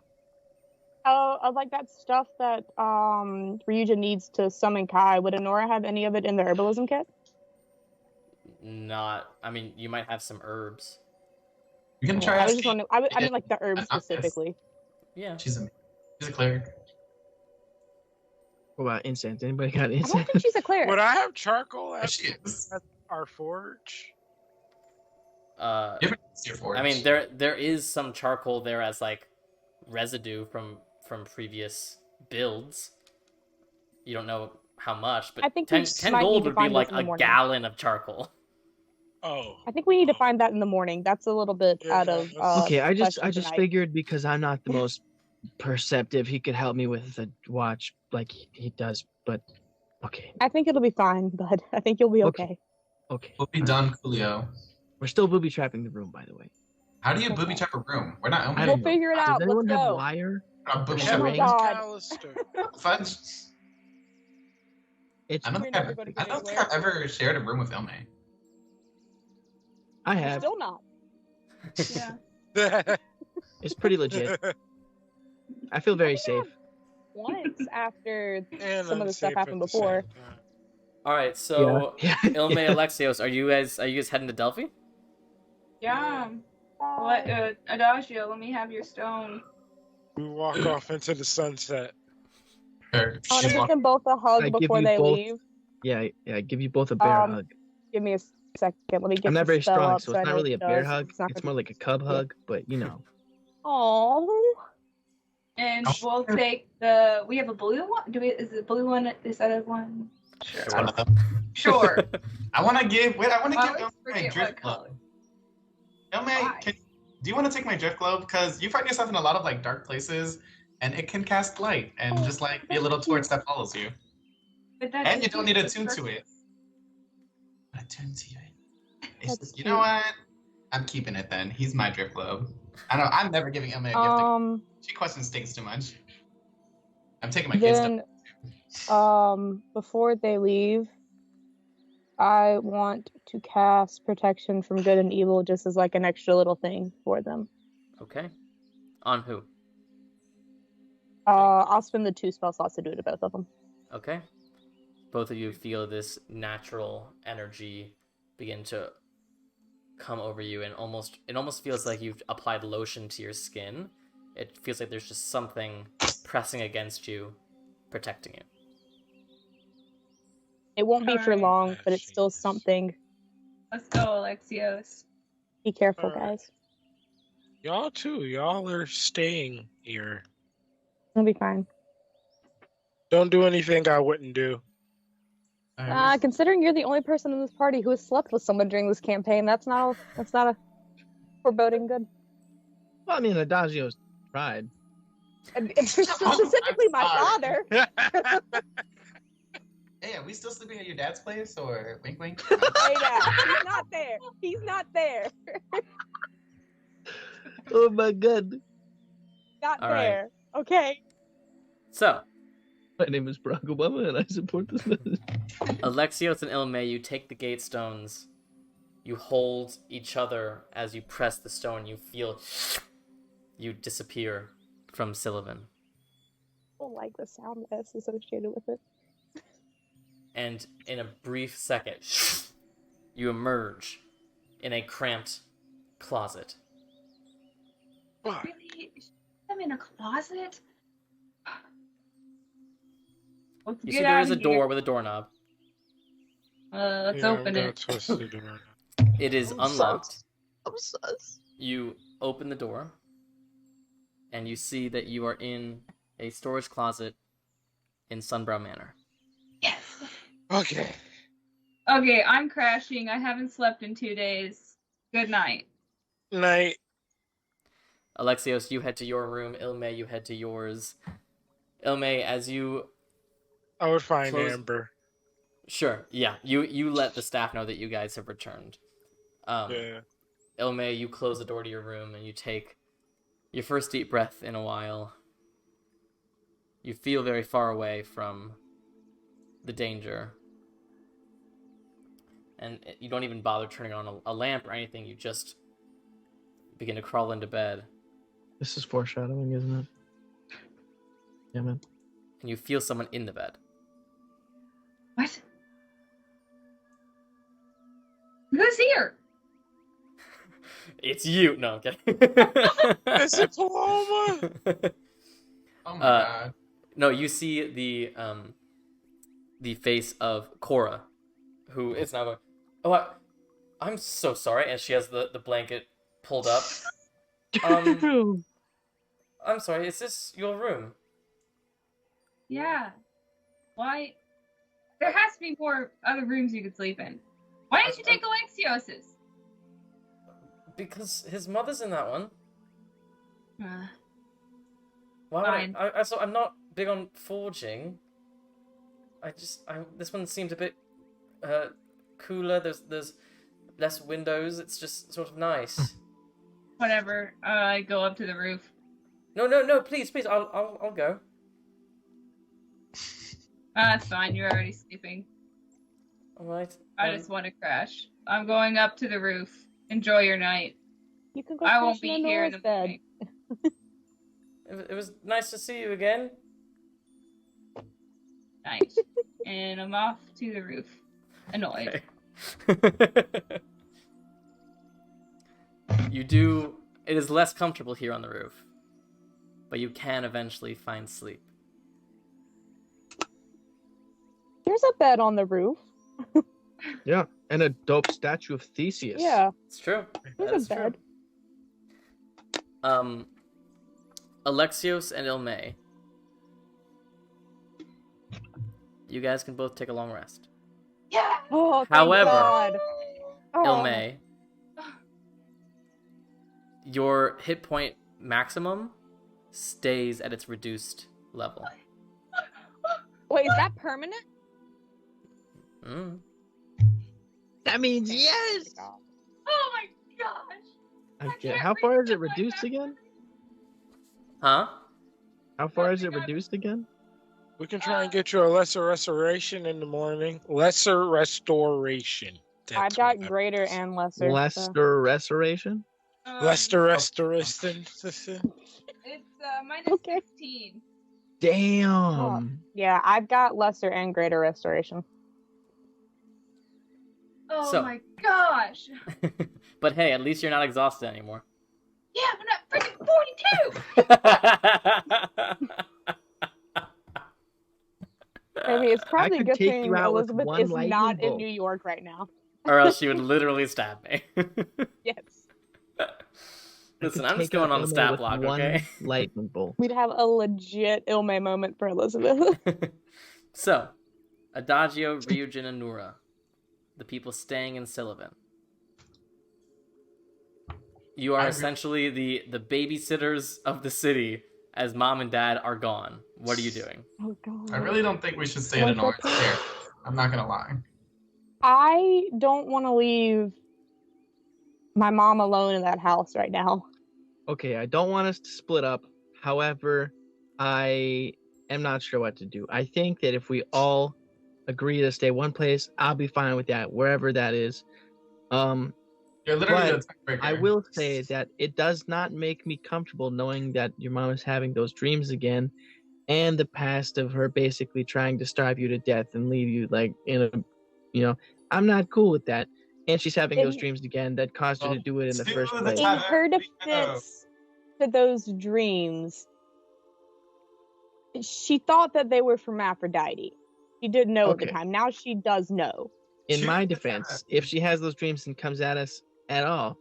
Oh, like that stuff that Ryuja needs to summon Kai. Would Honora have any of it in the herbalism kit? Not. I mean, you might have some herbs. You can try I was asking. just wondering. I mean, like the herbs Yes. specifically. Yeah. She's a cleric. What about incense? Anybody got I don't incense? think she's a cleric. Would I have charcoal There at she is. our forge? You haven't used your forge. I mean, there is some charcoal there as like residue from previous builds. You don't know how much, but I think we 10 might gold need to would be find like this in the a morning. gallon of charcoal. Oh. I think we need to find that in the morning. That's a little bit Yeah, out of. that's- Okay, I just question tonight. figured because I'm not the most perceptive, he could help me with the watch like he does. But okay, I think it'll be fine, bud. I think you'll be okay. okay. We'll be done, Coolio. We're still booby trapping the room, by the way. How do you booby trap a room? We're not. I We'll don't know. figure it Does out. Let's anyone have go. wire? Booby Oh trap my a ring? room. God. Callister. Fudge. It's I don't We're think, never I've, gonna I get don't think anywhere. I've ever shared a room with Ilme. I have. Still not. Yeah. It's pretty legit. I feel very safe. Once after And some of the stuff unsafe happened at the same before. time. All right, so Yeah. Ilme Alexios, are you guys heading to Delphi? Yeah. What, Adagio, let me have your stone. We walk off into the sunset. Or I want to she's give walking. them both a hug I give before you they both- leave. Yeah. Give you both a bear hug. Give me a second. Let me get I'm the not very spell strong, up so I it's not know really a what it bear does. hug. not It's gonna more like a cub hug, but you know. Aww. And Oh. we'll take the. We have a blue one. Is the blue one? Is that a one? Sure. One of them. Sure. I want to give. Wait, I want to I give always Ilme my forget drift what globe. color. Ilme, Why? do you want to take my drift globe? Because you find yourself in a lot of like dark places, and it can cast light and just like be a little torch that follows you. But that's And you don't need a cute. tune to it. A tune to it. It's That's just, you know what? I'm keeping it then. He's my drift globe. I know. I'm never giving Ilme a gift. She questions things too much. I'm taking my kids. Then, before they leave, I want to cast protection from good and evil just as like an extra little thing for them. Okay. On who? I'll spend the 2 spell slots to do it to both of them. Okay. Both of you feel this natural energy begin to come over you, and it almost feels like you've applied lotion to your skin. It feels like there's just something pressing against you, protecting you. It won't be for Alright. long, but it's still something. Let's go, Alexios. Be careful, Alright. guys. Y'all too. Y'all are staying here. It'll be fine. Don't do anything I wouldn't do. Considering you're the only person in this party who has slept with someone during this campaign, that's not a foreboding good. Well, I mean, Adagio's tried. And specifically my father. Hey, are we still sleeping at your dad's place, or wink wink? Hey now, he's not there. He's not there. Oh my god. Not All right. there. Okay. So, My name is Barack Obama, and I support this message. Alexios and Ilme, you take the gate stones. You hold each other as you press the stone. You feel you disappear from Syllovyn. I don't like the sound that's associated with it. And in a brief second, you emerge in a cramped closet. Fuck. Really? I'm in a closet? Let's You get see there out is a of door here. with a doorknob. Let's Yeah, open I'm it. not supposed to do It is I'm unlocked. sus. I'm sus. You open the door, and you see that you are in a storage closet in Sunbrow Manor. Yes. Okay. Okay, I'm crashing. I haven't slept in 2 days. Good night. Night. Alexios, you head to your room. Ilme, you head to yours. Ilme, as you... I would find Close- Amber. Sure, yeah. You let the staff know that you guys have returned. Yeah. Ilme, you close the door to your room and you take your first deep breath in a while. You feel very far away from the danger. And you don't even bother turning on a lamp or anything. You just begin to crawl into bed. This is foreshadowing, isn't it? Yeah, man. And you feel someone in the bed. What? Who's here? It's you! No, okay. Is it Paloma? Oh my god. No, you see the face of Cora, who is now going, oh, I'm so sorry, and she has the blanket pulled up. I'm sorry, is this your room? Yeah. Why? There has to be more other rooms you could sleep in. Why didn't you take Alexios's? Because his mother's in that one. Uh, Why Fine. would I? So I'm not big on forging. This one seemed a bit cooler. There's less windows. It's just sort of nice. whatever. I go up to the roof. No, please, I'll go. That's fine. You're already sleeping. All right. I just want to crash. I'm going up to the roof. Enjoy your night. You can go I won't crash be in here in the bed. morning. It was nice to see you again. Nice. And I'm off to the roof. Annoyed. Okay. It is less comfortable here on the roof, but you can eventually find sleep. There's a bed on the roof. Yeah, and a dope statue of Theseus. Yeah, It's true. That there's is a true. bed. Alexios and Ilme, you guys can both take a long rest. Yeah. Oh, thank However- God. Oh. Ilme, your hit point maximum stays at its reduced level. Wait, is that permanent? Mm. That means yes! Oh my gosh. Okay, can't how far reach is it the point reduced back. again? Huh? How far is it reduced again? We can try and get you a lesser restoration in the morning. Lesser restoration. I've That's got what that greater is. and lesser. so- Lesser restoration? Lesser restoration. It's minus Okay. 16. Damn. Yeah, I've got lesser and greater restoration. Oh So- my gosh. But hey, at least you're not exhausted anymore. Yeah, I'm not freaking 42. I mean, it's probably a could good take thing you out with Elizabeth one is lightning not in bolt. New York right now. Or else she would literally stab me. Yes. Listen, I could I'm just take out going on the Ilme stat with block, one okay? lightning bolt. We'd have a legit Ilme moment for Elizabeth. So, Adagio, Ryujin, and Nura, the people staying in Syllovyn. You are I essentially the babysitters of the city as mom and dad are gone. What are you doing? Oh god. I really don't think we should stay at an orange chair. I'm not gonna lie. I don't want to leave my mom alone in that house right now. Okay, I don't want us to split up. However, I am not sure what to do. I think that if we all agree to stay one place, I'll be fine with that, wherever that is. You're literally But the tiebreaker. I will say that it does not make me comfortable knowing that your mom is having those dreams again, and the past of her basically trying to starve you to death and leave you like in a, I'm not cool with that. And she's having those dreams again that caused her to do it in the Well, first still place. the In her defense to those dreams, she thought that they were from Aphrodite. She didn't know at the Okay. time. Now she does know. In Shoot my the defense, cat. if she has those dreams and comes at us at all,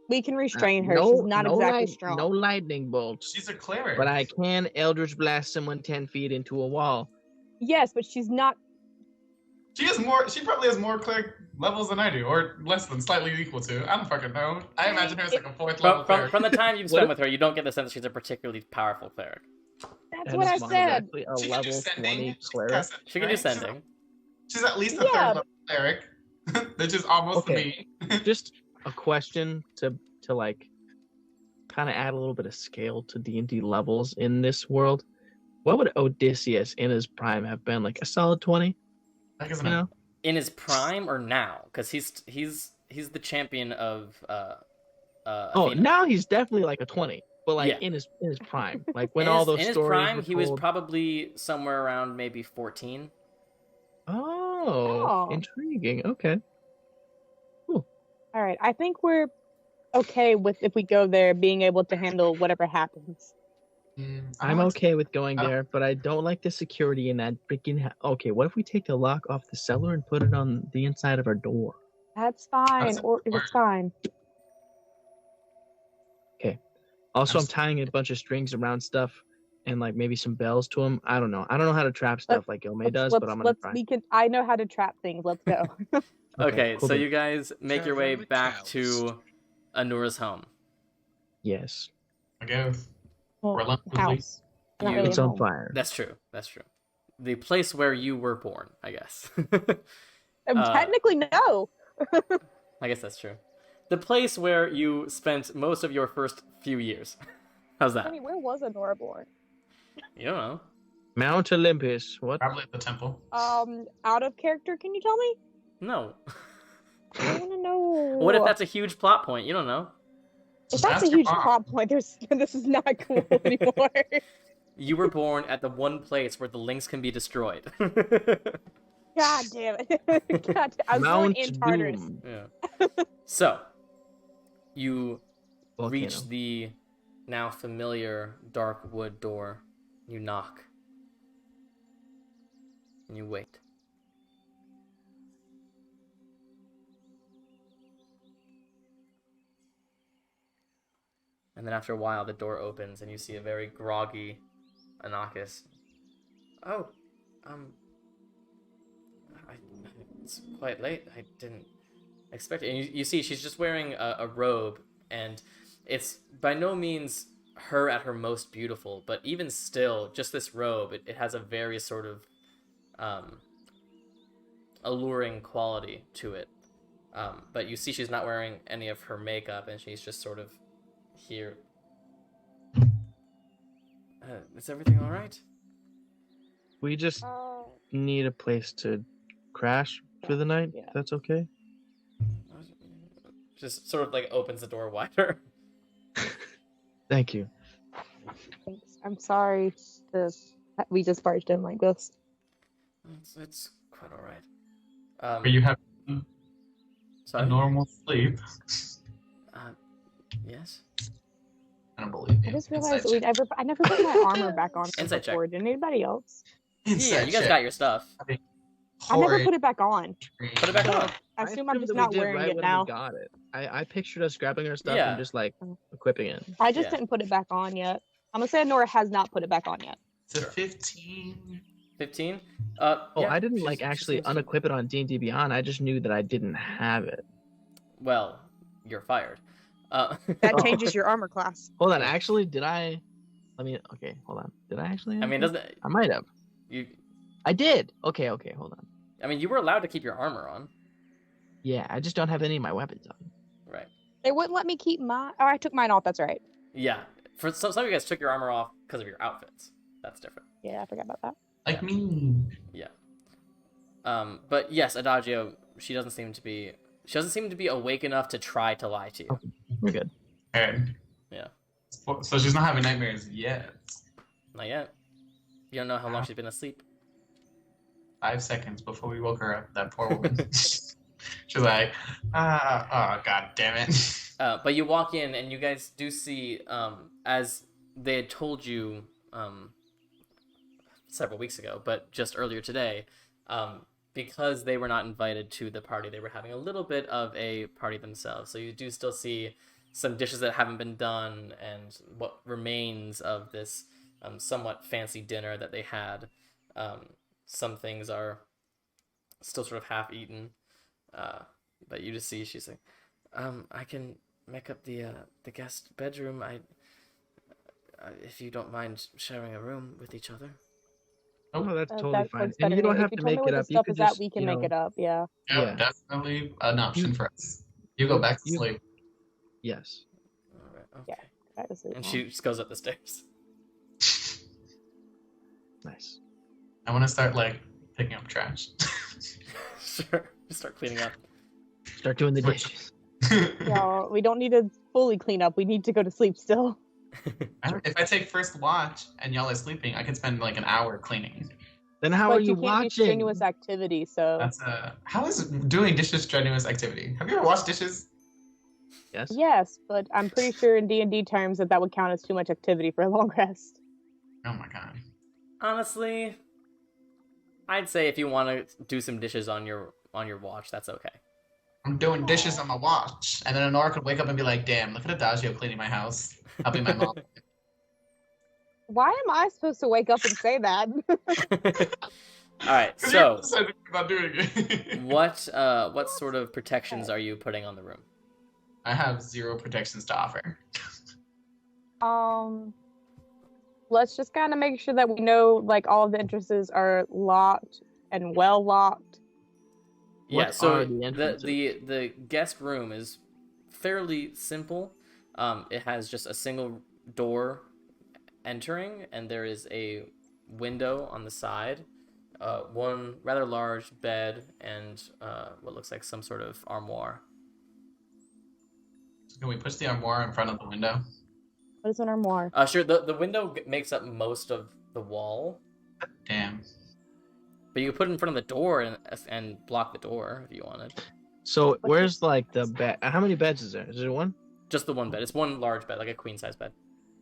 We can restrain her. She's not exactly strong. No lightning bolts. She's a cleric. But I can Eldritch Blast someone 10 feet into a wall. Yes, but she's not. She has more. She probably has more cleric levels than I do, or less than, slightly equal to. I don't fucking know. I imagine her as like a fourth level cleric. From the time you've spent with her, you don't get the sense she's a particularly powerful cleric. That's That what I is one said. exactly a She can do level sending. 20 She cleric. has it, She can do right? sending. She's at least a Yeah. third level cleric, which is almost Okay. me. Just a question to like kind of add a little bit of scale to D&D levels in this world. What would Odysseus in his prime have been? Like a solid 20? Like, You know? In his prime or now? Because he's the champion of Oh, Athena. now he's definitely like a 20. But like Yeah. in his prime. Like when in all his, those in his stories prime, were he was told. probably somewhere around maybe 14. Oh, Oh. intriguing. Okay. All right. I think we're okay with if we go there being able to handle whatever happens. I'm okay with going there, but I don't like the security in that freaking. Okay, what if we take the lock off the cellar and put it on the inside of our door? That's fine. does it Or work? it's fine. Also, I'm Abs- tying a bunch of strings around stuff and like maybe some bells to them. I don't know. I don't know how to trap stuff like Ilme does, but I'm gonna try. I know how to trap things. Let's go. Okay, cool so beans. you guys make your Turn way the back cows. to Anura's home. Yes, I guess. Well, Relentlessly. house. Not You- really it's a on home. fire. That's true. That's true. The place where you were born, I guess. Technically, no. I guess that's true. The place where you spent most of your first few years. How's I that? mean, where was Honora born? You don't know. Mount Olympus. What? Probably at the temple. Out of character. Can you tell me? No. I want to know. What if that's a huge plot point? You don't know. If Just that's ask a your huge mom. plot point, this is not cool anymore. You were born at the one place where the links can be destroyed. God damn it! God, I was born Mount in Tartarus. Doom. Yeah. So, you Volcano. reach the now familiar dark wood door. You knock. And you wait. And then after a while, the door opens and you see a very groggy Anakis. Oh, it's quite late. I didn't expect it. And you see she's just wearing a robe, and it's by no means her at her most beautiful, but even still, just this robe, it has a very sort of alluring quality to it. But you see she's not wearing any of her makeup, and she's just sort of here. Is everything all right? We just need a place to crash for the night. Yeah. If that's okay. Just sort of like opens the door wider. Thank you. Thanks. I'm sorry that we just barged in like this. It's quite all right. But you have a Sorry? normal sleep. Yes. I don't believe I you. just realized that I never put my armor back on Insight check. before. Did anybody else? Yeah, you guys got your stuff. I never put it back on. Put it back on. I assume I'm assumed just that we not did wearing right it when now. We got it. I pictured us grabbing our stuff Yeah. and just like equipping it. I just Yeah. didn't put it back on yet. I'm gonna say Nora has not put it back on yet. It's a 15. 15? Oh, Yeah, I didn't she's- like she's actually seems to- unequip it on D&D Beyond. I just knew that I didn't have it. Well, you're fired. That Oh. changes your armor class. Hold on. Actually, did I? Okay. Hold on. Did I actually? I mean, doesn't I might have. you? I did. Okay. Hold on. I mean, you were allowed to keep your armor on, Yeah, I just don't have any of my weapons on. right? They wouldn't let me keep mine. Oh, I took mine off. That's right. Yeah. For some of you guys took your armor off because of your outfits. That's different. Yeah, I forgot about that. Like me. Yeah. But yes, Adagio, she doesn't seem to be awake enough to try to lie to you. We're good. Okay. Yeah. So she's not having nightmares yet. Not yet. You don't know how long she's been asleep. 5 seconds before we woke her up, that poor woman. She's like, oh, god damn it. But you walk in and you guys do see, as they had told you several weeks ago, but just earlier today, because they were not invited to the party, they were having a little bit of a party themselves. So you do still see some dishes that haven't been done and what remains of this somewhat fancy dinner that they had. Some things are still sort of half eaten, but you just see she's like, I can make up the guest bedroom. If you don't mind sharing a room with each other. Oh, that's totally That fine. works And better you for don't me. have If to you make tell me it what up. the You stuff could is at, just, we can make it up. Yeah. Yeah, definitely an option for us. You go back to sleep. Yes. All right, okay. Try to sleep And now. she just goes up the stairs. Nice. I want to start like picking up trash. Sure. Just start cleaning up. Start doing the dishes. Y'all, we don't need to fully clean up. We need to go to sleep still. If I take first watch and y'all are sleeping, I can spend like an hour cleaning. Then how But are you can't do watching? strenuous activity, so That's how is doing dishes strenuous activity? Have you ever washed dishes? Yes. yes. But I'm pretty sure in D&D terms that would count as too much activity for a long rest. Oh my god. Honestly, I'd say if you want to do some dishes on your watch, that's okay. I'm doing dishes on my watch, and then Honora could wake up and be like, "Damn, look at Adagio cleaning my house, helping my mom." Why am I supposed to wake up and say that? All right. 'Cause So, you decided about doing it. what sort of protections are you putting on the room? I have 0 protections to offer. Let's just kind of make sure that we know like all of the entrances are locked and well locked. Yeah. What So are the entrances? the guest room is fairly simple. It has just a single door entering, and there is a window on the side, one rather large bed, and what looks like some sort of armoire. Can we push the armoire in front of the window? What is an armoire? Sure. The window makes up most of the wall, Damn. but you could put it in front of the door and block the door if you wanted. So where's like the bed? How many beds is there? Is there one? Just the one bed. It's one large bed, like a queen size bed,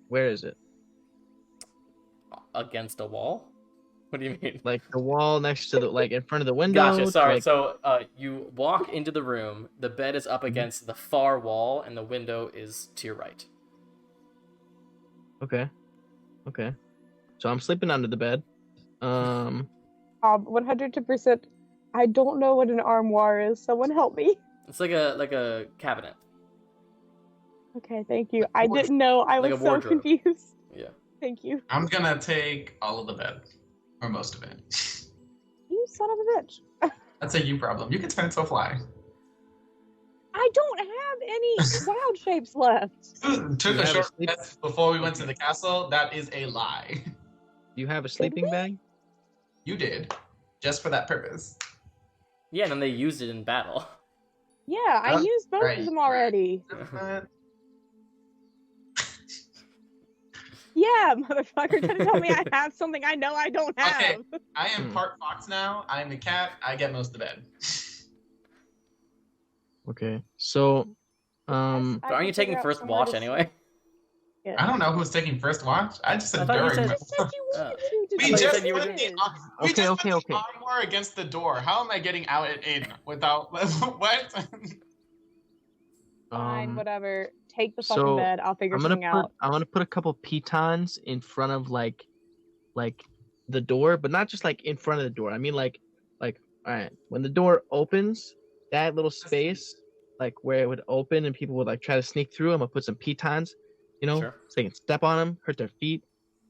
Where is it? against a wall. What do you mean? Like the wall next to the like in front of the window? Gotcha. Sorry. Like, So you walk into the room. The bed is up against the far wall, and the window is to your right. Okay. So I'm sleeping under the bed. 100%. I don't know what an armoire is. Someone help me. It's like a cabinet. Okay, thank you. I didn't know. I Like was a so wardrobe. confused. Yeah. Thank you. I'm gonna take all of the bed, or most of it. You son of a bitch. That's a you problem. You can spend it to fly. I don't have any wild shapes left. Took You a have a short sleep- rest before we went to the castle. That is a lie. Do you have a sleeping bag? You did, just for that purpose. Yeah, and then they used it in battle. Yeah, I Oh, used both right. of them already. Yeah, motherfucker, trying to tell me I have something I know I don't have. Okay. I am part fox now. I'm the cat. I get most of the bed. Okay. So I But aren't you can taking figure out first somewhere watch to anyway? sleep. I don't know who's taking first watch. I just I said thought you during. said- You said you wanted to We I thought you just said you were put doing- the Okay. armoire against the door. How am I getting out and in without what? Fine, whatever. Take the fucking so bed. I'll figure I'm something out. gonna put a couple pitons in front of like the door, but not just like in front of the door. I mean like all right, when the door opens, that little space, like where it would open and people would like try to sneak through. I'm gonna put some pitons, Sure. so they can step on them, hurt their feet.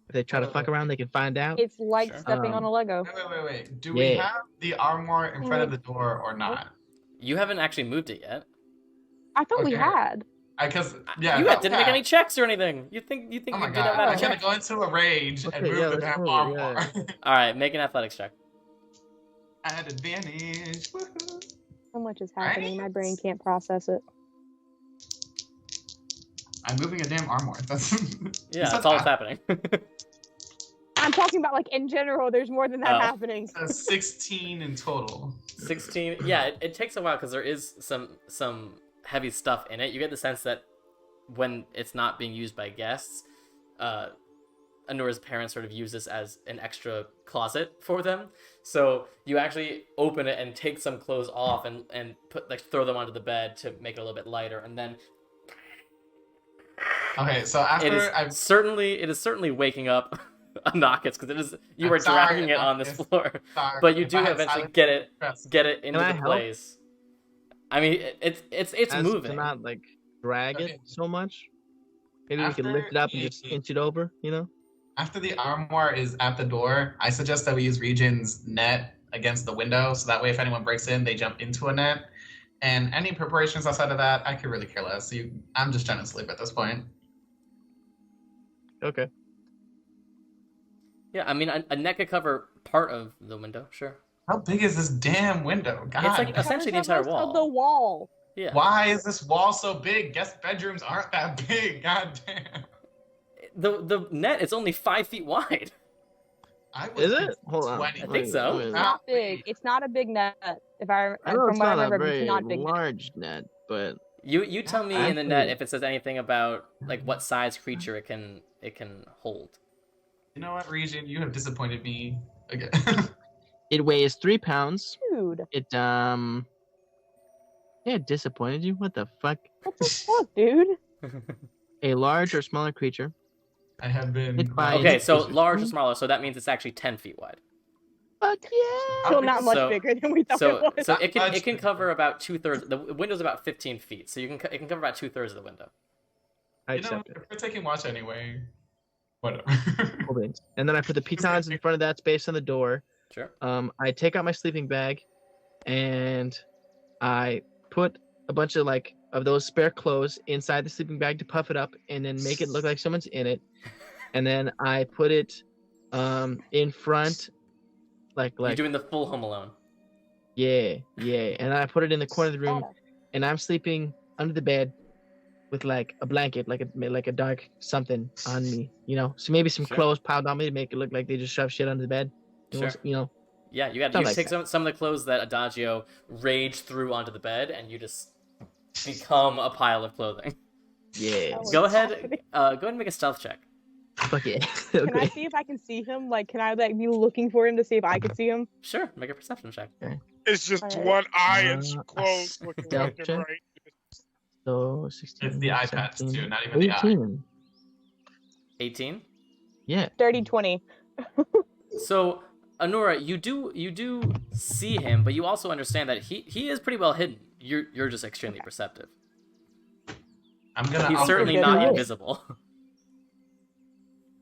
If they try to fuck around, they can find out. It's like Sure. stepping on a Lego. Wait. Do we Yeah. have the armor in front of the door or not? You haven't actually moved it yet. I thought we Okay. had. Because You didn't make any checks or anything. You think Oh you my did god! that without a I'm gonna check? go into a rage and Okay, move yeah, the let's damn move it, armor. All right, make an athletics check. At advantage. Woohoo. So much is happening. My Right? brain can't process it. I'm moving a damn armor. That's Yeah, that's all that's happening. I'm talking about like in general. There's more than that Oh. happening. 16 in total. 16. Yeah, it takes a while because there is some heavy stuff in it. You get the sense that when it's not being used by guests, Anura's parents sort of use this as an extra closet for them. So you actually open it and take some clothes off and throw them onto the bed to make it a little bit lighter, and then Okay, so it after is certainly waking up Anakis, because you I'm were sorry, dragging it on this Anakis. floor, Sorry, but you if do I had eventually silent press. get it into Can I the help? place. I mean, it's As moving. to not like drag Okay. it so much. Maybe we After can lift it up and just the- inch it over. After the armoire is at the door, I suggest that we use Region's net against the window, so that way if anyone breaks in, they jump into a net. And any preparations outside of that, I could really care less. I'm just trying to sleep at this point. Okay. Yeah, I mean, a net could cover part of the window, sure. How big is this damn window? God. It's like essentially the entire Covers most wall. of the wall. Yeah. Why is this wall so big? Guest bedrooms aren't that big. God damn. The net is only 5 feet wide. I was Is it? thinking Hold on. 20. I think so. Wait. It's not big. It's not a big net. If I I know from it's what I not a remember, very it's not big. Net. large net, but You tell me in the net Actually- if it says anything about like what size creature it can hold. You know what, Region? You have disappointed me again. it weighs 3 pounds. Dude, It Yeah, it disappointed you. What the fuck? what the fuck, dude? A large or smaller creature. I have been. Hit by- Okay, so Is it- large or smaller, so that means it's actually 10 feet wide. Fuck yeah! Still not much So- bigger than we thought So it was. so it Much can bigger. cover about 2/3. The window's about 15 feet, so it can cover about 2/3 of the window. I You know, accept it. if we're taking watch anyway, whatever. Hold it. And then I put the pitons in front of that space on the door. Sure. I take out my sleeping bag, and I put a bunch of those spare clothes inside the sleeping bag to puff it up, and then make it look like someone's in it. And then I put it in front, You're doing the full Home Alone. yeah. And I put it in the corner of the room, and I'm sleeping under the bed with like a blanket, like a dark something on me, So maybe some Sure. clothes piled on me to make it look like they just shoved shit under the bed. Sure. Yeah, you Something like take some of the clothes that Adagio raged through onto the bed, and you just become a pile of clothing. Yeah. That Go was ahead, happening. go ahead and make a stealth check. Fuck yeah. Can I Okay. see if I can see him? Like, can I be looking for him to see if I can see him? Sure, make a perception check. It's just Alright. one eye and Uh, closed looking left and stealth right. So 16. It's the eye patch 17, too, not even the eye. 18. 18. Yeah. Dirty 20. So, Anura, you do see him, but you also understand that he is pretty well hidden. You're just extremely perceptive. He's I'll certainly good not enough. invisible.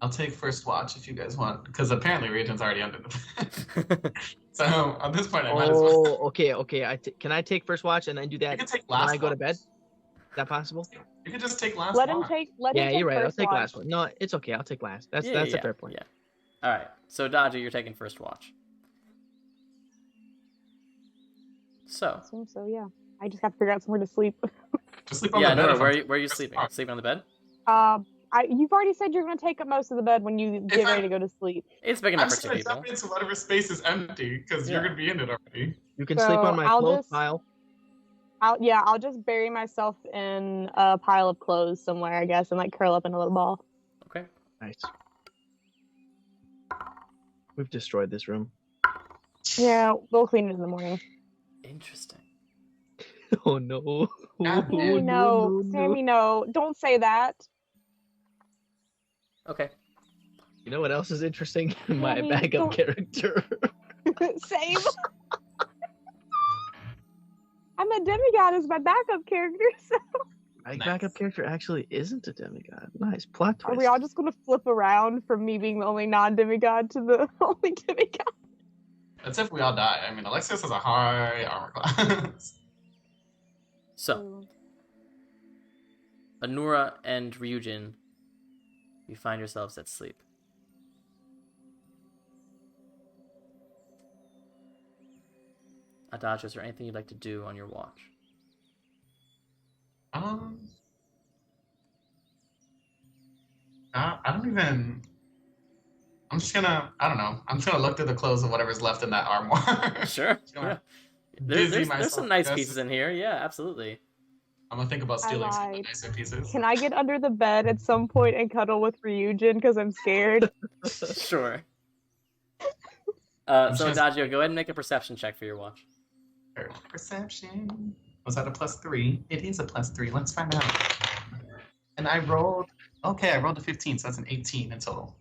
I'll take first watch if you guys want, because apparently Region's already under the bed. So at this point, I might as well. Oh, okay. Can I take first watch and then do You that can take when last I go to watch. bed? Is that possible? You can just take last Let him watch. take. Let Yeah, him take you're right. I'll first take watch. last one. No, it's okay. I'll take last. That's Yeah, a fair point. Yeah. All right. So, Dodger, you're taking first watch. So, Seems so, yeah. I just have to figure out somewhere to sleep. Just sleep on yeah, the bed. Nora, if where I'm- are you first sleeping? watch. Sleeping on the bed? You've already said you're gonna take up most of the bed when you get ready to go to sleep. It's big I'm enough just for two gonna people. jump into whatever space is empty, because you're Yeah. gonna be in it already. You can So, sleep on my I'll clothes just- pile. I'll just bury myself in a pile of clothes somewhere, I guess, and like curl up in a little ball. Okay. Nice. We've destroyed this room. Yeah, we'll clean it in the morning. Interesting. Oh no. God Oh, damn. No, Sammy, no, don't say that. Okay. You know what else is interesting? My Sammy, backup don't- character. Same. I'm I'm a demigod as my backup character, so My Nice. backup character actually isn't a demigod. Nice plot are twist. we all just gonna flip around from me being the only non-demigod to the only demigod? That's if we all die. I mean, Alexios has a high armor class. So, Anura and Ryujin, you find yourselves at sleep. Adagio, is there anything you'd like to do on your watch? I don't even. I'm just gonna. I don't know. I'm just gonna look through the clothes of whatever's left in that armoire. Sure. Just gonna Yeah. busy There's myself. some nice That's- pieces in here. Yeah, absolutely. I'm gonna think about stealing some of the lied. nicer pieces. Can I get under the bed at some point and cuddle with Ryujin because I'm scared? Sure. I'm So, just- Adagio, go ahead and make a perception check for your watch. Perception. Was that a +3? It is a +3. Let's find out. And I rolled. Okay, I rolled a 15, so that's an 18 in total.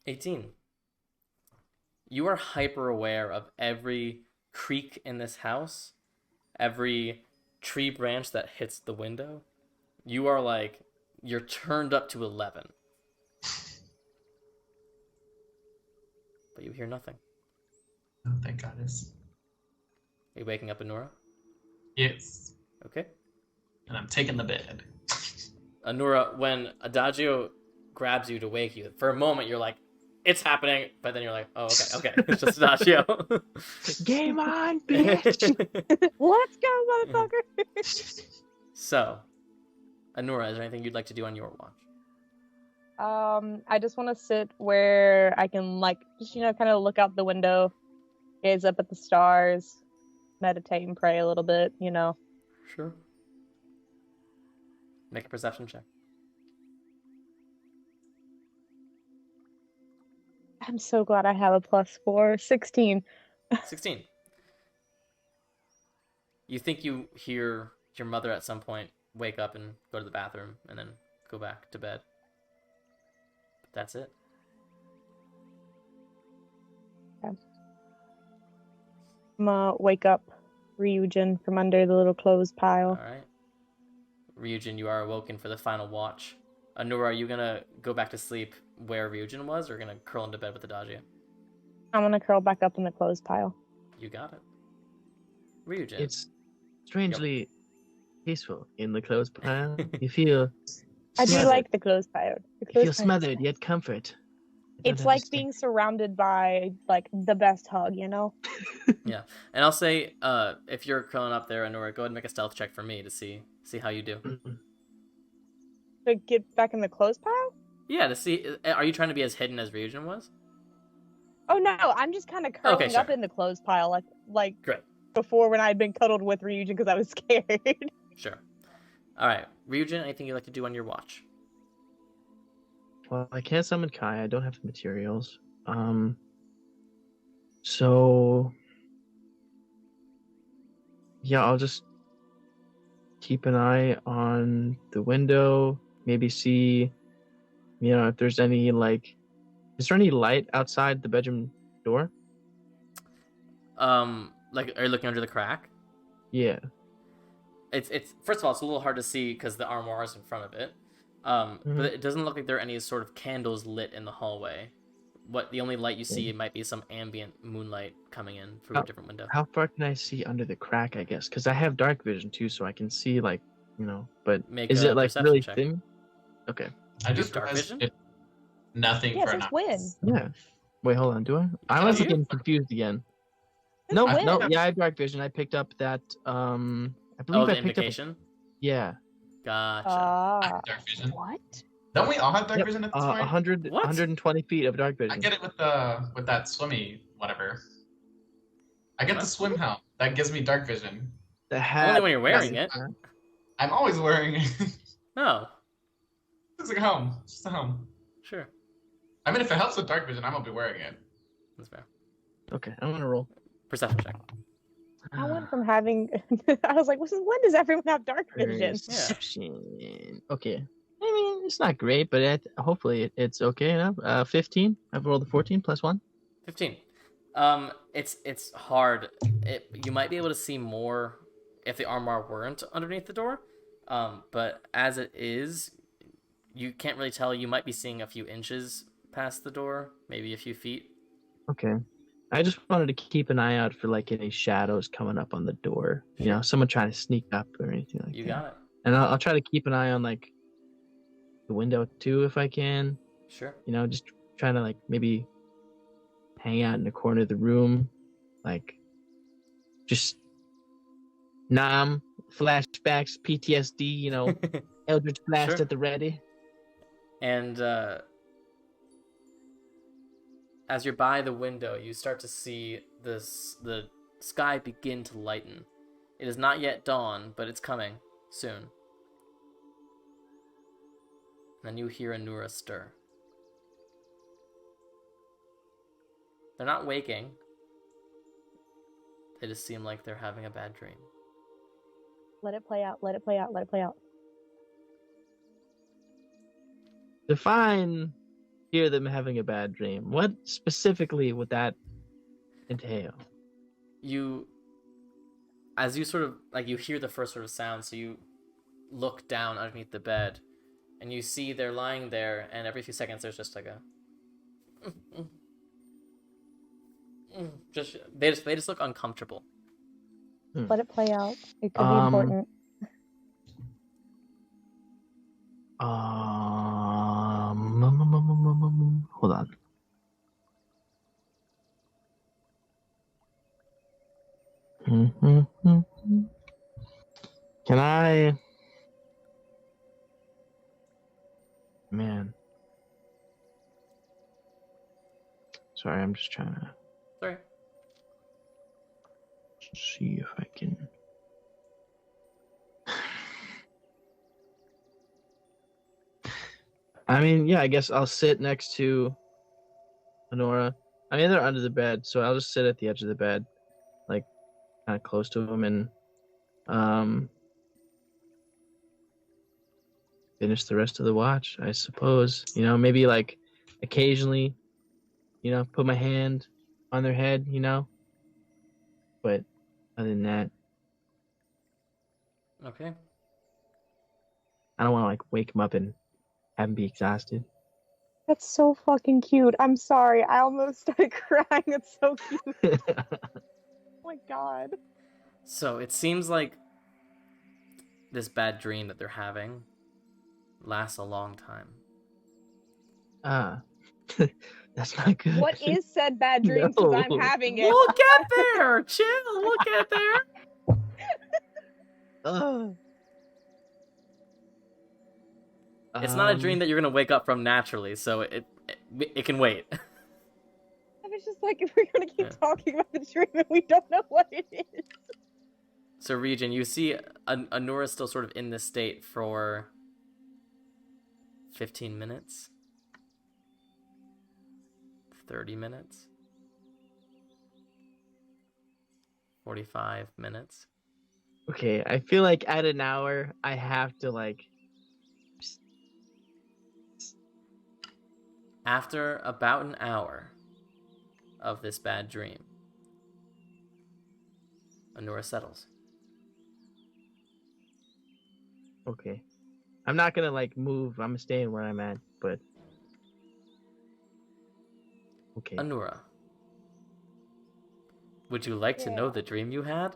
18. You are hyper aware of every creak in this house, every tree branch that hits the window. You are like, you're turned up to 11. But you hear nothing. Oh, thank goddess. Are you waking up, Anura? Yes. Okay. And I'm taking the bed. Anura, when Adagio grabs you to wake you, for a moment you're like, it's happening, but then you're like, oh, okay, it's just Adagio. Game on, bitch! Let's go, motherfucker! So, Anura, is there anything you'd like to do on your watch? I just want to sit where I can, like, just, kind of look out the window, gaze up at the stars, meditate and pray a little bit, Sure. Make a perception check. I'm so glad I have a +4. 16. 16. You think you hear your mother at some point wake up and go to the bathroom and then go back to bed. But that's it. I'm gonna wake up Ryujin from under the little clothes pile. All right. Ryujin, you are awoken for the final watch. Anura, are you gonna go back to sleep where Ryujin was, or gonna curl into bed with Adagio? I'm gonna curl back up in the clothes pile. You got it. Ryujin. It's strangely peaceful in the clothes pile. You feel I do smothered. like the clothes pile. The You clothes feel pile is smothered nice. yet comfort. I It's don't like understand. being surrounded by, like, the best hug, Yeah, and I'll say, if you're curling up there, Anura, go ahead and make a stealth check for me to see how you do. To get back in the clothes pile? Yeah, to see. Are you trying to be as hidden as Ryujin was? Oh no, I'm just kind of curling up sure. in the clothes pile, like Great. before when I had been cuddled with Ryujin because I was scared. Sure. All right, Ryujin, anything you'd like to do on your watch? Well, I can't summon Kai. I don't have the materials. So yeah, I'll just keep an eye on the window. Maybe see, if there's any is there any light outside the bedroom door? Like, are you looking under the crack? Yeah. It's first of all, it's a little hard to see because the armoire is in front of it. But it doesn't look like there are any sort of candles lit in the hallway. The only light you see might be some ambient moonlight coming in through a different window. How far can I see under the crack? I guess because I have dark vision too, so I can see But Make is a it like perception really check. thin? Okay. I just dark realized vision? nothing Yes, for it's an win. Yeah. Wait, hold on. Do I? I was you? getting confused again. It's No, win. no. Yeah, I have dark vision. I picked up that. I believe Oh, the I picked invocation? Yeah. Gotcha. I have dark vision. What? Don't we all have dark Yep, vision at this point? 120 feet of dark I vision. get it with that swimmy whatever. I get the What? swim helm. That gives me dark vision. The hat. Only when you're wearing it. I'm always wearing it. No. It's like a helm. It's just a helm. Sure. I mean, if it helps with dark vision, I'm gonna be wearing it. That's fair. Okay, I'm gonna roll. Perception check. I went from having. I was like, when does everyone have dark vision? Perception. Okay. I mean, it's not great, but hopefully it's okay enough. 15. I've rolled a 14 plus 1. 15. It's hard. You might be able to see more if the armoire weren't underneath the door. But as it is, you can't really tell. You might be seeing a few inches past the door, maybe a few feet. Okay. I just wanted to keep an eye out for like any shadows coming up on the door. You Sure. know, someone trying to sneak up or anything like You that. got it. And I'll try to keep an eye on like the window too if I can. Sure. You know, just trying to like maybe hang out in the corner of the room, like just flashbacks, PTSD. You know, Eldritch Blast Sure. at the ready. And as you're by the window, you start to see the sky begin to lighten. It is not yet dawn, but it's coming soon. And then you hear Anura stir. They're not waking. They just seem like they're having a bad dream. Let it play out. Let it play out. Let it play out. Define hear them having a bad dream. What specifically would that entail? As you sort of, like, you hear the first sort of sound, so you look down underneath the bed, and you see they're lying there, and every few seconds there's just like a... They just look uncomfortable. Let it play out. It could be important. Hold on. Can I? Man. Sorry, I'm just trying to Sorry. see if I can. I mean, yeah, I guess I'll sit next to Honora. I mean, they're under the bed, so I'll just sit at the edge of the bed, like kind of close to them, and finish the rest of the watch, I suppose. You know, maybe like occasionally, you know, put my hand on their head, you know. But other than that, Okay. I don't want to like wake them up and have them be exhausted. That's so fucking cute. I'm sorry. I almost started crying. It's so cute. Oh my god. So it seems like this bad dream that they're having lasts a long time. That's not good. What is said bad dream since I'm No. having it? We'll get there! Chill, we'll get there! It's not a dream that you're gonna wake up from naturally, so it can wait. I was just like, if we're gonna keep talking about the dream and we don't know what it is. So, Regin, you see Anura's still sort of in this state for 15 minutes? 30 minutes? 45 minutes? Okay, I feel like at an hour, I have to like. After about an hour of this bad dream, Anura settles. Okay. I'm not gonna like move. I'm staying where I'm at, but okay. Anura, would you like to know the dream you had?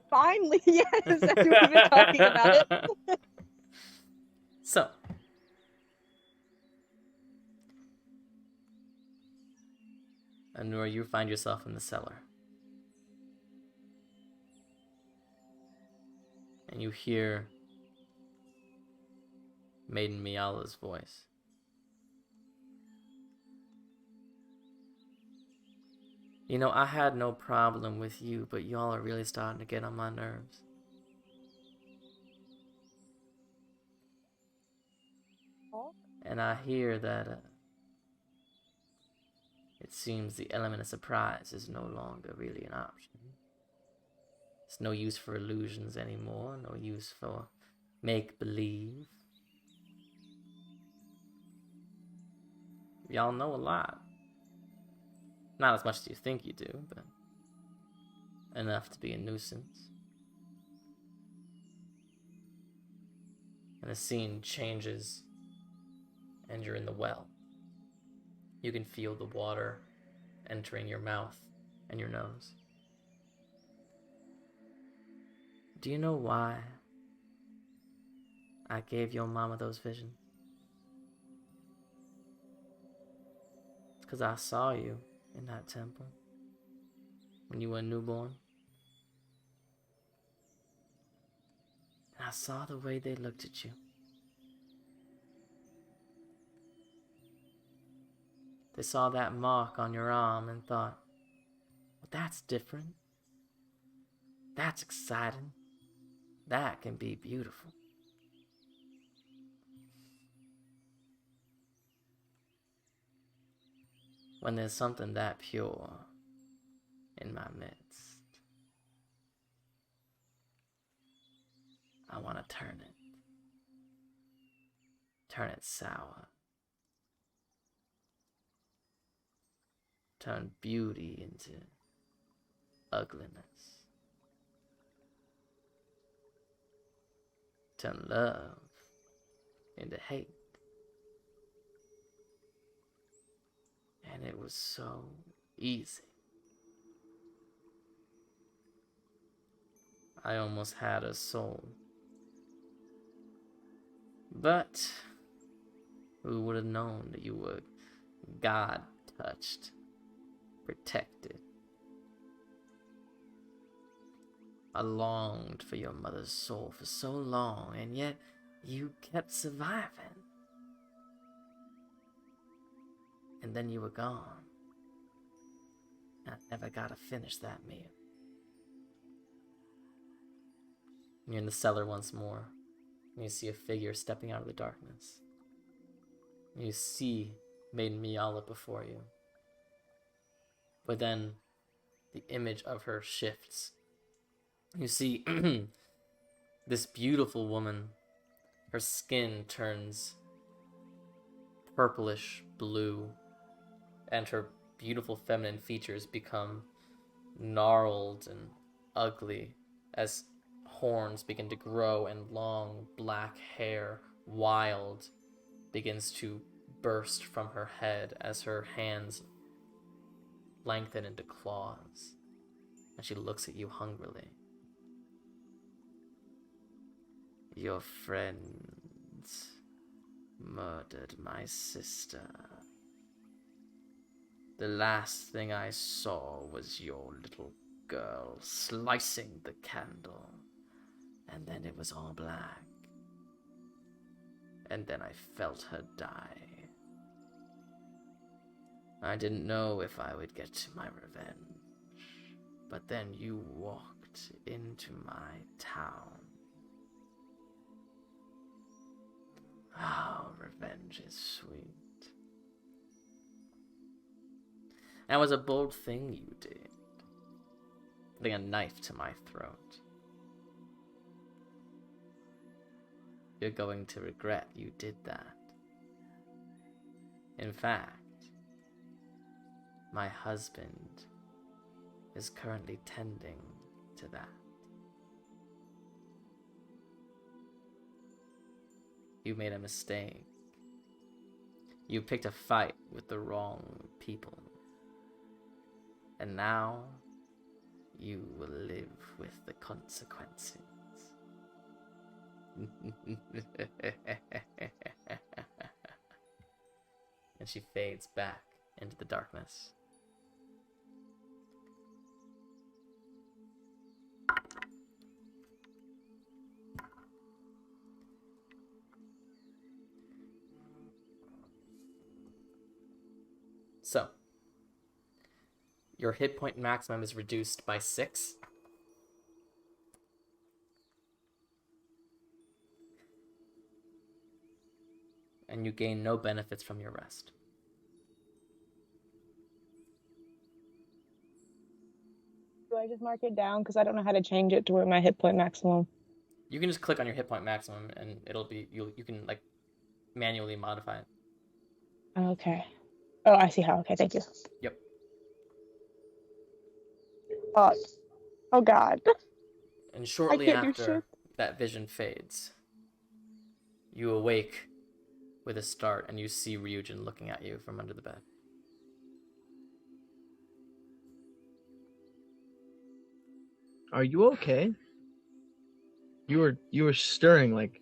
Finally, yes, after we've been talking about it. So, Anura, you find yourself in the cellar. And you hear Maiden Miala's voice. You know, I had no problem with you, but y'all are really starting to get on my nerves. And I hear that it seems the element of surprise is no longer really an option. It's no use for illusions anymore, no use for make-believe. Y'all know a lot. Not as much as you think you do, but enough to be a nuisance. and the scene changes, and you're in the well. You can feel the water entering your mouth and your nose. Do you know why I gave your mama those visions? It's because I saw you in that temple when you were a newborn. And I saw the way they looked at you. They saw that mark on your arm and thought, well, that's different. That's exciting. That can be beautiful. When there's something that pure in my midst, I want to turn it sour, turn beauty into ugliness, turn love into hate. And it was so easy. I almost had a soul. But who would have known that you were God-touched, protected? I longed for your mother's soul for so long, and yet you kept surviving. And then you were gone. I never got to finish that meal. You're in the cellar once more, and you see a figure stepping out of the darkness. You see Maiden Miala before you. But then the image of her shifts. You see this beautiful woman. Her skin turns purplish blue, and her beautiful feminine features become gnarled and ugly as horns begin to grow and long black hair, wild, begins to burst from her head as her hands lengthen into claws, and she looks at you hungrily. Your friends murdered my sister. The last thing I saw was your little girl slicing the candle, and then it was all black. And then I felt her die. I didn't know if I would get to my revenge, but then you walked into my town. Oh, revenge is sweet. That was a bold thing you did, putting a knife to my throat. You're going to regret you did that. In fact, my husband is currently tending to that. You made a mistake. You picked a fight with the wrong people. And now, you will live with the consequences. And she fades back into the darkness. So, your hit point maximum is reduced by 6. And you gain no benefits from your rest. Do I just mark it down? Because I don't know how to change it to where my hit point maximum. You can just click on your hit point maximum and it'll be, you can like manually modify it. Okay. Oh, I see how. Okay, thank you. Yep. Oh God. And shortly can't do after, shit. that vision fades. You awake with a start, and you see Ryujin looking at you from under the bed. Are you okay? You were stirring like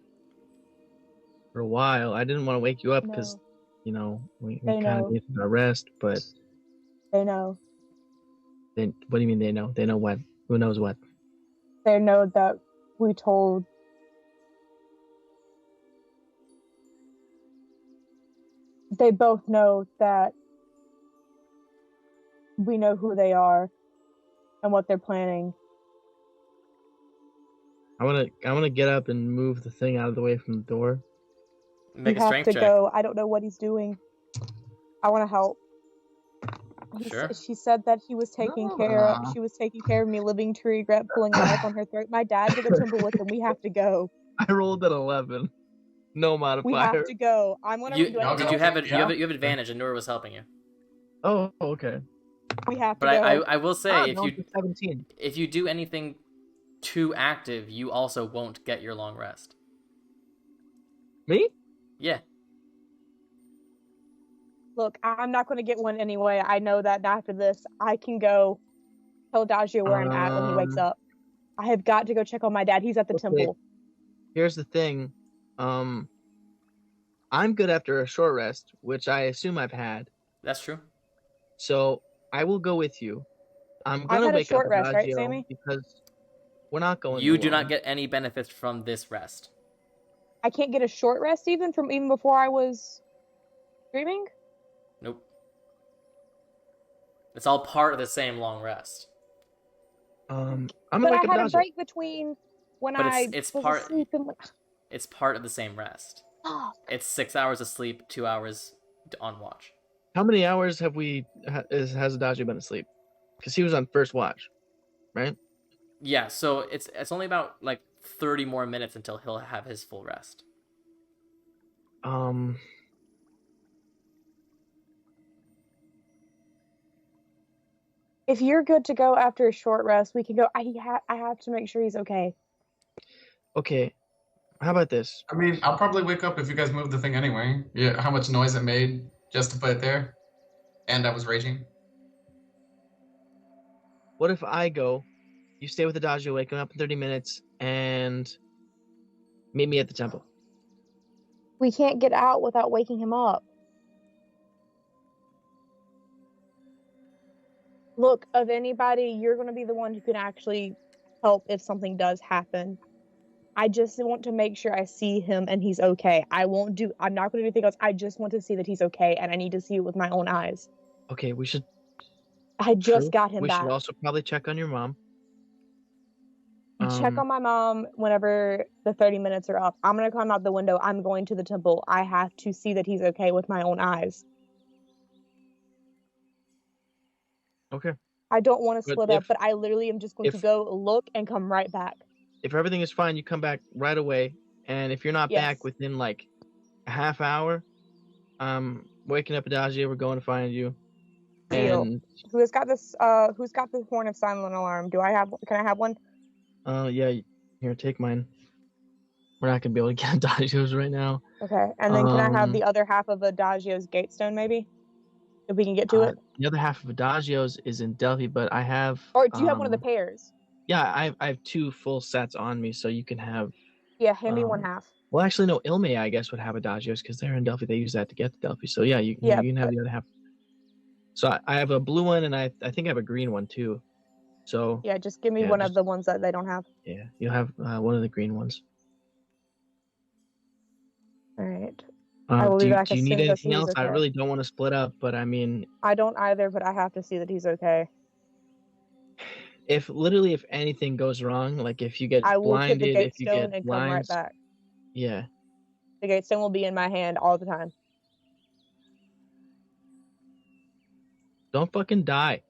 for a while. I didn't want to wake you up because, No. we They kind know. of needed our rest. But They know. what do you mean they know? They know what? Who knows what? They know that we told. They both know that we know who they are and what they're planning. I wanna get up and move the thing out of the way from the door. Make You a have strength to check. go. I don't know what he's doing. I want to help. Sure. She said that he was taking care of. She was taking care of me, living to regret, pulling a knife on her throat. My dad's at the temple with him. We have to go. I rolled an 11. No modifier. We have to go. I'm gonna. You Okay. have it. Yeah. You have advantage, and Nora was helping you. Oh, okay. We have to But go. I will say, No, it's 17. if you do anything too active, you also won't get your long rest. Me? Yeah. Look, I'm not going to get one anyway. I know that after this, I can go tell Dajio where I'm at when he wakes up. I have got to go check on my dad. He's at the temple. Here's the thing. I'm good after a short rest, which I assume I've had. That's true. So I will go with you. I'm I've gonna had a wake short up rest, right, Adagio Sammy? because we're not going. You do not get any benefits from this rest. I can't get a short rest even before I was dreaming? Nope. It's all part of the same long rest. I'm But gonna I wake up had a Adagio. break between when But I it's was part- asleep and... It's part of the same rest. It's 6 hours of sleep, 2 hours on watch. How many hours has Adagio been asleep? Because he was on first watch, right? Yeah, so it's only about like 30 more minutes until he'll have his full rest. If you're good to go after a short rest, we can go. I have to make sure he's okay. Okay. How about this? I mean, I'll probably wake up if you guys move the thing anyway. Yeah, how much noise it made just to put it there. And I was raging. What if I go, you stay with Adagio, wake him up in 30 minutes, and meet me at the temple? We can't get out without waking him up. Look, of anybody, you're going to be the one who can actually help if something does happen. I just want to make sure I see him and he's okay. I'm not going to do anything else. I just want to see that he's okay, and I need to see it with my own eyes. Okay, we should. I just got him we back. should also probably check on your mom. Check on my mom whenever the 30 minutes are up. I'm going to climb out the window. I'm going to the temple. I have to see that he's okay with my own eyes. Okay. I don't want to split up, but I literally am just going to go look and come right back. If everything is fine, you come back right away. And if you're not back within like a half hour, waking up Adagio, we're going to find you. And who's got the horn of silent alarm? Can I have one? Yeah, here, take mine. We're not gonna be able to get Adagio's right now. Okay, and then can I have the other half of Adagio's Gatestone, maybe? If we can get to it? The other half of Adagio's is in Delphi, but I have... Or do you have one of the pairs? Yeah, I have 2 full sets on me, so you can have... Yeah, hand me one half. Well, actually, no, Ilme, I guess, would have Adagio's, because they're in Delphi. They use that to get to Delphi. So yeah, you can have the other half. So I have a blue one, and I think I have a green one, too. So yeah, just give me one of the ones that they don't have. Yeah, you'll have one of the green ones. All right. I will be back do you as need soon as anything else? okay. I really don't want to split up, but I mean... I don't either, but I have to see that he's okay. If anything goes wrong, like if you get blinded, I will blinded, get the if you Gatestone get and blinds, come right back. Yeah. The Gatestone will be in my hand all the time. Don't fucking die.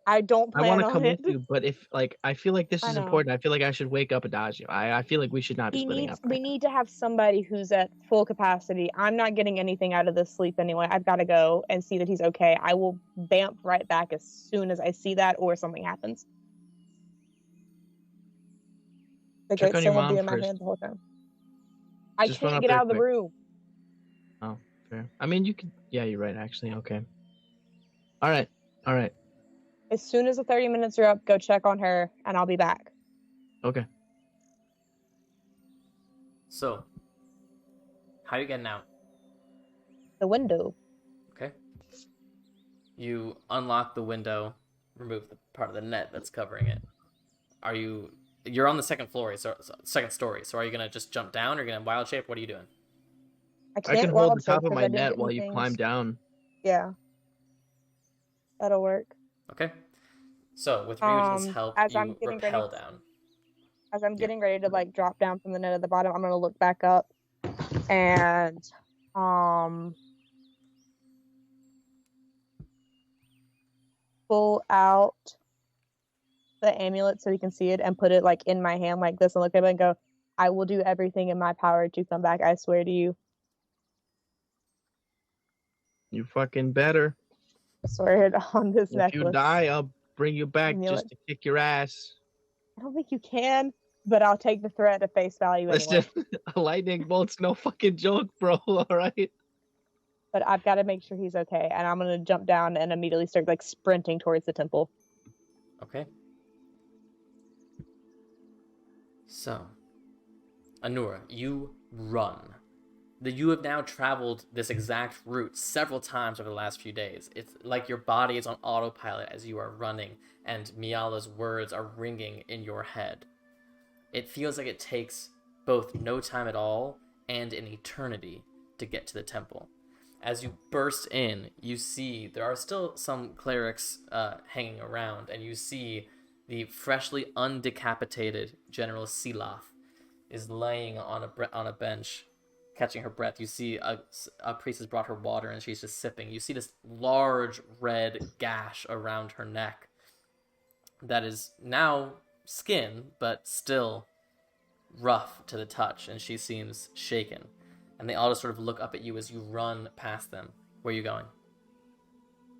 I don't plan on it. I want to come with you, but if I feel like this is important. I feel like I should wake up Adagio. I feel like we should not be splitting up. We need to have somebody who's at full capacity. I'm not getting anything out of this sleep anyway. I've got to go and see that he's okay. I will bamf right back as soon as I see that or something happens. The Gatestone will be in my hand the whole time. I Just run can't up get there out of the quick. room. Oh, fair. I mean, you could. Yeah, you're right. Actually, okay. All right. All right. As soon as the 30 minutes are up, go check on her, and I'll be back. Okay. So, how are you getting out? The window. Okay. You unlock the window, remove the part of the net that's covering it. You're on the second second story, so are you gonna just jump down or gonna wild shape? What are you doing? I I can't can hold the wild shape top of 'cause my I didn't net get while you anything. climb down. Yeah. That'll work. Okay. So with Ryujin's help, as I'm you getting rappel ready- down. As I'm Yeah. getting ready to like drop down from the net at the bottom, I'm gonna look back up and pull out the amulet so he can see it and put it like in my hand like this and look at it and go, I will do everything in my power to come back, I swear to you. You fucking better. I swear it on this If necklace. you die, I'll bring you back Amulet. just to kick your ass. I don't think you can, but I'll take the threat at face value anyway. Listen, a lightning bolt's no fucking joke, bro. All right. But I've got to make sure he's okay, and I'm gonna jump down and immediately start like sprinting towards the temple. Okay. So, Anura, you run. You have now traveled this exact route several times over the last few days. It's like your body is on autopilot as you are running, and Miala's words are ringing in your head. It feels like it takes both no time at all and an eternity to get to the temple. As you burst in, you see there are still some clerics hanging around, and you see the freshly undecapitated General Siloth is laying on a bench, catching her breath. You see a priest has brought her water, and she's just sipping. You see this large red gash around her neck that is now skin, but still rough to the touch, and she seems shaken. And they all just sort of look up at you as you run past them. Where are you going?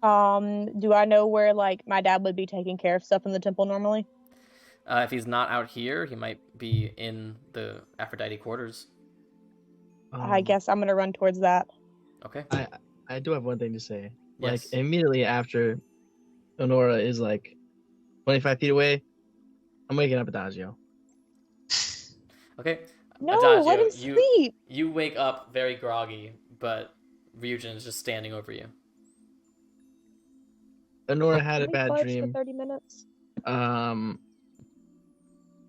Do I know where like my dad would be taking care of stuff in the temple normally? If he's not out here, he might be in the Aphrodite quarters. I guess I'm gonna run towards that. Okay. I do have one thing to say. Like Yes. immediately after Honora is like 25 feet away, I'm waking up Adagio. Okay. No, Adagio, let him sleep. You wake up very groggy, but Ryujin is just standing over you. Honora had a Can we bad fudge dream. for 30 minutes.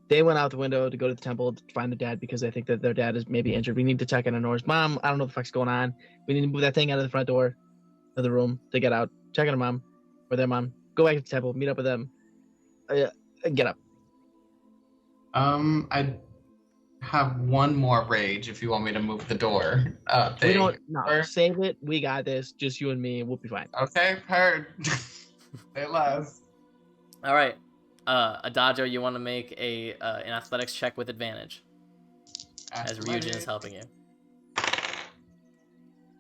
They went out the window to go to the temple to find their dad because they think that their dad is maybe injured. We need to check on Honora's mom. I don't know what the fuck's going on. We need to move that thing out of the front door of the room to get out. Check on her mom or their mom. Go back to the temple. Meet up with them. Get up. I have one more rage if you want me to move the door. We don't. No, Or- save it. We got this. Just you and me. We'll be fine. Okay, heard. Say less. All right. Adagio, you want to make an athletics check with advantage as Ryujin is helping you.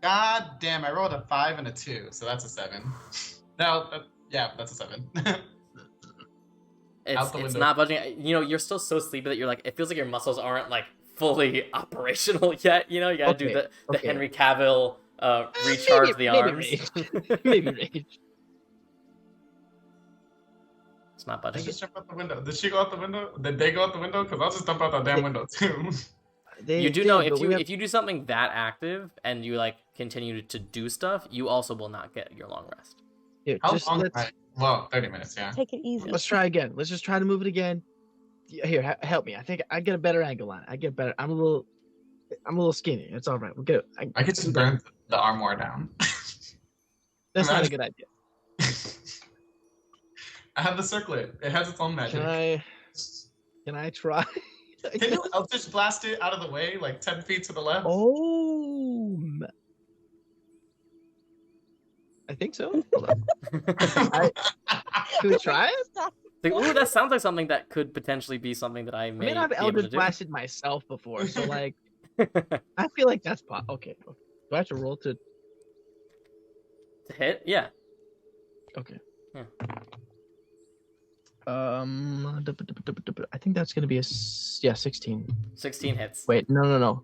God damn, I rolled a 5 and a 2, so that's a 7. No, yeah, that's a 7. Out the It's window. not budging. You know, you're still so sleepy that you're like, it feels like your muscles aren't like fully operational yet. You know, you gotta do Okay, the okay. Henry Cavill recharge the arms. Maybe rage. It's not I budging. just jump out the window. Did she go out the window? Did they go out the window? Because I'll just dump out that damn window too. They You do did, know but we have- if you do something that active and you like continue to do stuff, you also will not get your long rest. Here, How just long? let's, Well, 30 minutes, yeah. Take it easy. let's try again. Let's just try to move it again. Here, help me. I think I get a better angle on it. I get better. I'm a little skinny. It's all right. We'll get it. I could just burn the armoire down. That's not a Imagine- good idea. I have the circlet. It has its own magic. Can I try? Can you Eldritch blast it out of the way, like 10 feet to the left? Oh, I think so. Hold on. Can we try it? Stop. Like, ooh, that sounds like something that could potentially be something that I I may mean, I've be able to Eldritch do. blasted myself before, so like, I feel like that's okay. Do I have to roll to? To hit? Yeah. Okay. Yeah. I think that's gonna be 16. 16 hits. Wait, no.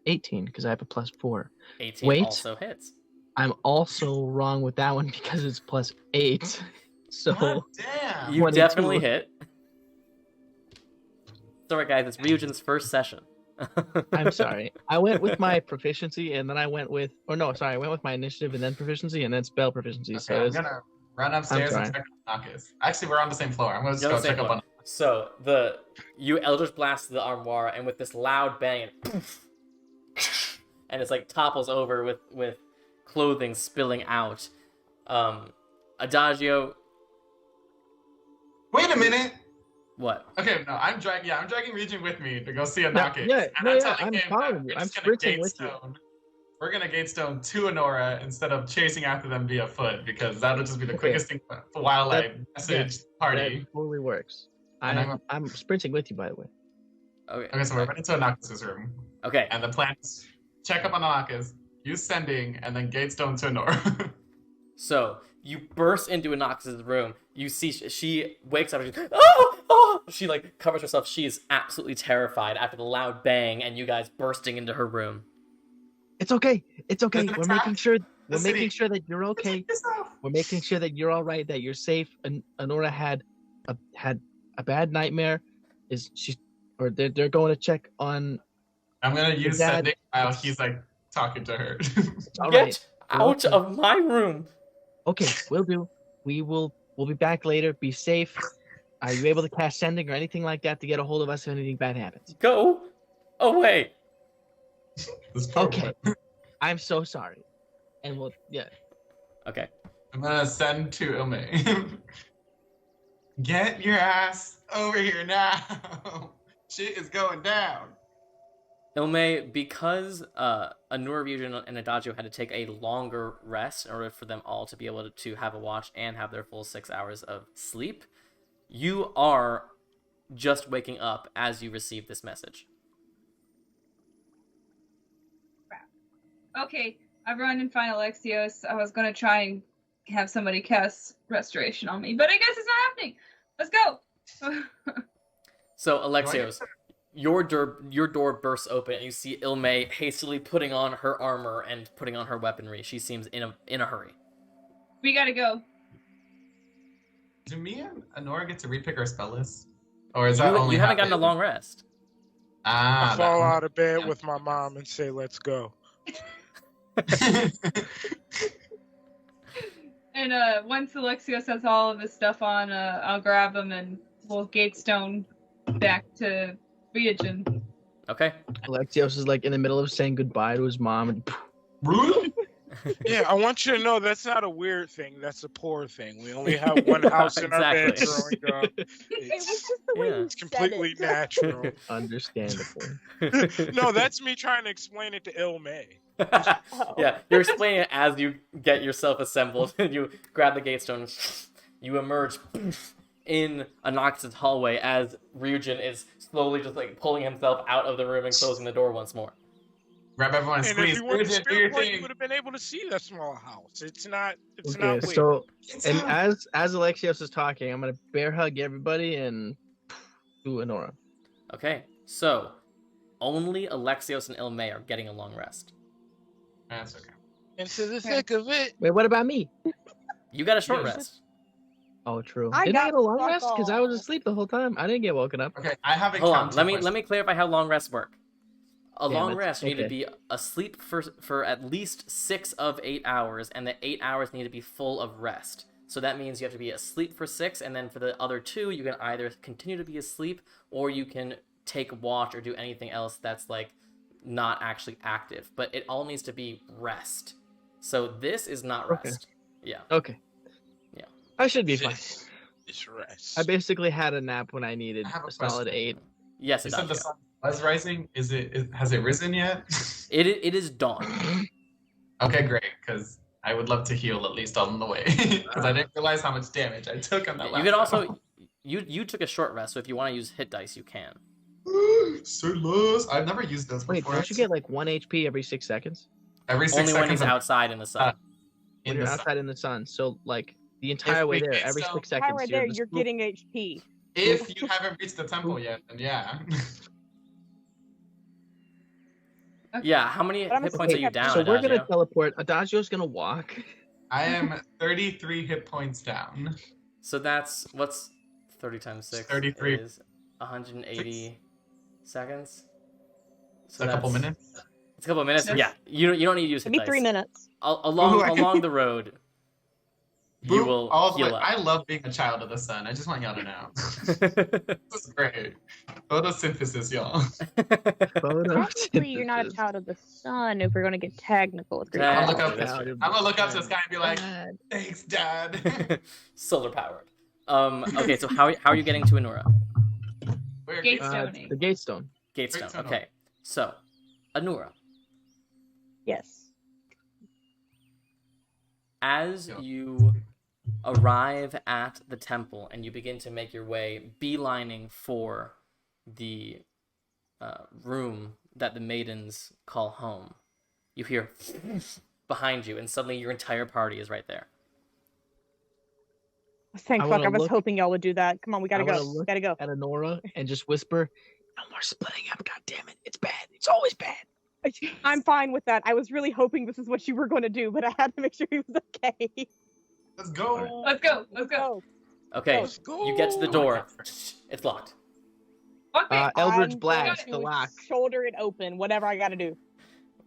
18 because I have a +4. 18 Wait. also hits. I'm also wrong with that one because it's +8. So God damn. You 22. definitely hit. Sorry, guys, it's Ryujin's first session. I'm sorry. I went with my proficiency and then I went with I went with my initiative and then proficiency and then spell proficiency. Okay, So I'm it's gonna run upstairs and sorry. check on Marcus. Actually, we're on the same floor. I'm gonna just You're on go the same check up floor. on. So you Eldritch blast the armoire, and with this loud bang, and poof, and it's like topples over with clothing spilling out. Adagio, Wait a minute. what? Okay, no, I'm dragging Ryujin with me to go see Anakis. yeah, and no, I'm yeah, telling I'm him following that you. we're I'm just gonna sprinting with you. Gatestone. We're gonna Gatestone to Honora instead of chasing after them via foot because that'll just be the Okay. quickest thing while I message party. That totally works. And I'm sprinting with you, by the way. Okay, so we're running to Anakis' room. Okay. And the plan is check up on Anakis, use sending, and then Gatestone to Honora. So you burst into Anox's room. You see she wakes up and she's oh! She like covers herself. She is absolutely terrified after the loud bang and you guys bursting into her room. It's okay. It's okay. There's an We're attack. making sure The city. that you're okay. We're making sure that you're all right, that you're safe. And Honora had a bad nightmare. They're going to check on. I'm gonna use Dad- sending while he's like talking to her. All Get right. out Okay. of my room. Okay, we'll do. We'll be back later. Be safe. Are you able to cast sending or anything like that to get a hold of us if anything bad happens? Go away. This poor Okay. boy. I'm so sorry. And Okay. I'm gonna send to Ilme. Get your ass over here now. Shit is going down. Ilme, because Anura, Ryujin, and Adagio had to take a longer rest in order for them all to be able to have a watch and have their full 6 hours of sleep, you are just waking up as you receive this message. Okay, I run and find Alexios. I was gonna try and have somebody cast restoration on me, but I guess it's not happening. Let's go. So, Alexios, your door bursts open and you see Ilme hastily putting on her armor and putting on her weaponry. She seems in a hurry. We gotta go. Do me and Honora get to repick our spell list? Or is that only You haven't gotten a happen- long rest. Ah, I fall that- out of bed with my mom and say, "Let's go." And once Alexios has all of his stuff on, I'll grab him and we'll Gatestone back to Ryujin. Okay. Alexios is like in the middle of saying goodbye to his mom, and Yeah, I want you to know that's not a weird thing. That's a poor thing. We only have one house in our bed Exactly. growing up. It was It's, just the way Yeah. you it's said completely it. natural. understandable. No, that's me trying to explain it to Ilme. Yeah, you're explaining it as you get yourself assembled and you grab the gatestone. You emerge in Anox's hallway as Ryujin is slowly just like pulling himself out of the room and closing the door once more. Grab everyone and And squeeze. if you went to Ryujin, do Spirit your Point, you thing. would have been able to see that small house. It's not Okay, weird. so It's and up. as Alexios is talking, I'm gonna bear hug everybody and do Honora. Okay, so only Alexios and Ilme are getting a long rest. That's okay. Into the thick of it. Wait, what about me? You got a short Yes. rest. Oh, true. I Didn't I got get a long fuck rest? Because I was all. asleep the whole time. I didn't get woken up. Okay, I have a Hold on, counter let question. me clarify how long rests work. A Damn long it. rest, you need to Okay. be asleep for at least 6 of 8 hours, and the 8 hours need to be full of rest. So that means you have to be asleep for 6, and then for the other 2, you can either continue to be asleep, or you can take watch or do anything else that's like not actually active. But it all needs to be rest. So this is not Okay. rest. Yeah. Okay. Yeah. I should be fine. It's rest. I basically had a nap when I needed I have a a solid question. 8. Yes, You it said the does. sun was rising. Has it risen yet? It is dawn. Okay, great. Because I would love to heal at least on the way. Because I didn't realize how much damage I took on that. You can also you took a short rest, so if you want to use hit dice, you can. so lost. I've never used those Wait, before. don't you get like 1 HP every 6 seconds? every 6 Only seconds? when he's I'm outside in the sun. When in you're the outside in the sun. So like the entire way we there, get every some- 6 seconds. Right there, the you're spook- getting HP. If you haven't reached the temple yet, then yeah. Yeah, how many But I'm hit points are you assuming down, So we're gonna Adagio? teleport. Adagio's gonna walk. I am 33 hit points down. So that's what's 30 times 6 33. is 180 seconds. So a couple minutes. It's a couple of minutes. Yes. Yeah, you don't need to use hit Give me dice. 3 minutes. Along Ooh, I can- along the road, you Boop, will all the heal way. up. I love being a child of the sun. I just want y'all to know. This is great. Photosynthesis, y'all. Technically, you're not a child of the sun if we're going to get technical with Greek I'm I'm gonna gonna look look up- up. I'm gonna look up to the sky and be like, "Thanks, Dad." Solar powered. Okay, so how are you getting to Anura? Where- Gates. The Stoning. Gatestone. Gatestone. Gatestone. Okay, so Anura, Yes. as Yeah. you arrive at the temple and you begin to make your way, beelining for the room that the maidens call home, you hear behind you, and suddenly your entire party is right there. Thank I fuck. wanna I was look- hoping y'all would do that. Come on, we gotta I wanna go. look Gotta go. At Honora and just whisper, "No more splitting up. God damn it! It's bad. It's always bad." I'm fine with that. I was really hoping this is what you were going to do, but I had to make sure he was okay. Let's go. Alright. Let's go. Let's go. Okay, Let's go. you get to the door. It's locked. Okay. Eldritch I'm Blast, going the to lock. Shoulder it open. Whatever I gotta do.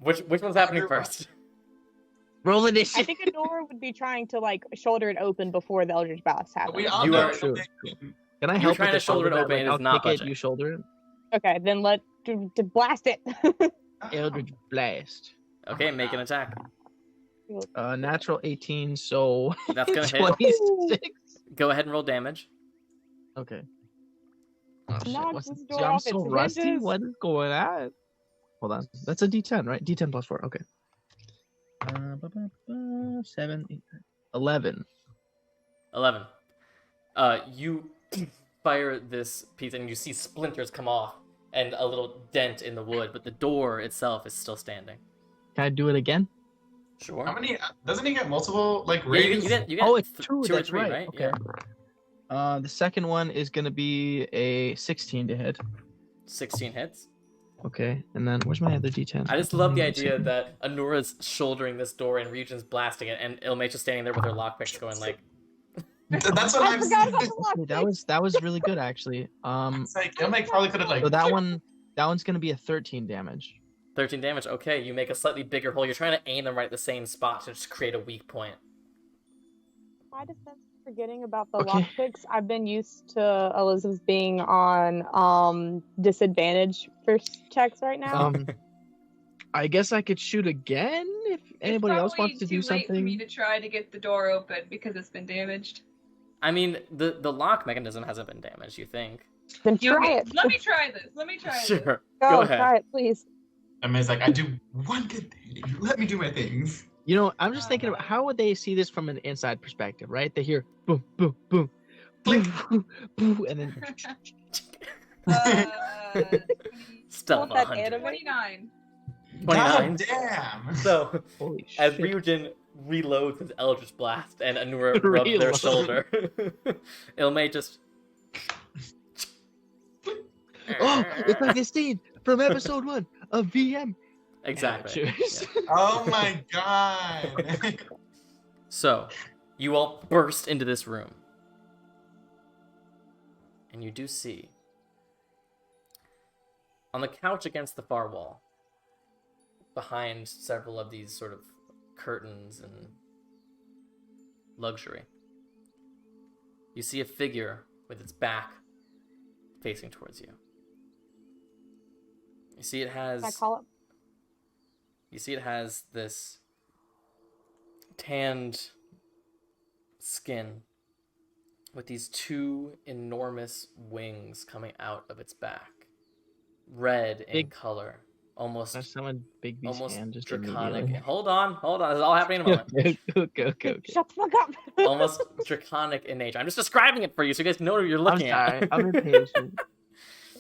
Which one's happening Anura. first? Roll I initiative. think Adora would be trying to like shoulder it open before the Eldritch Blast happens. We all You know are- it'll True, take- Can I You're help? trying with to the shoulder it that, open, like, it is I'll not kick it, budging. you shoulder it. Okay, then to blast it. Eldritch Blast. Okay, make an attack. Natural 18, so That's gonna hit. 26. Go ahead and roll damage. Okay. Oh, shit. Knock What's this the- door I'm off so its rusty. hinges. What is going on? Hold on. That's a D10, right? D10 plus 4. Okay. 7, 8, 11. 11. You fire this piece and you see splinters come off and a little dent in the wood, but the door itself is still standing. Can I do it again? Sure. How many? Doesn't he get multiple like Yeah, rings? you get Oh, it's true. 2 or That's 3, right. Okay. Yeah. The second one is going to be a 16 to hit. 16 hits. Okay. And then where's my other D10? I just love the idea that Anura's shouldering this door and Regent's blasting it, and Ilmate's just standing there with her lockpicks going like, That's what I I'm forgot about saying. the lock. Okay, that was really good actually. It's like Ilmake probably could have like. So that one's going to be a 13 damage. 13 damage. Okay, you make a slightly bigger hole. You're trying to aim them right at the same spot to just create a weak point. My defense for forgetting about the Okay. lockpicks. I've been used to Elizabeth being on disadvantage for checks right now. I guess I could shoot again if anybody else wants to do It's probably too late for me something. to try to get the door open because it's been damaged. I mean, the lock mechanism hasn't been damaged, you think? Then You know, try it. Let me try this. Let me try this. Sure. Go, Go ahead. try it, please. And May's like, I do one good thing. Let me do my things. You know, I'm just thinking about how would they see this from an inside perspective, right? They hear boom, boom, boom, boom, boom, boom, and then Stealth that 100. anime? 29. 29. God damn. So, holy as shit. Ryujin reloads his Eldritch Blast and Anura rubs their Reload. shoulder, Ilmay just... Oh, it's like this scene from episode 1 of VM. Exactly. Amateurs. Yeah. Oh my god. So, you all burst into this room. And you do see, on the couch against the far wall, behind several of these sort of curtains and luxury, you see a figure with its back facing towards you. You see it Can I has... call it? You see it has this tanned skin with these two enormous wings coming out of its back. Red in Big- color. Almost That's someone Big B's almost hand just draconic. immediately. Hold on. This is all happening in a moment. Okay. Shut the fuck up. Almost draconic in nature. I'm just describing it for you so you guys know what you're I'm looking sorry. at. I'm impatient.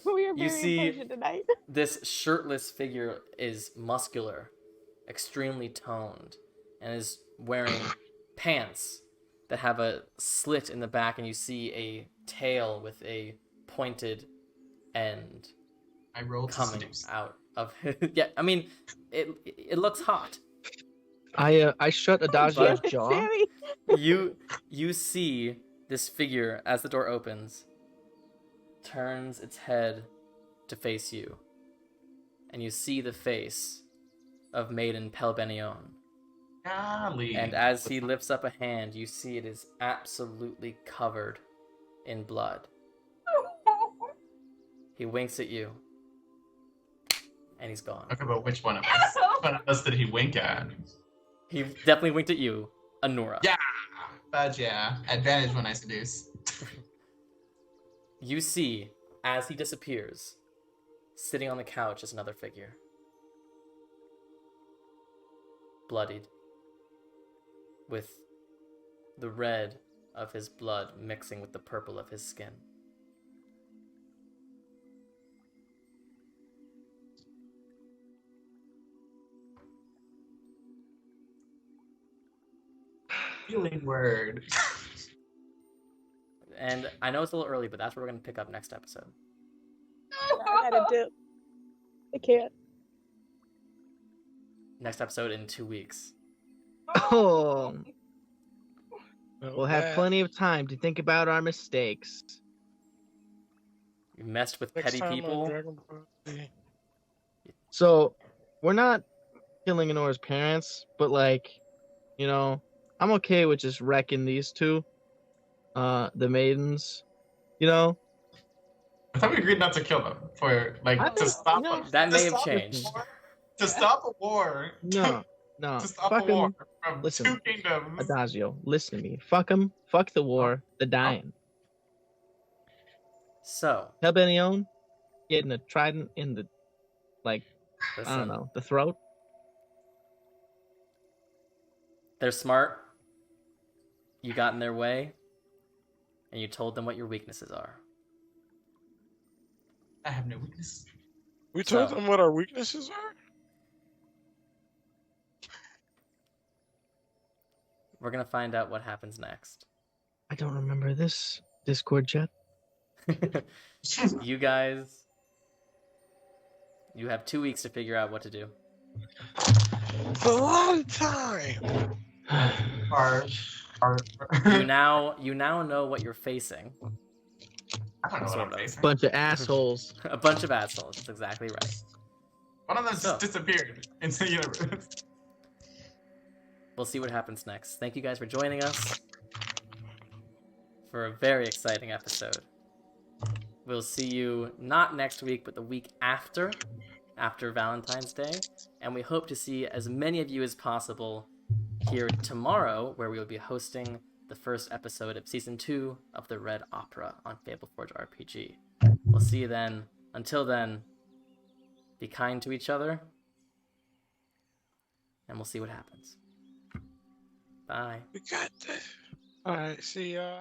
We are You very see- impatient tonight. This shirtless figure is muscular, extremely toned, and is wearing pants that have a slit in the back, and you see a tail with a pointed end I rolled to coming seduce. out of yeah. I mean, it looks hot. I shut Adagio's Damn it, jaw. Sammy. You see this figure as the door opens, turns its head to face you, and you see the face of Maiden Pelbenion. Golly. And as he lifts up a hand, you see it is absolutely covered in blood. He winks at you, and he's gone. Okay, but which one of us? Which one of us did he wink at? He definitely winked at you, Anura. Yeah, but yeah, advantage when I seduce. You see, as he disappears, sitting on the couch is another figure. Bloodied. With the red of his blood mixing with the purple of his skin. Healing word. And I know it's a little early, but that's where we're going to pick up next episode. I had a dip. I can't. Next episode in 2 weeks. Oh, Not we'll have bad. plenty of time to think about our mistakes. You messed with Next petty time on people. Dragon Ball Z. So we're not killing Honora's parents, but like, you know, I'm okay with just wrecking these two, the maidens. You know, I thought we agreed not to kill them for like I to don't- stop. no. That to may have stop a changed. war- To stop a war. no, To stop a fuck 'em. war from Listen, two kingdoms. Adagio, listen to me. Fuck them. Fuck the war. The dying. So, Pelbenion getting a trident in the, like, I listen, don't know, the throat. they're smart. You got in their way, and you told them what your weaknesses are. I have no weakness. We told So- them what our weaknesses are? We're going to find out what happens next. I don't remember this Discord chat. You guys, you have 2 weeks to figure out what to do. It's a lot of time. Our, You now know what you're facing. I don't know what Sort I'm of. facing. Bunch of assholes. A bunch of assholes. That's exactly right. One of them So- just disappeared into the universe. We'll see what happens next. Thank you guys for joining us for a very exciting episode. We'll see you not next week, but the week after Valentine's Day. And we hope to see as many of you as possible here tomorrow, where we will be hosting the first episode of Season 2 of the Red Opera on Fableforge RPG. We'll see you then. Until then, be kind to each other, and we'll see what happens. Bye. We got this. Alright, see ya.